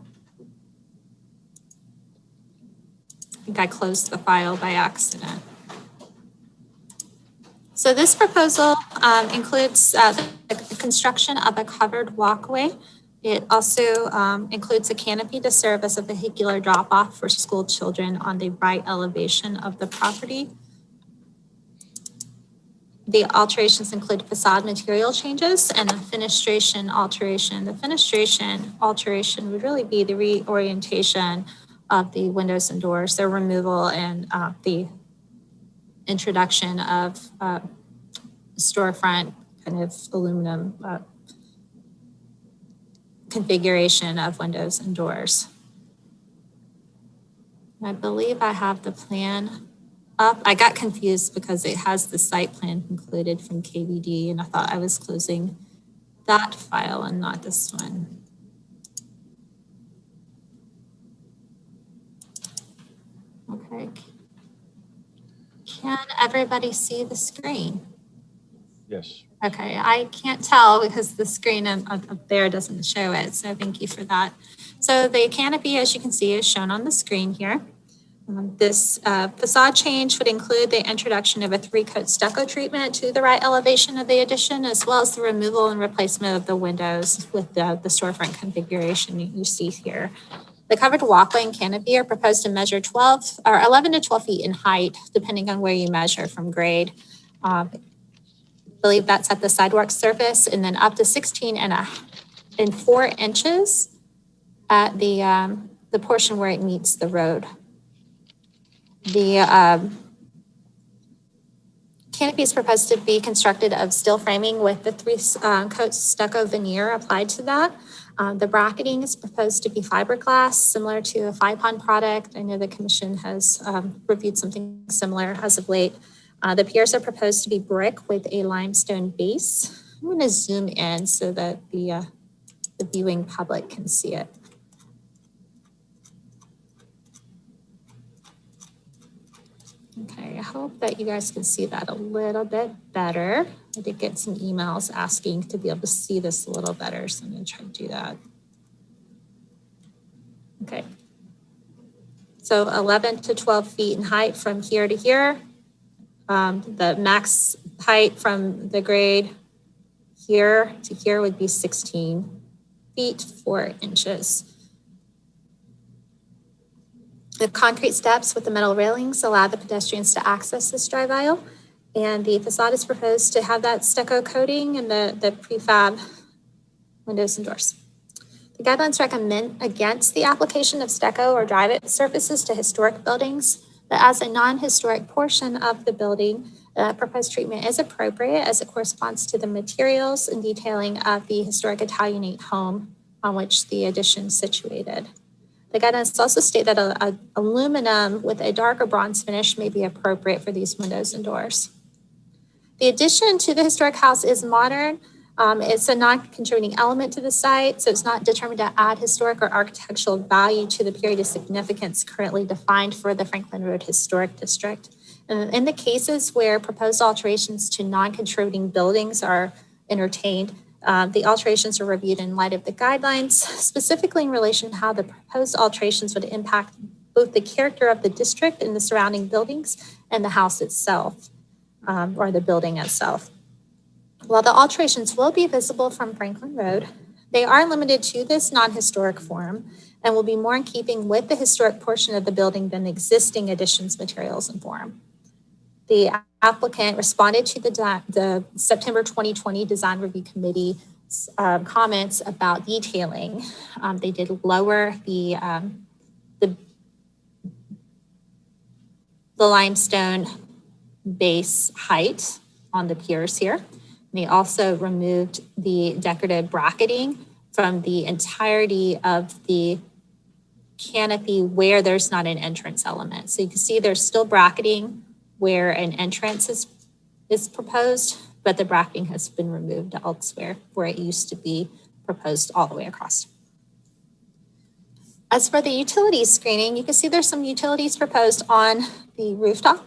I think I closed the file by accident. So this proposal includes the construction of a covered walkway. It also includes a canopy to serve as a vehicular drop-off for school children on the right elevation of the property. The alterations include facade material changes and a fenestration alteration. The fenestration alteration would really be the reorientation of the windows and doors, their removal, and the introduction of storefront kind of aluminum configuration of windows and doors. I believe I have the plan up. I got confused because it has the site plan included from KVD, and I thought I was closing that file and not this one. Okay. Can everybody see the screen? Yes. Okay, I can't tell because the screen up there doesn't show it, so thank you for that. So the canopy, as you can see, is shown on the screen here. This facade change would include the introduction of a 3-coat stucco treatment to the right elevation of the addition, as well as the removal and replacement of the windows with the storefront configuration you see here. The covered walkway and canopy are proposed to measure 11 to 12 feet in height, depending on where you measure from grade. I believe that's at the sidewalk surface, and then up to 16 and 4 inches at the portion where it meets the road. The canopy is proposed to be constructed of steel framing with the 3-coat stucco veneer applied to that. The bracketing is proposed to be fiberglass, similar to a FIPON product. I know the commission has reviewed something similar as of late. The piers are proposed to be brick with a limestone base. I'm going to zoom in so that the viewing public can see it. Okay, I hope that you guys can see that a little bit better. I did get some emails asking to be able to see this a little better, so I'm going to try to do that. Okay. So 11 to 12 feet in height from here to here. The max height from the grade here to here would be 16 feet, 4 inches. The concrete steps with the metal railings allow the pedestrians to access this drive aisle. And the facade is proposed to have that stucco coating and the prefab windows and doors. The guidelines recommend against the application of stucco or drive-it surfaces to historic buildings, but as a non-historic portion of the building, proposed treatment is appropriate as it corresponds to the materials and detailing of the historic Italianate home on which the addition is situated. The guidelines also state that aluminum with a darker bronze finish may be appropriate for these windows and doors. The addition to the historic house is modern. It's a non-contributing element to the site, so it's not determined to add historic or architectural value to the period of significance currently defined for the Franklin Road Historic District. And in the cases where proposed alterations to non-contributing buildings are entertained, the alterations are reviewed in light of the guidelines, specifically in relation to how the proposed alterations would impact both the character of the district and the surrounding buildings and the house itself, or the building itself. While the alterations will be visible from Franklin Road, they are limited to this non-historic form and will be more in keeping with the historic portion of the building than existing additions, materials, and form. The applicant responded to the September 2020 Design Review Committee comments about detailing. They did lower the limestone base height on the piers here. They also removed the decorative bracketing from the entirety of the canopy where there's not an entrance element. So you can see there's still bracketing where an entrance is proposed, but the bracketing has been removed elsewhere where it used to be proposed all the way across. As for the utilities screening, you can see there's some utilities proposed on the rooftop,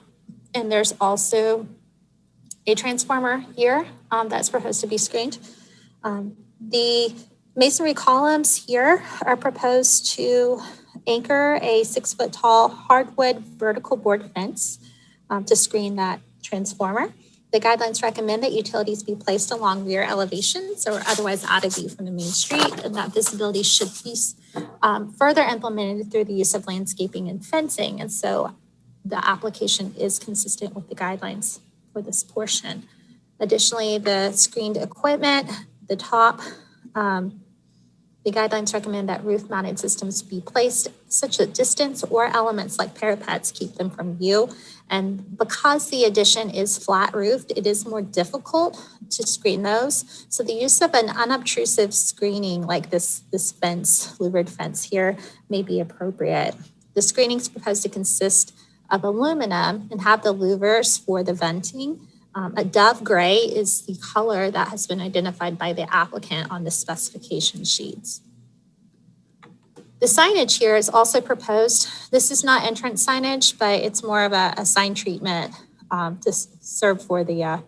and there's also a transformer here that's proposed to be screened. The masonry columns here are proposed to anchor a 6-foot tall hardwood vertical board fence to screen that transformer. The guidelines recommend that utilities be placed along rear elevations or otherwise out of view from the main street, and that visibility should be further implemented through the use of landscaping and fencing. And so the application is consistent with the guidelines for this portion. Additionally, the screened equipment, the top, the guidelines recommend that roof mounted systems be placed such that distance or elements like parapets keep them from view. And because the addition is flat roofed, it is more difficult to screen those. So the use of an unobtrusive screening like this fence, louvered fence here, may be appropriate. The screening is proposed to consist of aluminum and have the louvers for the venting. A dove gray is the color that has been identified by the applicant on the specification sheets. The signage here is also proposed. This is not entrance signage, but it's more of a sign treatment to serve for the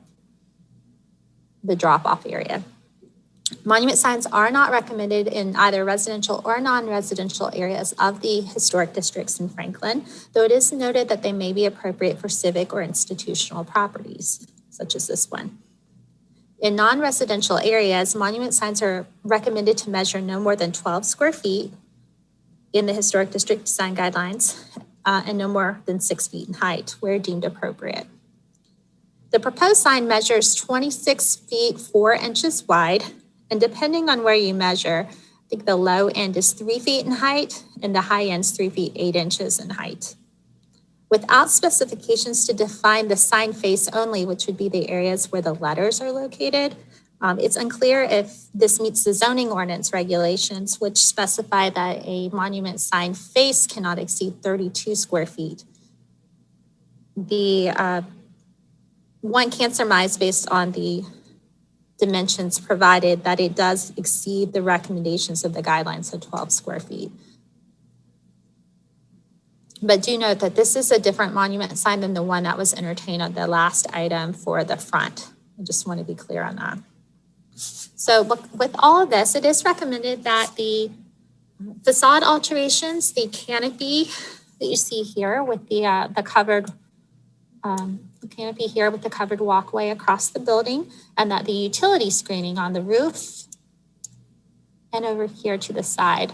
drop-off area. Monument signs are not recommended in either residential or non-residential areas of the historic districts in Franklin, though it is noted that they may be appropriate for civic or institutional properties, such as this one. In non-residential areas, monument signs are recommended to measure no more than 12 square feet in the historic district design guidelines and no more than 6 feet in height where deemed appropriate. The proposed sign measures 26 feet 4 inches wide, and depending on where you measure, I think the low end is 3 feet in height and the high end is 3 feet 8 inches in height. Without specifications to define the sign face only, which would be the areas where the letters are located, it's unclear if this meets the zoning ordinance regulations, which specify that a monument sign face cannot exceed 32 square feet. The one can surmise based on the dimensions provided that it does exceed the recommendations of the guidelines of 12 square feet. But do note that this is a different monument sign than the one that was entertained on the last item for the front. I just want to be clear on that. So with all of this, it is recommended that the facade alterations, the canopy that you see here with the covered canopy here with the covered walkway across the building, and that the utility screening on the roof and over here to the side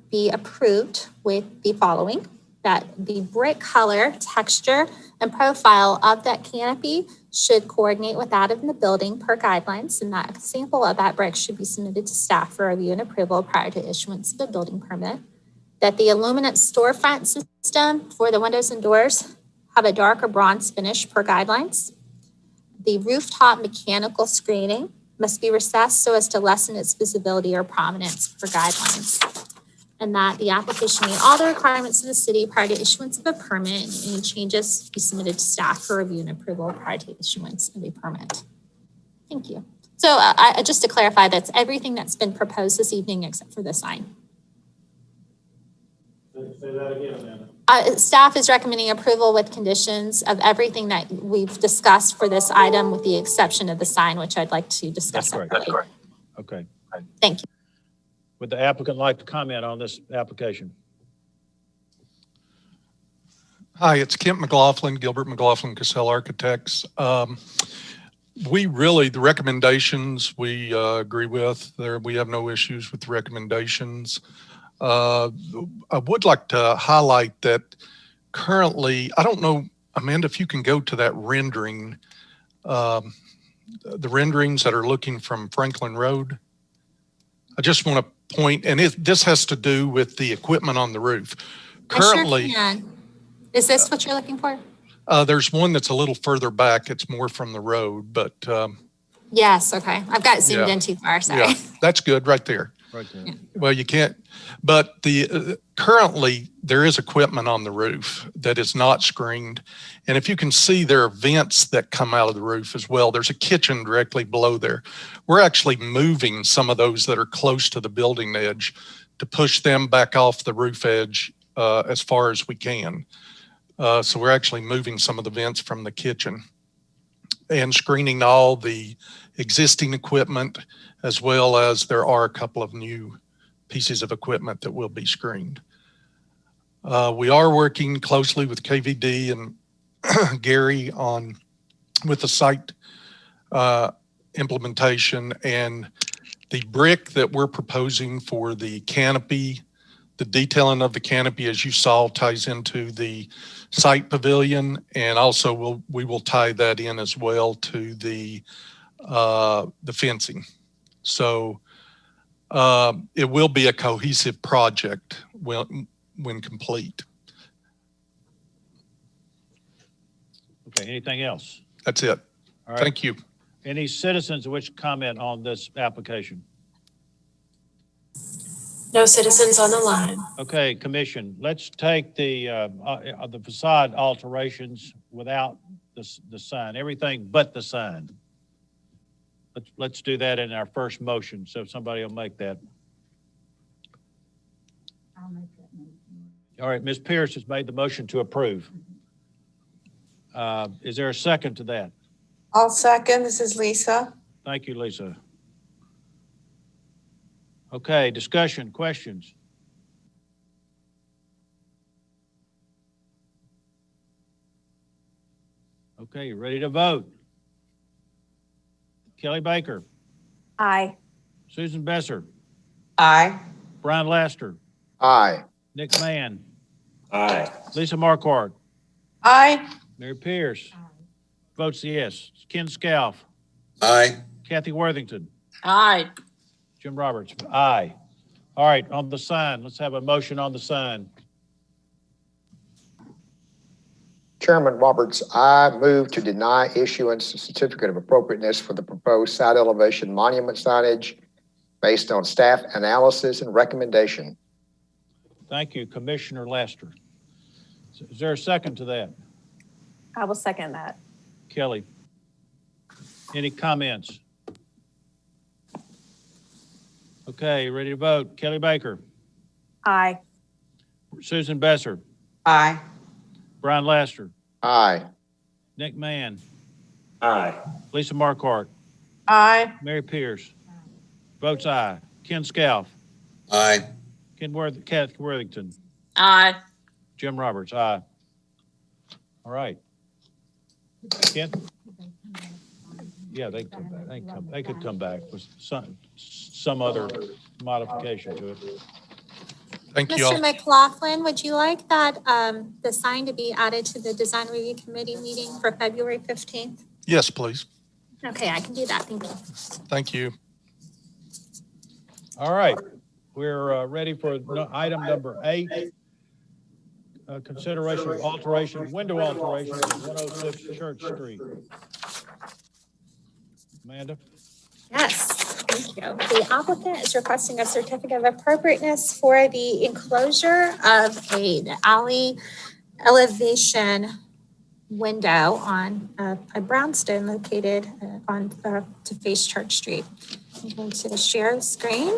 be approved with the following. that the brick color, texture, and profile of that canopy should coordinate with that in the building per guidelines, and that sample of that brick should be submitted to staff for review and approval prior to issuance of a building permit. That the illuminant storefront system for the windows and doors have a dark or bronze finish per guidelines. The rooftop mechanical screening must be recessed so as to lessen its visibility or prominence per guidelines. And that the application meet all the requirements of the city prior to issuance of a permit, and any changes be submitted to staff for review and approval prior to issuance of a permit. Thank you. So just to clarify, that's everything that's been proposed this evening except for the sign. Say that again, Amanda. Staff is recommending approval with conditions of everything that we've discussed for this item with the exception of the sign, which I'd like to discuss. That's correct. Okay. Thank you. Would the applicant like to comment on this application? Hi, it's Kent McLaughlin, Gilbert McLaughlin, Cassell Architects. The recommendations we agree with. We have no issues with the recommendations. I would like to highlight that currently, I don't know, Amanda, if you can go to that rendering, the renderings that are looking from Franklin Road. I just want to point, and this has to do with the equipment on the roof. Currently, I sure can. Is this what you're looking for? There's one that's a little further back. It's more from the road, but yes, okay. I've got zoomed in too far, sorry. Yeah, that's good right there. Right there. Yeah. Well, you can't, but currently there is equipment on the roof that is not screened. And if you can see, there are vents that come out of the roof as well. There's a kitchen directly below there. We're actually moving some of those that are close to the building edge to push them back off the roof edge as far as we can. So we're actually moving some of the vents from the kitchen and screening all the existing equipment, as well as there are a couple of new pieces of equipment that will be screened. We are working closely with KVD and Gary with the site implementation, and the brick that we're proposing for the canopy, the detailing of the canopy, as you saw, ties into the site pavilion, and also we will tie that in as well to the fencing. So it will be a cohesive project when complete. Okay, anything else? That's it. All right. Thank you. Any citizens who wish to comment on this application? No citizens on the line. Okay, commission, let's take the facade alterations without the sign, everything but the sign. Let's do that in our first motion, so somebody will make that. I'll make that motion. All right, Ms. Pierce has made the motion to approve. Is there a second to that? I'll second. This is Lisa. Thank you, Lisa. Okay, discussion, questions? Okay, you ready to vote? Kelly Baker, Aye. Susan Besser, Aye. Brian Laster, Aye. Nick Mann, Aye. Lisa Marquardt, Aye. Mary Pierce. Votes yes. Ken Scalf, Aye. Kathy Worthington, Aye. Jim Roberts, aye. All right, on the sign, let's have a motion on the sign. Chairman Roberts, I move to deny issuance of certificate of appropriateness for the proposed side elevation monument signage based on staff analysis and recommendation. Thank you, Commissioner Laster. Is there a second to that? I will second that. Kelly, any comments? Okay, ready to vote. Kelly Baker, Aye. Susan Besser, Aye. Brian Laster, Aye. Nick Mann, Aye. Lisa Marquardt, Aye. Mary Pierce. Votes aye. Ken Scalf, Aye. Kathy Worthington, Aye. Jim Roberts, aye. All right. Ken? Yeah, they can come back. They could come back with some other modification to it. Thank you all. Mr. McLaughlin, would you like that, the sign to be added to the design review committee meeting for February 15th? Yes, please. Okay, I can do that. Thank you. Thank you. All right, we're ready for item number 8. Consideration of window alteration at 106 Church Street. Amanda? Yes, thank you. The applicant is requesting a certificate of appropriateness for the enclosure of an alley elevation window on a brownstone located to face Church Street. I'm going to share the screen.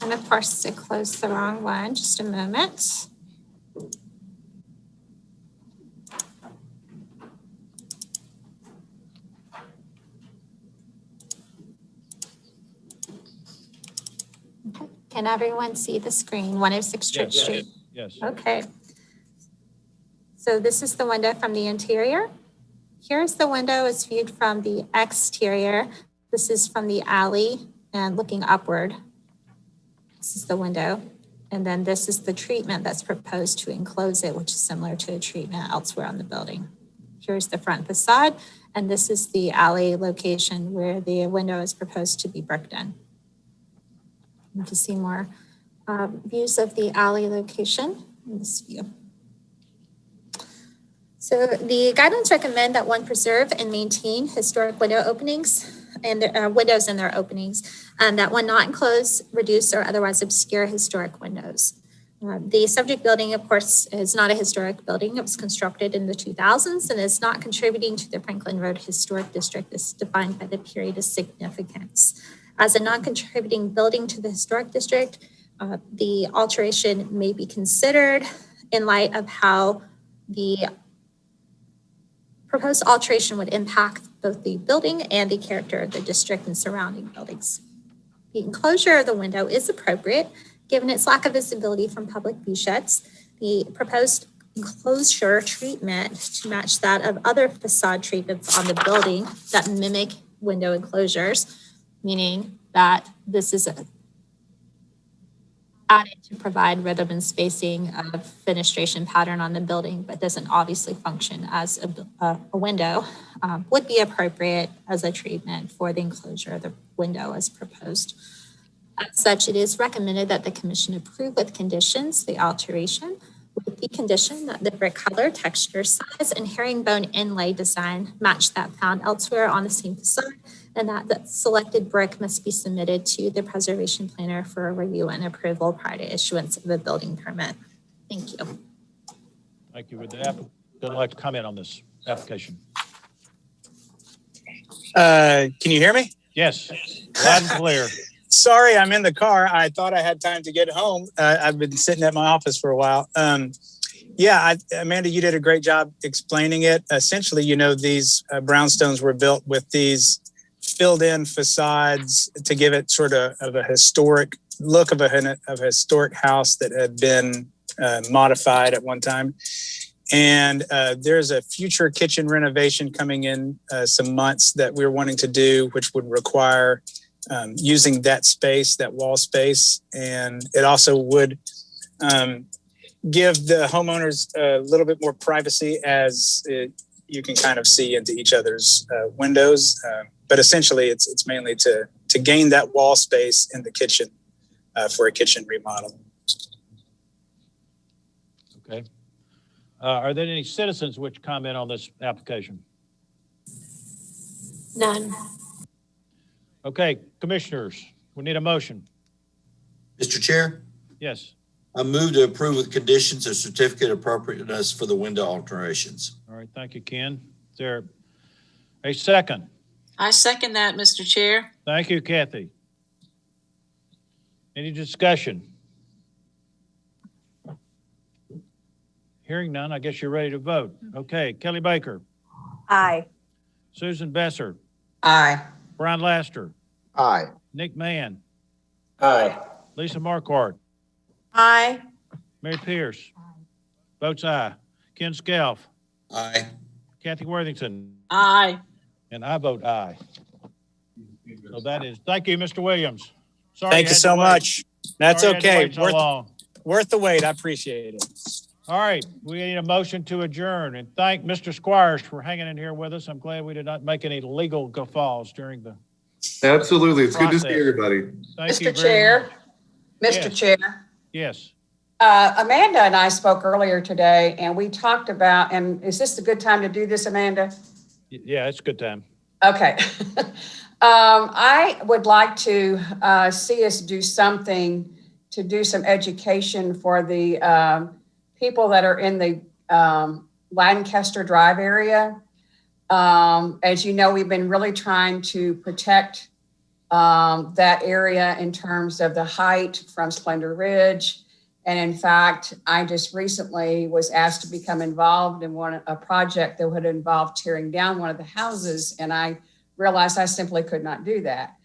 And of course, I closed the wrong one. Just a moment. Okay. Can everyone see the screen? 106 Church Street. Yes. Okay. So this is the window from the interior. Here's the window as viewed from the exterior. This is from the alley and looking upward. This is the window. And then this is the treatment that's proposed to enclose it, which is similar to a treatment elsewhere on the building. Here's the front facade, and this is the alley location where the window is proposed to be bricked in. And to see more views of the alley location in this view. So the guidelines recommend that one preserve and maintain historic window openings and windows in their openings, and that one not enclose, reduce, or otherwise obscure historic windows. The subject building, of course, is not a historic building. It was constructed in the 2000s and is not contributing to the Franklin Road Historic District as defined by the period of significance. As a non-contributing building to the historic district, the alteration may be considered in light of how the proposed alteration would impact both the building and the character of the district and surrounding buildings. The enclosure of the window is appropriate given its lack of visibility from public view sheds. The proposed enclosure treatment to match that of other facade treatments on the building that mimic window enclosures, meaning that this is added to provide rhythm and spacing of fenestration pattern on the building, but doesn't obviously function as a window, would be appropriate as a treatment for the enclosure of the window as proposed. As such, it is recommended that the commission approve with conditions the alteration, with the condition that the brick color, texture, size, and herringbone inlay design match that found elsewhere on the same facade, and that the selected brick must be submitted to the preservation planner for a review and approval prior to issuance of a building permit. Thank you. Thank you. Would the applicant like to comment on this application? Can you hear me? Yes, loud and clear. Sorry, I'm in the car. I thought I had time to get home. I've been sitting at my office for a while. Amanda, you did a great job explaining it. Essentially, these brownstones were built with these filled in facades to give it sort of a historic look of a historic house that had been modified at one time. And there's a future kitchen renovation coming in some months that we're wanting to do, which would require using that space, that wall space. And it also would give the homeowners a little bit more privacy as you can kind of see into each other's windows. But essentially, it's mainly to gain that wall space in the kitchen for a kitchen remodel. Okay. Are there any citizens which comment on this application? None. Okay, commissioners, we need a motion. Mr. Chair, Yes. I move to approve with conditions a certificate of appropriateness for the window alterations. All right, thank you, Ken. Is there a second? I second that, Mr. Chair. Thank you, Kathy. Any discussion? Hearing none, I guess you're ready to vote. Okay, Kelly Baker, Aye. Susan Besser, Aye. Brian Laster, Aye. Nick Mann, Aye. Lisa Marquardt, Aye. Mary Pierce. Votes aye. Ken Scalf, Aye. Kathy Worthington, Aye. and I vote aye. So that is, thank you, Mr. Williams. Sorry Thank you had to so wait. much. That's Sorry you had to okay. wait so long. Worth the wait. I appreciate it. All right, we need a motion to adjourn and thank Mr. Squires for hanging in here with us. I'm glad we did not make any legal guffaws during the Absolutely. It's good to see process. everybody. Thank you Mr. very Chair, much. Mr. Yes. Chair. Yes. Amanda and I spoke earlier today and we talked about, and is this a good time to do this, Amanda? Yeah, it's a good time. Okay. I would like to see us do something to do some education for the people that are in the Lancaster Drive area. As you know, we've been really trying to protect that area in terms of the height from Splendor Ridge. And in fact, I just recently was asked to become involved in a project that would involve tearing down one of the houses. And I realized I simply could not do that.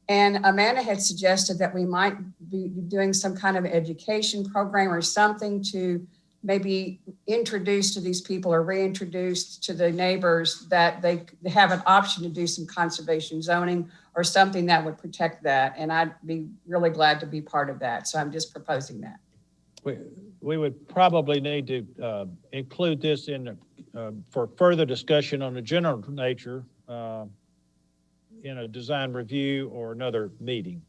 And Amanda had suggested that we might be doing some kind of education program or something to maybe introduce to these people or reintroduce to the neighbors that they have an option to do some conservation zoning or something that would protect that. And I'd be really glad to be part of that. So I'm just proposing that. We would probably need to include this in for further discussion on the general nature in a design review or another meeting.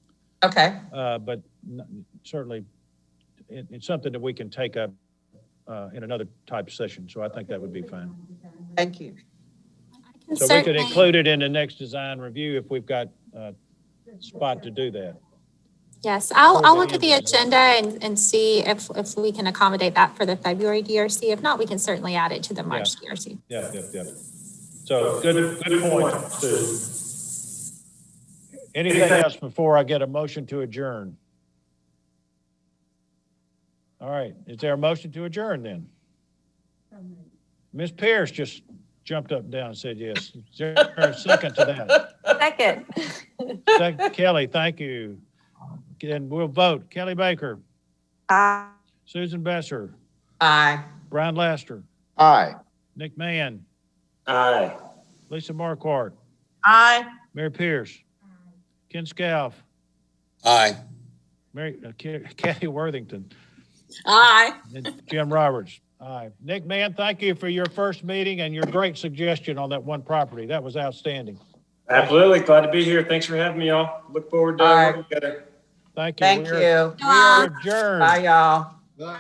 Okay. But certainly it's something that we can take up in another type of session. So I think that would be fine. Thank you. So we could include it in the next design review if we've got a spot to do that. Yes, I'll look at the agenda and see if we can accommodate that for the February DRC. If not, we can certainly add it to the March DRC. Yeah. So good point, Sue. Anything else before I get a motion to adjourn? All right, is there a motion to adjourn then? Ms. Pierce just jumped up and down and said yes. Is there a second to that? Second. Kelly, thank you. And we'll vote. Kelly Baker. Aye. Susan Besser. Aye. Brian Laster. Aye. Nick Mann. Aye. Lisa Marquardt. Aye. Mary Pierce. Ken Scalf. Aye. Kathy Worthington. Aye. And Jim Roberts. Aye. Nick Mann, thank you for your first meeting and your great suggestion on that one property. That was outstanding. Absolutely. Glad to be here. Thanks for having me, y'all. Look forward to working together. Thank you. Thank you. We are adjourned. Bye, y'all. Bye.